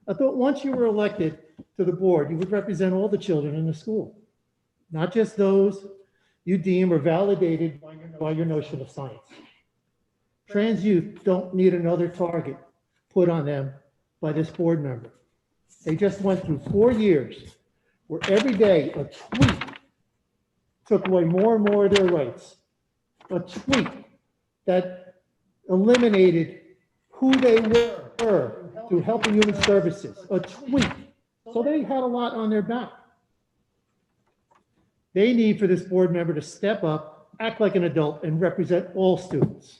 I thought once you were elected to the board, you would represent all the children in the school, not just those you deem are validated by your notion of science. Trans youth don't need another target put on them by this board member. They just went through 4 years where every day a tweet took away more and more of their rights. A tweet that eliminated who they were through Health and Human Services. A tweet. So they had a lot on their back. They need for this board member to step up, act like an adult, and represent all students.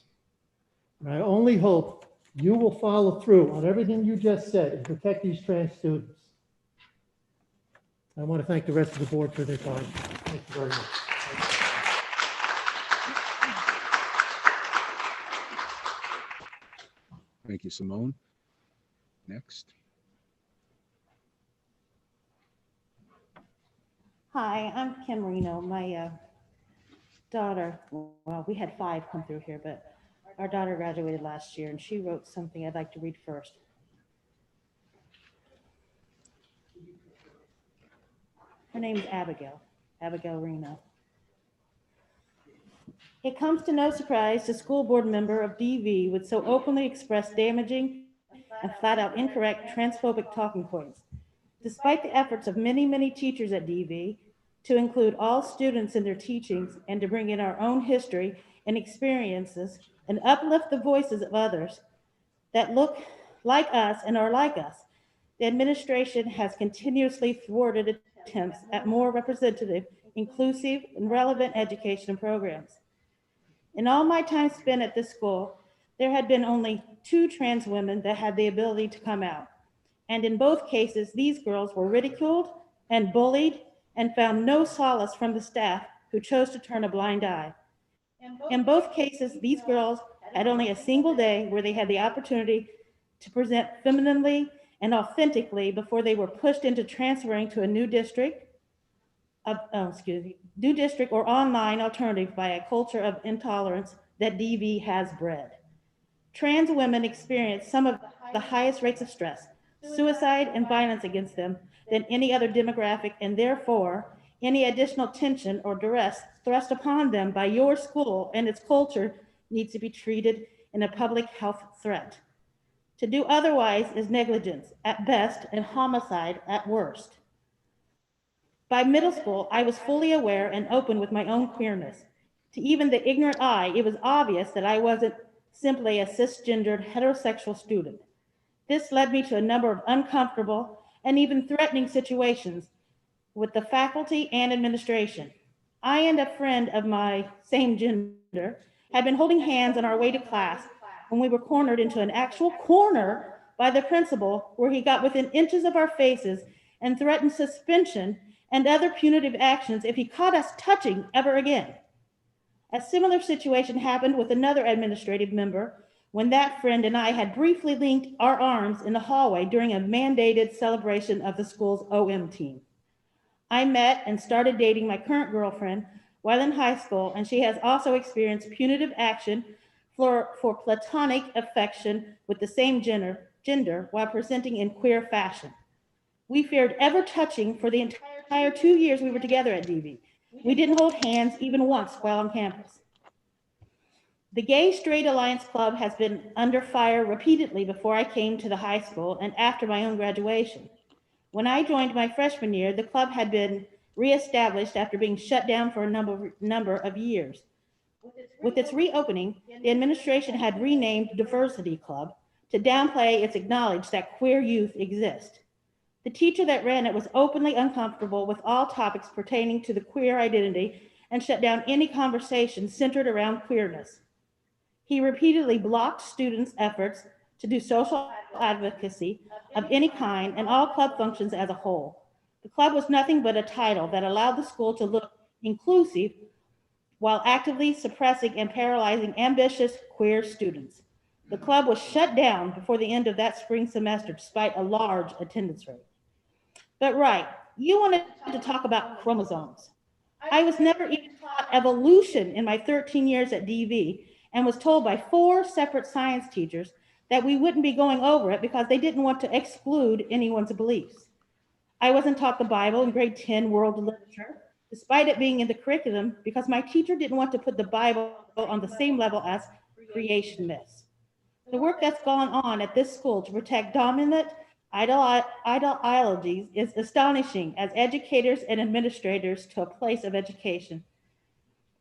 And I only hope you will follow through on everything you just said and protect these trans students. I want to thank the rest of the board for their time. Thank you very much.
Thank you, Simone. Next.
Hi, I'm Kim Marino. My daughter, well, we had 5 come through here, but our daughter graduated last year and she wrote something I'd like to read first. Her name is Abigail. Abigail Reno. It comes to no surprise the school board member of DV would so openly express damaging and flat out incorrect transphobic talking points. Despite the efforts of many, many teachers at DV to include all students in their teachings and to bring in our own history and experiences and uplift the voices of others that look like us and are like us, the administration has continuously thwarted attempts at more representative, inclusive, and relevant education programs. In all my time spent at this school, there had been only 2 trans women that had the ability to come out. And in both cases, these girls were ridiculed and bullied and found no solace from the staff who chose to turn a blind eye. In both cases, these girls had only a single day where they had the opportunity to present femininely and authentically before they were pushed into transferring to a new district, new district or online alternative by a culture of intolerance that DV has bred. Trans women experience some of the highest rates of stress, suicide, and violence against them than any other demographic, and therefore any additional tension or duress thrust upon them by your school and its culture needs to be treated in a public health threat. To do otherwise is negligence at best and homicide at worst. By middle school, I was fully aware and open with my own queerness. To even the ignorant eye, it was obvious that I wasn't simply a cisgendered heterosexual student. This led me to a number of uncomfortable and even threatening situations with the faculty and administration. I and a friend of my same gender had been holding hands on our way to class when we were cornered into an actual corner by the principal, where he got within inches of our faces and threatened suspension and other punitive actions if he caught us touching ever again. A similar situation happened with another administrative member when that friend and I had briefly linked our arms in the hallway during a mandated celebration of the school's OM team. I met and started dating my current girlfriend while in high school, and she has also experienced punitive action for platonic affection with the same gender while presenting in queer fashion. We feared ever touching for the entire 2 years we were together at DV. We didn't hold hands even once while on campus. The Gay Straight Alliance Club has been under fire repeatedly before I came to the high school and after my own graduation. When I joined my freshman year, the club had been reestablished after being shut down for a number of years. With its reopening, the administration had renamed Diversity Club to downplay its acknowledge that queer youth exist. The teacher that ran it was openly uncomfortable with all topics pertaining to the queer identity and shut down any conversation centered around queerness. He repeatedly blocked students' efforts to do social advocacy of any kind and all club functions as a whole. The club was nothing but a title that allowed the school to look inclusive while actively suppressing and paralyzing ambitious queer students. The club was shut down before the end of that spring semester despite a large attendance rate. But right, you wanted to talk about chromosomes. I was never even taught evolution in my 13 years at DV and was told by 4 separate science teachers that we wouldn't be going over it because they didn't want to exclude anyone's beliefs. I wasn't taught the Bible in grade 10 world literature, despite it being in the curriculum, because my teacher didn't want to put the Bible on the same level as creation myths. The work that's gone on at this school to protect dominant ideologies is astonishing as educators and administrators to a place of education.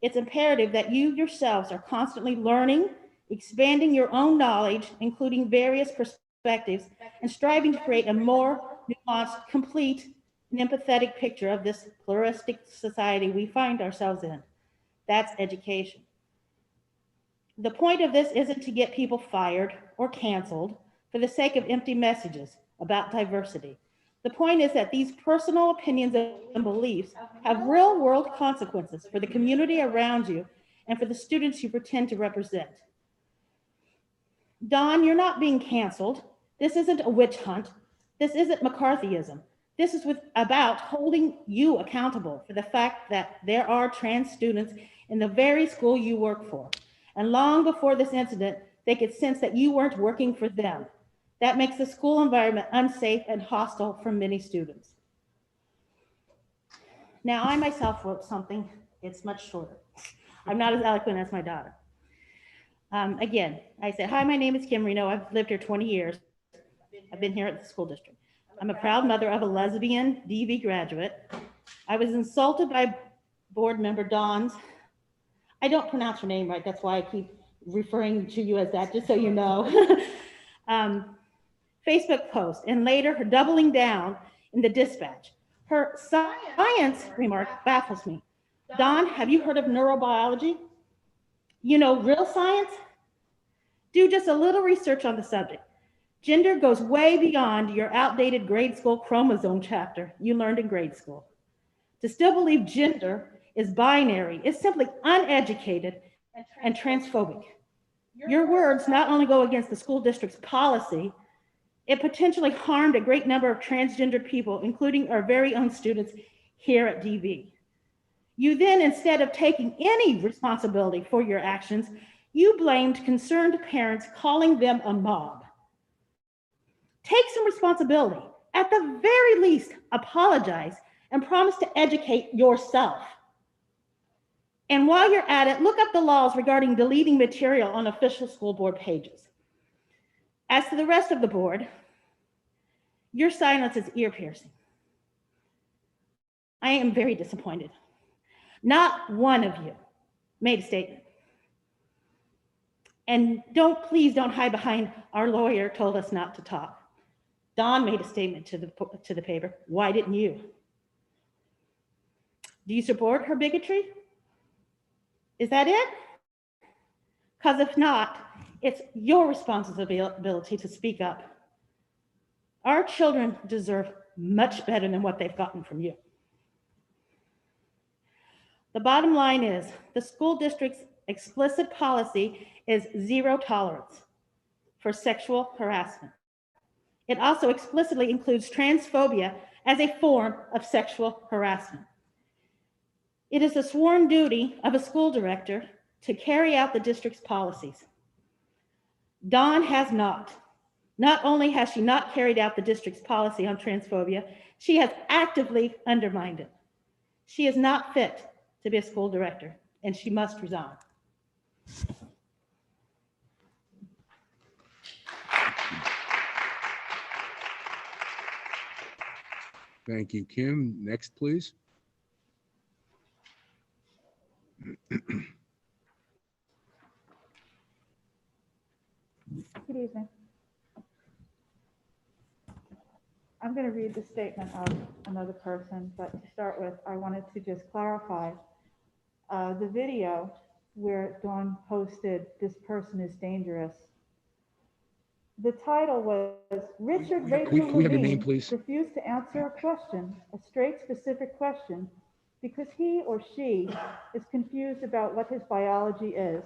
It's imperative that you yourselves are constantly learning, expanding your own knowledge, including various perspectives, and striving to create a more nuanced, complete, and empathetic picture of this pluralistic society we find ourselves in. That's education. The point of this isn't to get people fired or canceled for the sake of empty messages about diversity. The point is that these personal opinions and beliefs have real-world consequences for the community around you and for the students you pretend to represent. Don, you're not being canceled. This isn't a witch hunt. This isn't McCarthyism. This is about holding you accountable for the fact that there are trans students in the very school you work for. And long before this incident, they could sense that you weren't working for them. That makes the school environment unsafe and hostile for many students. Now, I myself wrote something, it's much shorter. I'm not as eloquent as my daughter. Again, I said, hi, my name is Kim Reno. I've lived here 20 years. I've been here at the school district. I'm a proud mother of a lesbian DV graduate. I was insulted by board member Dawn's, I don't pronounce her name right, that's why I keep referring to you as that, just so you know. Facebook post, and later her doubling down in the dispatch. Her science remark baffles me. Dawn, have you heard of neurobiology? You know, real science? Do just a little research on the subject. Gender goes way beyond your outdated grade school chromosome chapter you learned in grade school. To still believe gender is binary is simply uneducated and transphobic. Your words not only go against the school district's policy, it potentially harmed a great number of transgender people, including our very own students here at DV. You then, instead of taking any responsibility for your actions, you blamed concerned parents, calling them a mob. Take some responsibility. At the very least, apologize and promise to educate yourself. And while you're at it, look up the laws regarding deleting material on official school board pages. As to the rest of the board, your silence is ear-piercing. I am very disappointed. Not one of you made a statement. And please don't hide behind our lawyer told us not to talk. Dawn made a statement to the paper. Why didn't you? Do you support her bigotry? Is that it? Because if not, it's your responsibility to speak up. Our children deserve much better than what they've gotten from you. The bottom line is the school district's explicit policy is zero tolerance for sexual harassment. It also explicitly includes transphobia as a form of sexual harassment. It is a sworn duty of a school director to carry out the district's policies. Dawn has not. Not only has she not carried out the district's policy on transphobia, she has actively undermined it. She is not fit to be a school director, and she must resign.
Thank you, Kim. Next, please.
Good evening. I'm going to read the statement of another person, but to start with, I wanted to just clarify the video where Dawn posted, "This person is dangerous." The title was Richard Rachel
Can we have your name,
Levine
please?
refused to answer a question, a straight, specific question, because he or she is confused about what his biology is.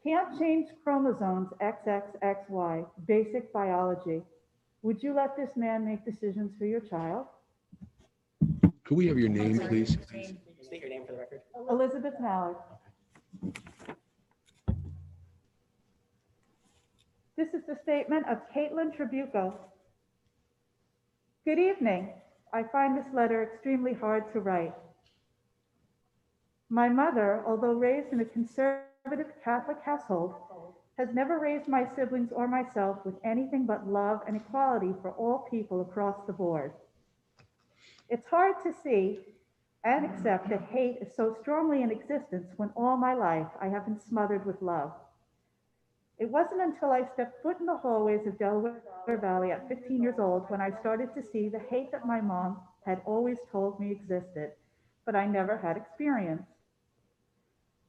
Can't change chromosomes XXXY, basic biology. Would you let this man make decisions for your child?
Could we have your name, please?
State your name for the record.
Elizabeth Mallard. This is the statement of Caitlin Tribuco. Good evening. I find this letter extremely hard to write. My mother, although raised in a conservative Catholic household, has never raised my siblings or myself with anything but love and equality for all people across the board. It's hard to see and accept that hate is so strongly in existence when all my life I have been smothered with love. It wasn't until I stepped foot in the hallways of Delaware Valley at 15 years old when I started to see the hate that my mom had always told me existed, but I never had experienced.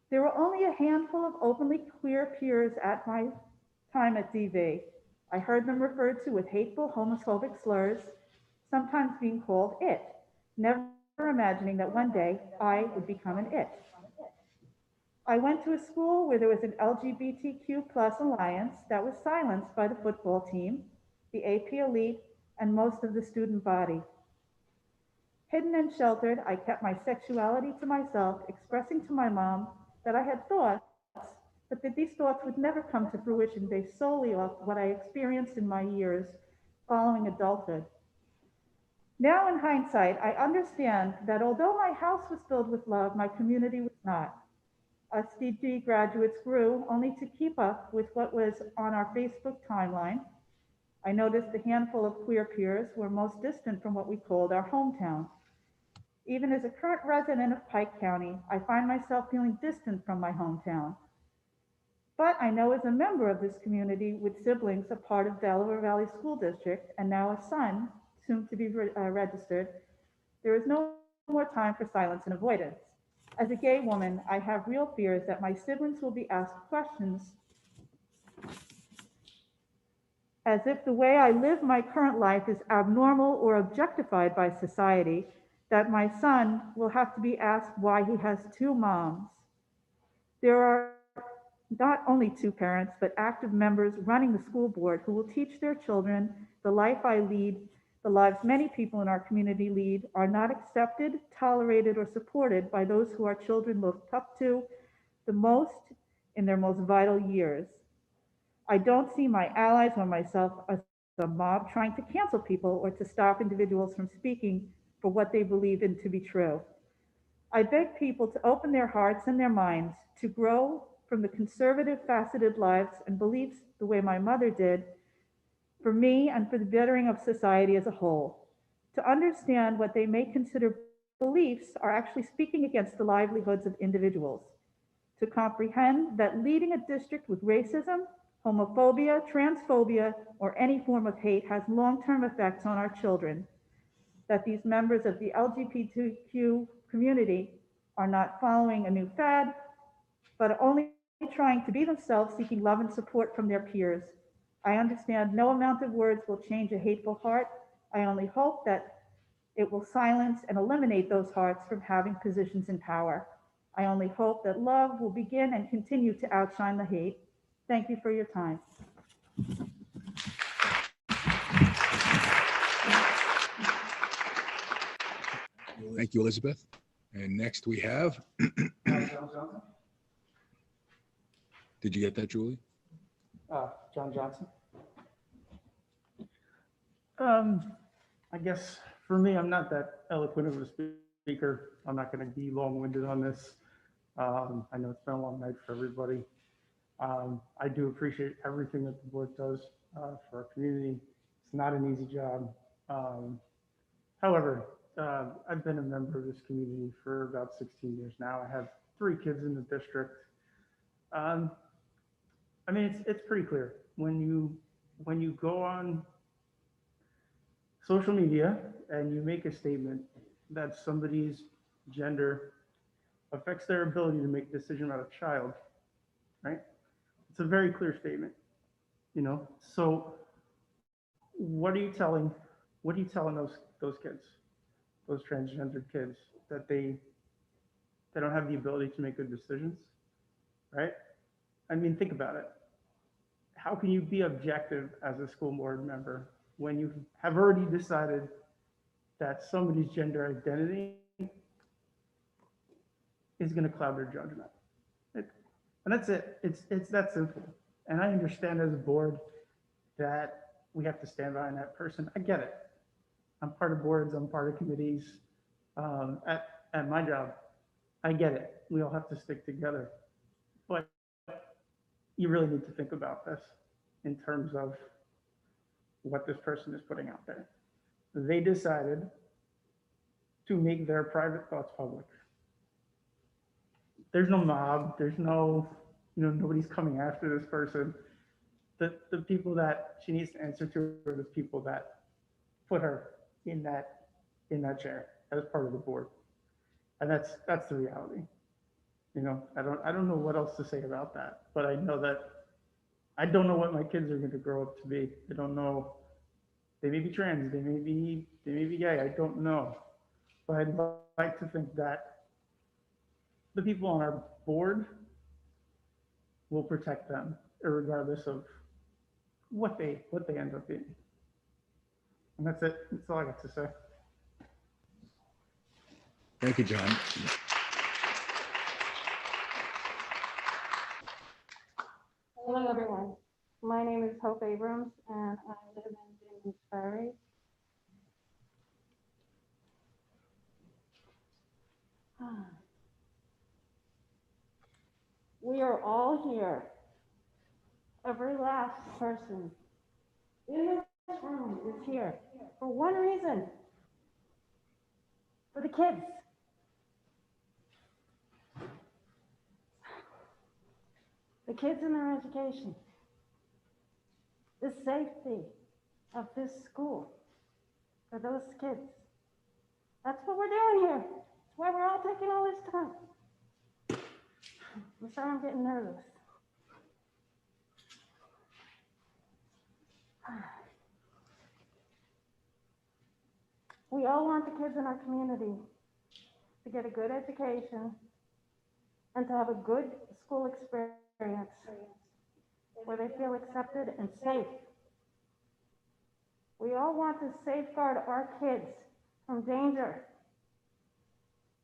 There were only a handful of openly queer peers at my time at DV. I heard them referred to with hateful homophobic slurs, sometimes being called it, never imagining that one day I would become an it. I went to a school where there was an LGBTQ+ alliance that was silenced by the football team, the AP elite, and most of the student body. Hidden and sheltered, I kept my sexuality to myself, expressing to my mom that I had thoughts, but that these thoughts would never come to fruition based solely off what I experienced in my years following adulthood. Now in hindsight, I understand that although my house was filled with love, my community was not. Us DG graduates grew only to keep up with what was on our Facebook timeline. I noticed a handful of queer peers were most distant from what we called our hometown. Even as a current resident of Pike County, I find myself feeling distant from my hometown. But I know as a member of this community with siblings a part of Delaware Valley School District and now a son, soon to be registered, there is no more time for silence and avoidance. As a gay woman, I have real fears that my siblings will be asked questions as if the way I live my current life is abnormal or objectified by society, that my son will have to be asked why he has two moms. There are not only two parents, but active members running the school board who will teach their children the life I lead, the lives many people in our community lead, are not accepted, tolerated, or supported by those who our children look up to the most in their most vital years. I don't see my allies or myself as a mob trying to cancel people or to stop individuals from speaking for what they believe in to be true. I beg people to open their hearts and their minds to grow from the conservative, faceted lives and beliefs the way my mother did, for me and for the bettering of society as a whole. To understand what they may consider beliefs are actually speaking against the livelihoods of individuals. To comprehend that leading a district with racism, homophobia, transphobia, or any form of hate has long-term effects on our children. That these members of the LGBTQ community are not following a new fad, but are only trying to be themselves, seeking love and support from their peers. I understand no amount of words will change a hateful heart. I only hope that it will silence and eliminate those hearts from having positions in power. I only hope that love will begin and continue to outshine the hate. Thank you for your time.
Thank you, Elizabeth. And next we have, did you get that, Julie?
John Johnson. I guess for me, I'm not that eloquent of a speaker. I'm not going to be long-winded on this. I know it's been a long night for everybody. I do appreciate everything that the board does for our community. It's not an easy job. However, I've been a member of this community for about 16 years now. I have 3 kids in the district. I mean, it's pretty clear when you go on social media and you make a statement that somebody's gender affects their ability to make a decision about a child, right? It's a very clear statement, you know? So what are you telling those kids, those transgendered kids, that they don't have the ability to make good decisions, right? I mean, think about it. How can you be objective as a school board member when you have already decided that somebody's gender identity is going to cloud their judgment? And that's it. It's that simple. And I understand as a board that we have to stand behind that person. I get it. I'm part of boards. I'm part of committees. At my job, I get it. We all have to stick together. But you really need to think about this in terms of what this person is putting out there. They decided to make their private thoughts public. There's no mob, there's no, nobody's coming after this person. The people that she needs to answer to are the people that put her in that chair as part of the board. And that's the reality. I don't know what else to say about that, but I know that I don't know what my kids are going to grow up to be. I don't know. They may be trans, they may be gay, I don't know. But I'd like to think that the people on our board will protect them, regardless of what they end up being. And that's it. That's all I got to say.
Thank you, John.
Hello, everyone. My name is Hope Abrams, and I live in James Ferry. We are all here. Every last person in this room is here for one reason. For the kids. The kids and their education. The safety of this school for those kids. That's what we're doing here. That's why we're all taking all this time. I'm sorry I'm getting nervous. We all want the kids in our community to get a good education and to have a good school experience where they feel accepted and safe. We all want to safeguard our kids from danger.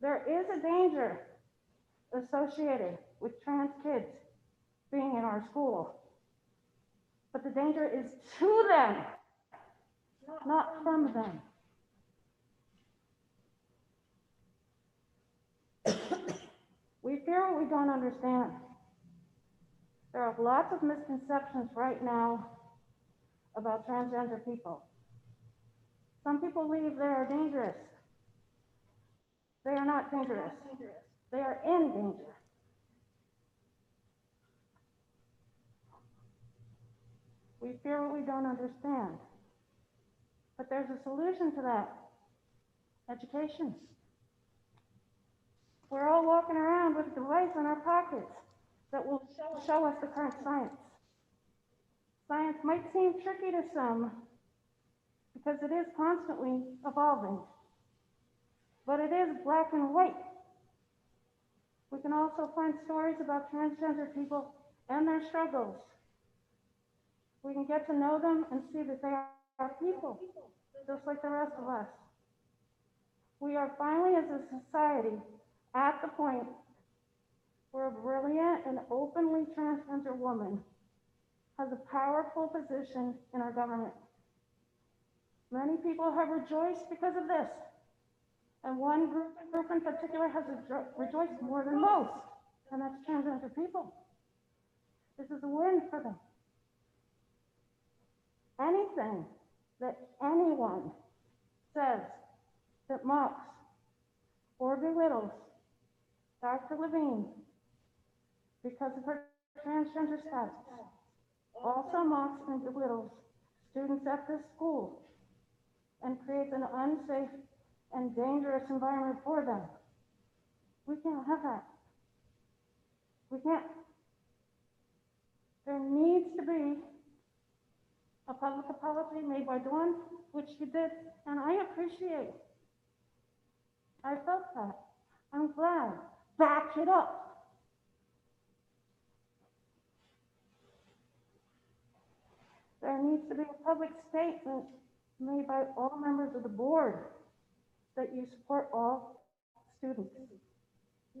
There is a danger associated with trans kids being in our school, but the danger is to them, not from them. We fear what we don't understand. There are lots of misconceptions right now about transgender people. Some people believe they are dangerous. They are not dangerous. They are in danger. We fear what we don't understand. But there's a solution to that. Education. We're all walking around with a device in our pockets that will show us the current science. Science might seem tricky to some because it is constantly evolving, but it is black and white. We can also find stories about transgender people and their struggles. We can get to know them and see that they are people, just like the rest of us. We are finally, as a society, at the point where a brilliant and openly transgender woman has a powerful position in our government. Many people have rejoiced because of this, and one group in particular has rejoiced more than most, and that's transgender people. This is a win for them. Anything that anyone says that mocks or belittles Dr. Levine because of her transgender status also mocks and belittles students at this school and creates an unsafe and dangerous environment for them. We can't have that. We can't. There needs to be a public apology made by Dawn, which you did, and I appreciate. I felt that. I'm glad. Back it up. There needs to be a public statement made by all members of the board that you support all students,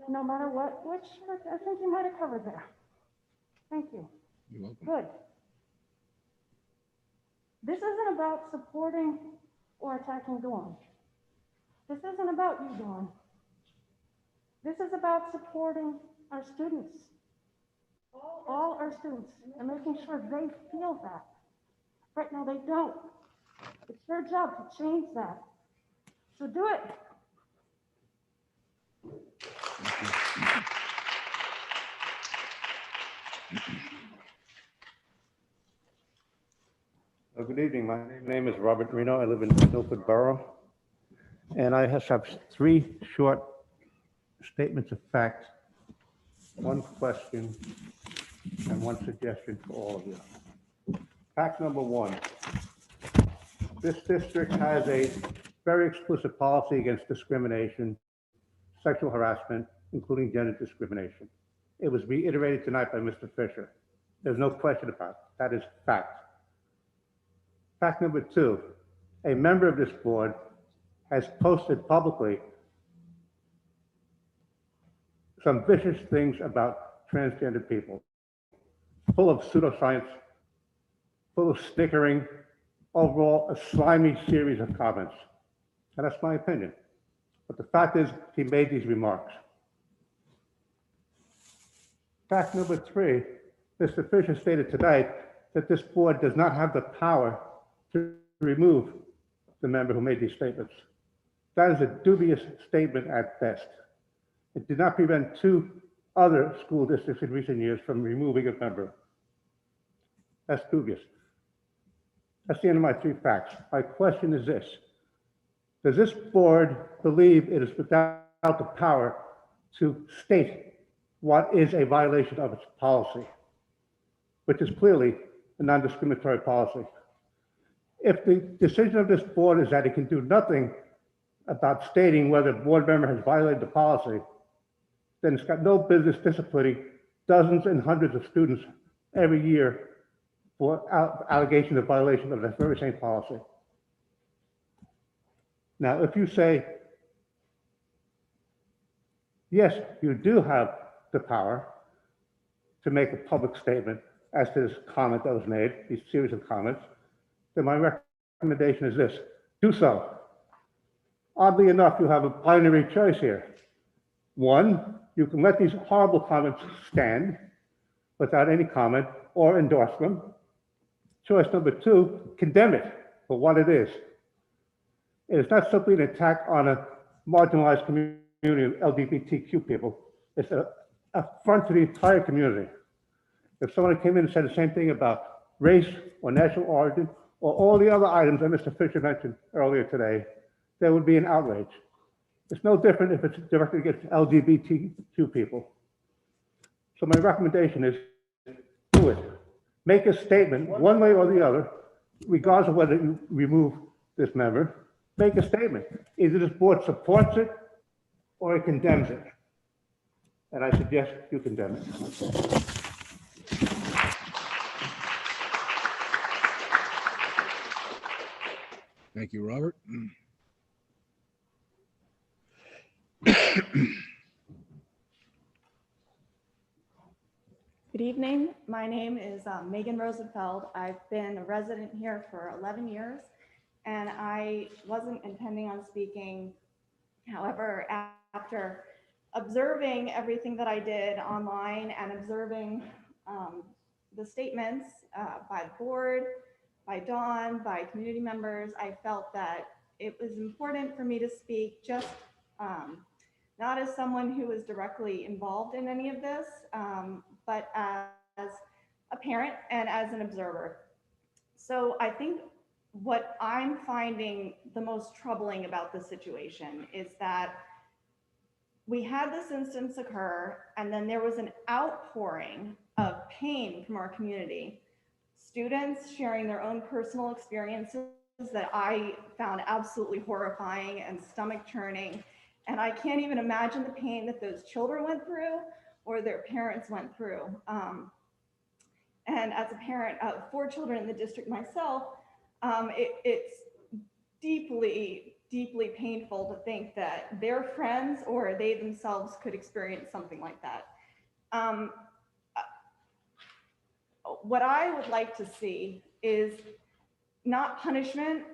no matter which, I think you might have covered there. Thank you.
You're welcome.
Good. This isn't about supporting or attacking Dawn. This isn't about you, Dawn. This is about supporting our students, all our students, and making sure they feel that. Right now, they don't. It's your job to change that. So do it.
Good evening. My name is Robert Reno. I live in Milford Borough. And I have three short statements of fact, one question, and one suggestion for all of you. Fact number one, this district has a very explicit policy against discrimination, sexual harassment, including gender discrimination. It was reiterated tonight by Mr. Fisher. There's no question about it. That is fact. Fact number two, a member of this board has posted publicly some vicious things about transgender people, full of pseudoscience, full of snickering, overall a slimy series of comments. And that's my opinion. But the fact is, he made these remarks. Fact number 3, Mr. Fisher stated tonight that this board does not have the power to remove the member who made these statements. That is a dubious statement at best. It did not prevent 2 other school districts in recent years from removing a member. That's dubious. That's the end of my 3 facts. My question is this: does this board believe it is without the power to state what is a violation of its policy, which is clearly a non-discriminatory policy? If the decision of this board is that it can do nothing about stating whether a board member has violated the policy, then it's got no business disciplining dozens and hundreds of students every year for allegations of violation of that very same policy. Now, if you say, yes, you do have the power to make a public statement as to this comment that was made, these series of comments, then my recommendation is this: do so. Oddly enough, you have a binary choice here. 1, you can let these horrible comments stand without any comment or endorse them. Choice number 2, condemn it for what it is. It is not simply an attack on a marginalized community of LGBTQ people. It's an affront to the entire community. If someone came in and said the same thing about race or national origin or all the other items that Mr. Fisher mentioned earlier today, there would be an outrage. It's no different if it's directed against LGBTQ people. So my recommendation is do it. Make a statement one way or the other, regardless of whether you remove this member. Make a statement. Either this board supports it or it condemns it. And I suggest you condemn it.
Thank you, Robert.
Good evening. My name is Megan Rosenfeld. I've been a resident here for 11 years, and I wasn't intending on speaking. However, after observing everything that I did online and observing the statements by the board, by Dawn, by community members, I felt that it was important for me to speak just not as someone who was directly involved in any of this, but as a parent and as an observer. So I think what I'm finding the most troubling about this situation is that we had this instance occur, and then there was an outpouring of pain from our community. Students sharing their own personal experiences that I found absolutely horrifying and stomach churning. And I can't even imagine the pain that those children went through or their parents went through. And as a parent of 4 children in the district myself, it's deeply, deeply painful to think that their friends or they themselves could experience something like that. What I would like to see is not punishment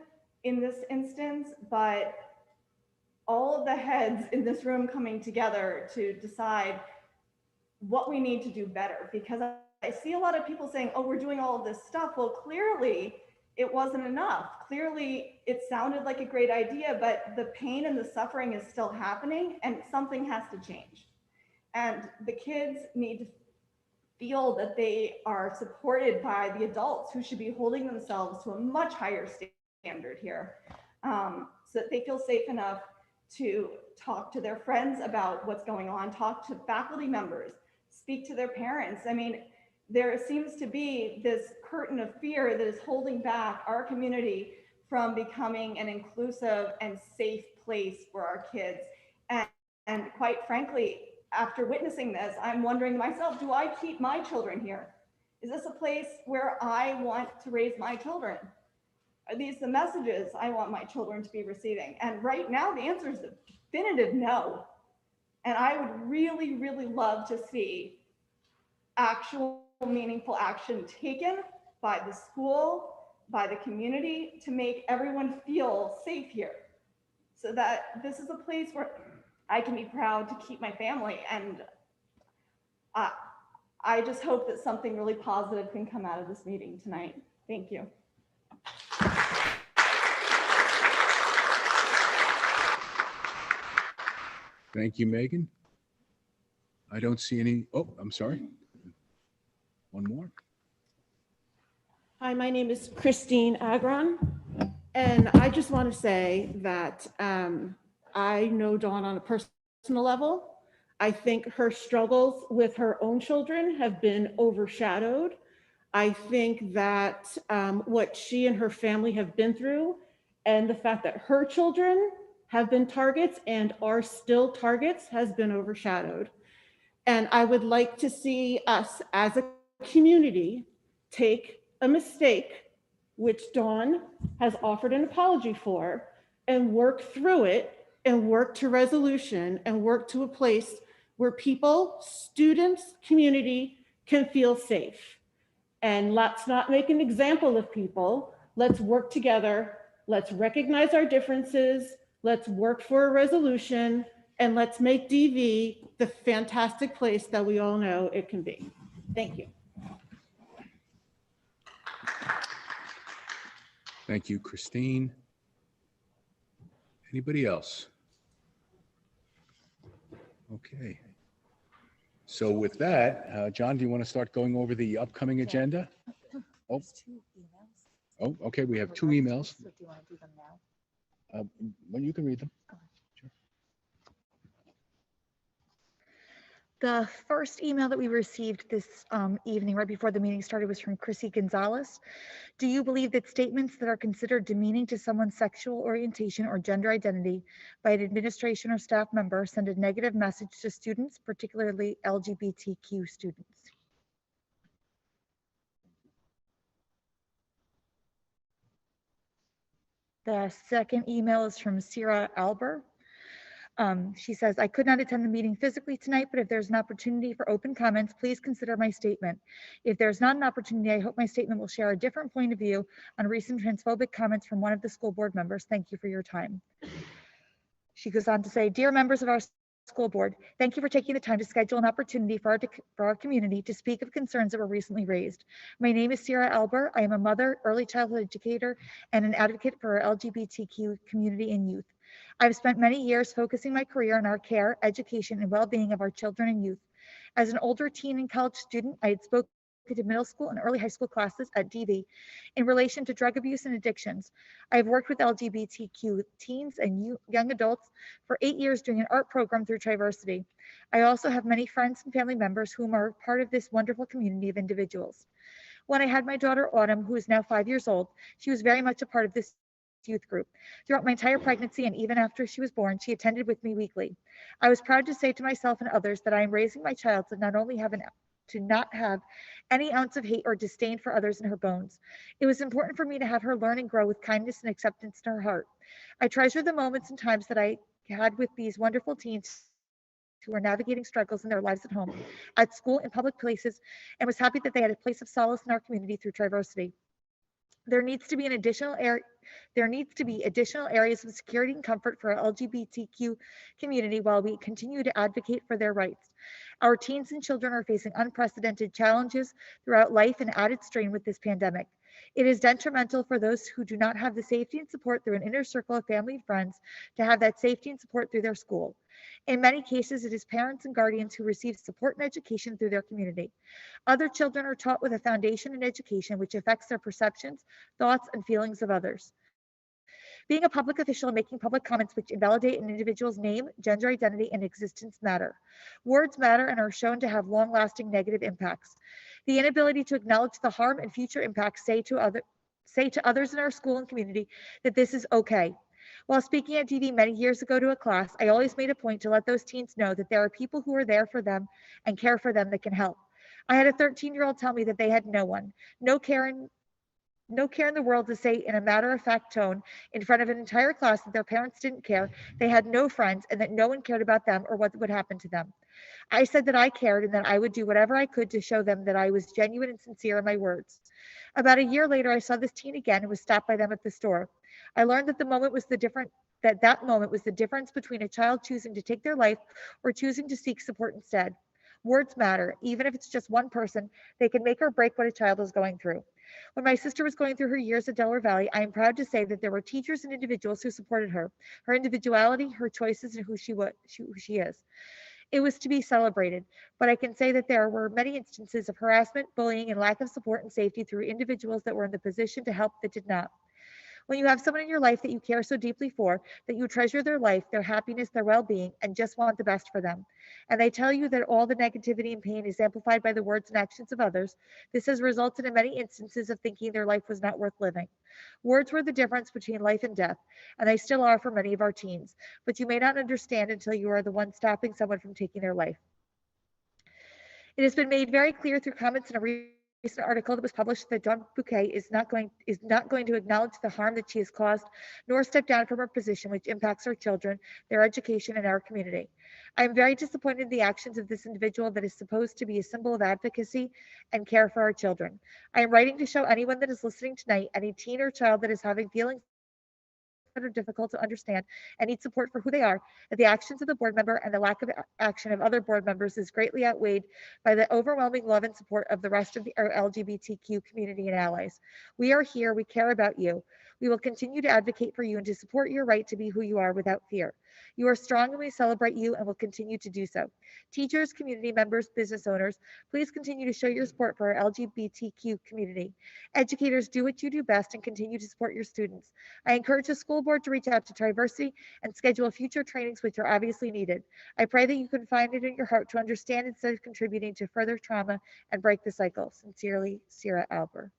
in this instance, but all of the heads in this room coming together to decide what we need to do better. Because I see a lot of people saying, oh, we're doing all of this stuff. Well, clearly it wasn't enough. Clearly it sounded like a great idea, but the pain and the suffering is still happening and something has to change. And the kids need to feel that they are supported by the adults who should be holding themselves to a much higher standard here, so that they feel safe enough to talk to their friends about what's going on, talk to faculty members, speak to their parents. I mean, there seems to be this curtain of fear that is holding back our community from becoming an inclusive and safe place for our kids. And quite frankly, after witnessing this, I'm wondering to myself, do I keep my children here? Is this a place where I want to raise my children? Are these the messages I want my children to be receiving? And right now, the answer is a definitive no. And I would really, really love to see actual meaningful action taken by the school, by the community, to make everyone feel safe here. so that this is a place where I can be proud to keep my family. And I just hope that something really positive can come out of this meeting tonight. Thank you.
Thank you, Megan. I don't see any, oh, I'm sorry. One more.
Hi, my name is Christine Agron, and I just want to say that I know Dawn on a personal level. I think her struggles with her own children have been overshadowed. I think that what she and her family have been through, and the fact that her children have been targets and are still targets, has been overshadowed. And I would like to see us as a community take a mistake, which Dawn has offered an apology for, and work through it and work to resolution and work to a place where people, students, community can feel safe. And let's not make an example of people. Let's work together. Let's recognize our differences. Let's work for a resolution, and let's make DV the fantastic place that we all know it can be. Thank you.
Thank you, Christine. Anybody else? Okay. So with that, John, do you want to start going over the upcoming agenda? Oh, okay, we have 2 emails.
So do you want to do them now?
Well, you can read them.
The first email that we received this evening, right before the meeting started, was from Chrissy Gonzalez. Do you believe that statements that are considered demeaning to someone's sexual orientation or gender identity by an administration or staff member send a negative message to students, particularly LGBTQ students? The second email is from Sierra Alber. She says, I could not attend the meeting physically tonight, but if there's an opportunity for open comments, please consider my statement. If there's not an opportunity, I hope my statement will share a different point of view on recent transphobic comments from one of the school board members. Thank you for your time. She goes on to say, dear members of our school board, thank you for taking the time to schedule an opportunity for our community to speak of concerns that were recently raised. My name is Sierra Alber. I am a mother, early childhood educator, and an advocate for our LGBTQ community and youth. I've spent many years focusing my career on our care, education, and well-being of our children and youth. As an older teen and college student, I had spoken to middle school and early high school classes at DV in relation to drug abuse and addictions. I've worked with LGBTQ teens and young adults for 8 years doing an art program through Triversity. I also have many friends and family members whom are part of this wonderful community of individuals. When I had my daughter Autumn, who is now 5 years old, she was very much a part of this youth group. Throughout my entire pregnancy and even after she was born, she attended with me weekly. I was proud to say to myself and others that I am raising my child to not only have to not have any ounce of hate or disdain for others in her bones. It was important for me to have her learn and grow with kindness and acceptance in her heart. I treasure the moments and times that I had with these wonderful teens who are navigating struggles in their lives at home, at school, in public places, and was happy that they had a place of solace in our community through Triversity. There needs to be additional areas of security and comfort for our LGBTQ community while we continue to advocate for their rights. Our teens and children are facing unprecedented challenges throughout life and added strain with this pandemic. It is detrimental for those who do not have the safety and support through an inner circle of family and friends to have that safety and support through their school. In many cases, it is parents and guardians who receive support and education through their community. Other children are taught with a foundation in education which affects their perceptions, thoughts, and feelings of others. Being a public official and making public comments which invalidate an individual's name, gender identity, and existence matter. Words matter and are shown to have long-lasting negative impacts. The inability to acknowledge the harm and future impacts say to others in our school and community that this is okay. While speaking at DV many years ago to a class, I always made a point to let those teens know that there are people who are there for them and care for them that can help. I had a 13-year-old tell me that they had no one, no care in the world to say in a matter-of-fact tone in front of an entire class that their parents didn't care, they had no friends, and that no one cared about them or what would happen to them. I said that I cared and that I would do whatever I could to show them that I was genuine and sincere in my words. About a year later, I saw this teen again and was stopped by them at the store. I learned that moment was the difference between a child choosing to take their life or choosing to seek support instead. Words matter. Even if it's just one person, they can make or break what a child is going through. When my sister was going through her years at Delaware Valley, I am proud to say that there were teachers and individuals who supported her individuality, her choices, and who she is. It was to be celebrated, but I can say that there were many instances of harassment, bullying, and lack of support and safety through individuals that were in the position to help that did not. When you have someone in your life that you care so deeply for, that you treasure their life, their happiness, their well-being, and just want the best for them, and they tell you that all the negativity and pain is amplified by the words and actions of others, this has resulted in many instances of thinking their life was not worth living. Words were the difference between life and death, and they still are for many of our teens, but you may not understand until you are the one stopping someone from taking their life. It has been made very clear through comments in a recent article that was published that Dawn Bouquet is not going to acknowledge the harm that she has caused, nor step down from her position, which impacts our children, their education, and our community. I am very disappointed in the actions of this individual that is supposed to be a symbol of advocacy and care for our children. I am writing to show anyone that is listening tonight, any teen or child that is having feelings that are difficult to understand and need support for who they are, that the actions of the board member and the lack of action of other board members is greatly outweighed by the overwhelming love and support of the rest of our LGBTQ community and allies. We are here. We care about you. We will continue to advocate for you and to support your right to be who you are without fear. You are strong and we celebrate you and will continue to do so. Teachers, community members, business owners, please continue to show your support for our LGBTQ community. Educators, do what you do best and continue to support your students. I encourage the school board to reach out to diversity and schedule future trainings which are obviously needed. I pray that you can find it in your heart to understand instead of contributing to further trauma and break the cycle. Sincerely, Sierra Alber.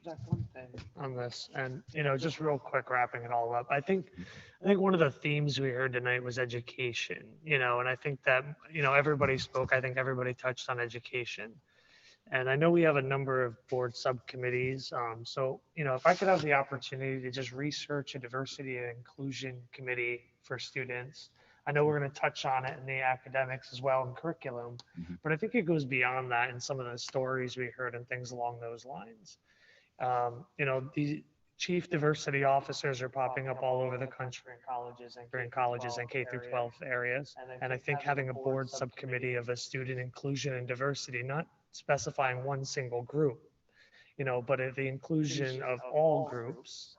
Jack, one thing on this, and just real quick, wrapping it all up. I think one of the themes we heard tonight was education. And I think that everybody spoke. I think everybody touched on education, and I know we have a number of board subcommittees. So if I could have the opportunity to just research a diversity and inclusion committee for students. I know we're going to touch on it in the academics as well and curriculum, but I think it goes beyond that in some of the stories we heard and things along those lines. The chief diversity officers are popping up all over the country in colleges and K through 12 areas. And I think having a board subcommittee of a student inclusion and diversity, not specifying one single group, but the inclusion of all groups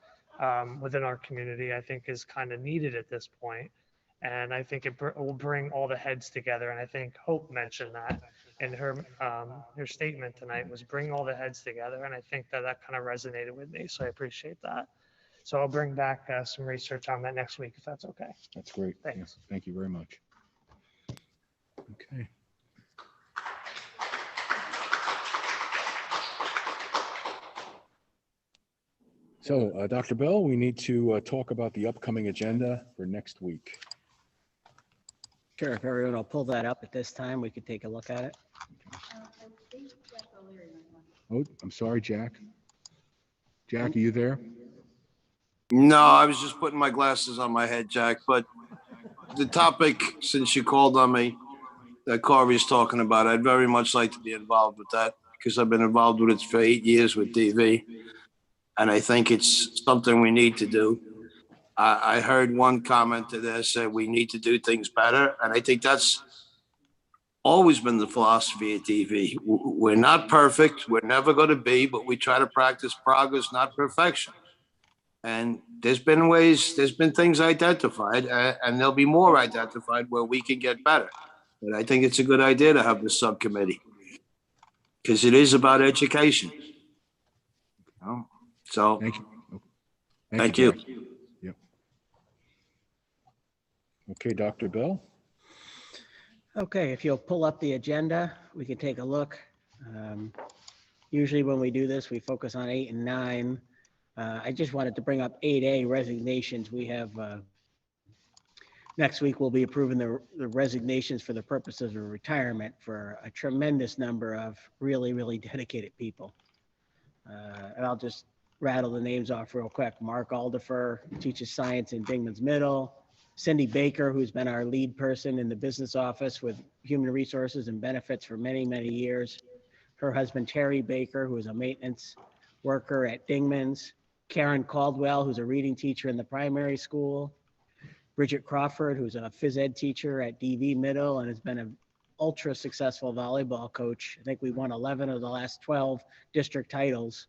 within our community, I think is kind of needed at this point. And I think it will bring all the heads together. And I think Hope mentioned that in her statement tonight, was bring all the heads together. And I think that kind of resonated with me. So I appreciate that. So I'll bring back some research on that next week, if that's okay.
That's great.
Thanks.
Yes, thank you very much. Okay. So, Dr. Bell, we need to talk about the upcoming agenda for next week.
Sure, if everyone will pull that up at this time, we could take a look at it.
Oh, I'm sorry, Jack. Jack, are you there?
No, I was just putting my glasses on my head, Jack, but the topic, since you called on me, that Corey's talking about, I'd very much like to be involved with that because I've been involved with it for 8 years with DV. And I think it's something we need to do. I heard one comment to this, that we need to do things better. And I think that's always been the philosophy at DV. We're not perfect. We're never going to be, but we try to practice progress, not perfection. And there's been things identified, and there'll be more identified where we can get better. But I think it's a good idea to have this subcommittee because it is about education. So
thank you.
Thank you.
Yep. Okay, Dr. Bell.
Okay, if you'll pull up the agenda, we can take a look. Usually when we do this, we focus on 8 and 9. I just wanted to bring up 8A, resignations. We have, next week we'll be approving the resignations for the purposes of retirement for a tremendous number of really, really dedicated people. And I'll just rattle the names off real quick. Mark Aldifer teaches science in Bingham's Middle. Cindy Baker, who's been our lead person in the business office with human resources and benefits for many, many years. Her husband, Terry Baker, who is a maintenance worker at Dingman's, Karen Caldwell, who's a reading teacher in the primary school, Bridget Crawford, who's a phys ed teacher at DV Middle and has been an ultra successful volleyball coach. I think we won 11 of the last 12 district titles.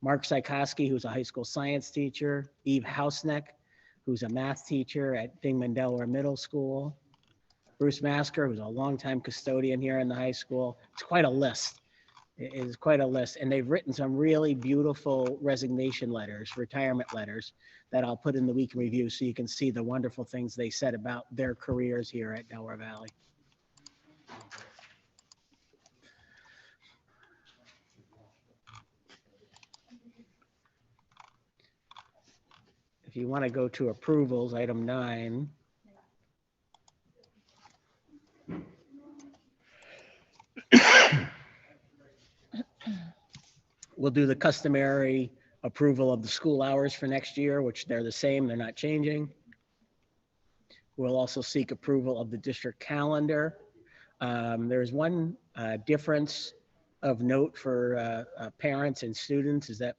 Mark Sykoski, who's a high school science teacher, Eve Hausneck, who's a math teacher at Dingman Delaware Middle School, Bruce Masker, who's a longtime custodian here in the high school. It's quite a list. It is quite a list. And they've written some really beautiful resignation letters, retirement letters, that I'll put in the week in review so you can see the wonderful things they said about their careers here at Delaware Valley. If you want to go to approvals, item 9. We'll do the customary approval of the school hours for next year, which they're the same, they're not changing. We'll also seek approval of the district calendar. There's one difference of note for parents and students is that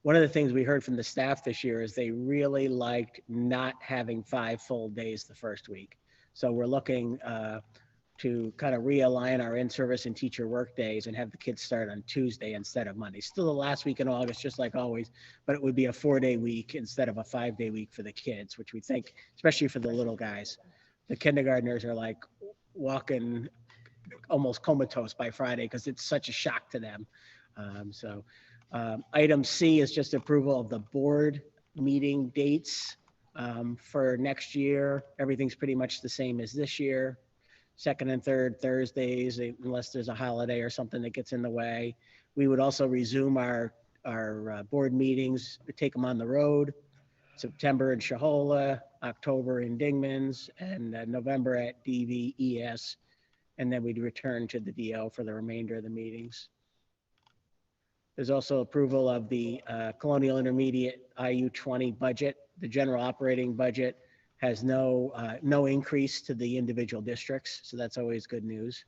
one of the things we heard from the staff this year is they really liked not having 5 full days the first week. So we're looking to kind of realign our in-service and teacher work days and have the kids start on Tuesday instead of Monday. Still the last week in August, just like always, but it would be a 4-day week instead of a 5-day week for the kids, which we think, especially for the little guys. The kindergartners are like walking almost comatose by Friday because it's such a shock to them. Item C is just approval of the board meeting dates for next year. Everything's pretty much the same as this year. Second and third Thursdays, unless there's a holiday or something that gets in the way. We would also resume our board meetings, take them on the road. September in Shahola, October in Dingman's, and November at DVES. And then we'd return to the DL for the remainder of the meetings. There's also approval of the Colonial Intermediate IU20 budget. The general operating budget has no increase to the individual districts, so that's always good news.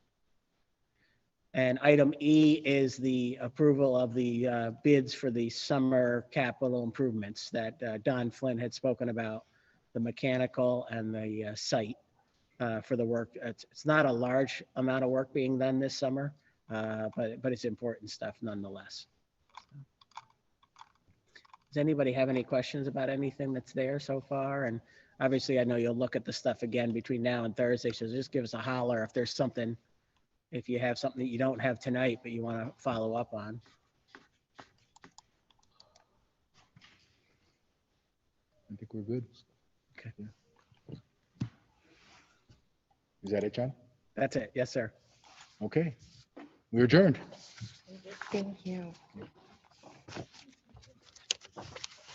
And item E is the approval of the bids for the summer capital improvements that Don Flynn had spoken about, the mechanical and the site for the work. It's not a large amount of work being done this summer, but it's important stuff nonetheless. Does anybody have any questions about anything that's there so far? And obviously, I know you'll look at the stuff again between now and Thursday, so just give us a holler if there's something, if you have something that you don't have tonight, but you want to follow up on.
I think we're good.
Okay.
Yeah. Is that it, John?
That's it. Yes, sir.
Okay. We're adjourned.
Thank you.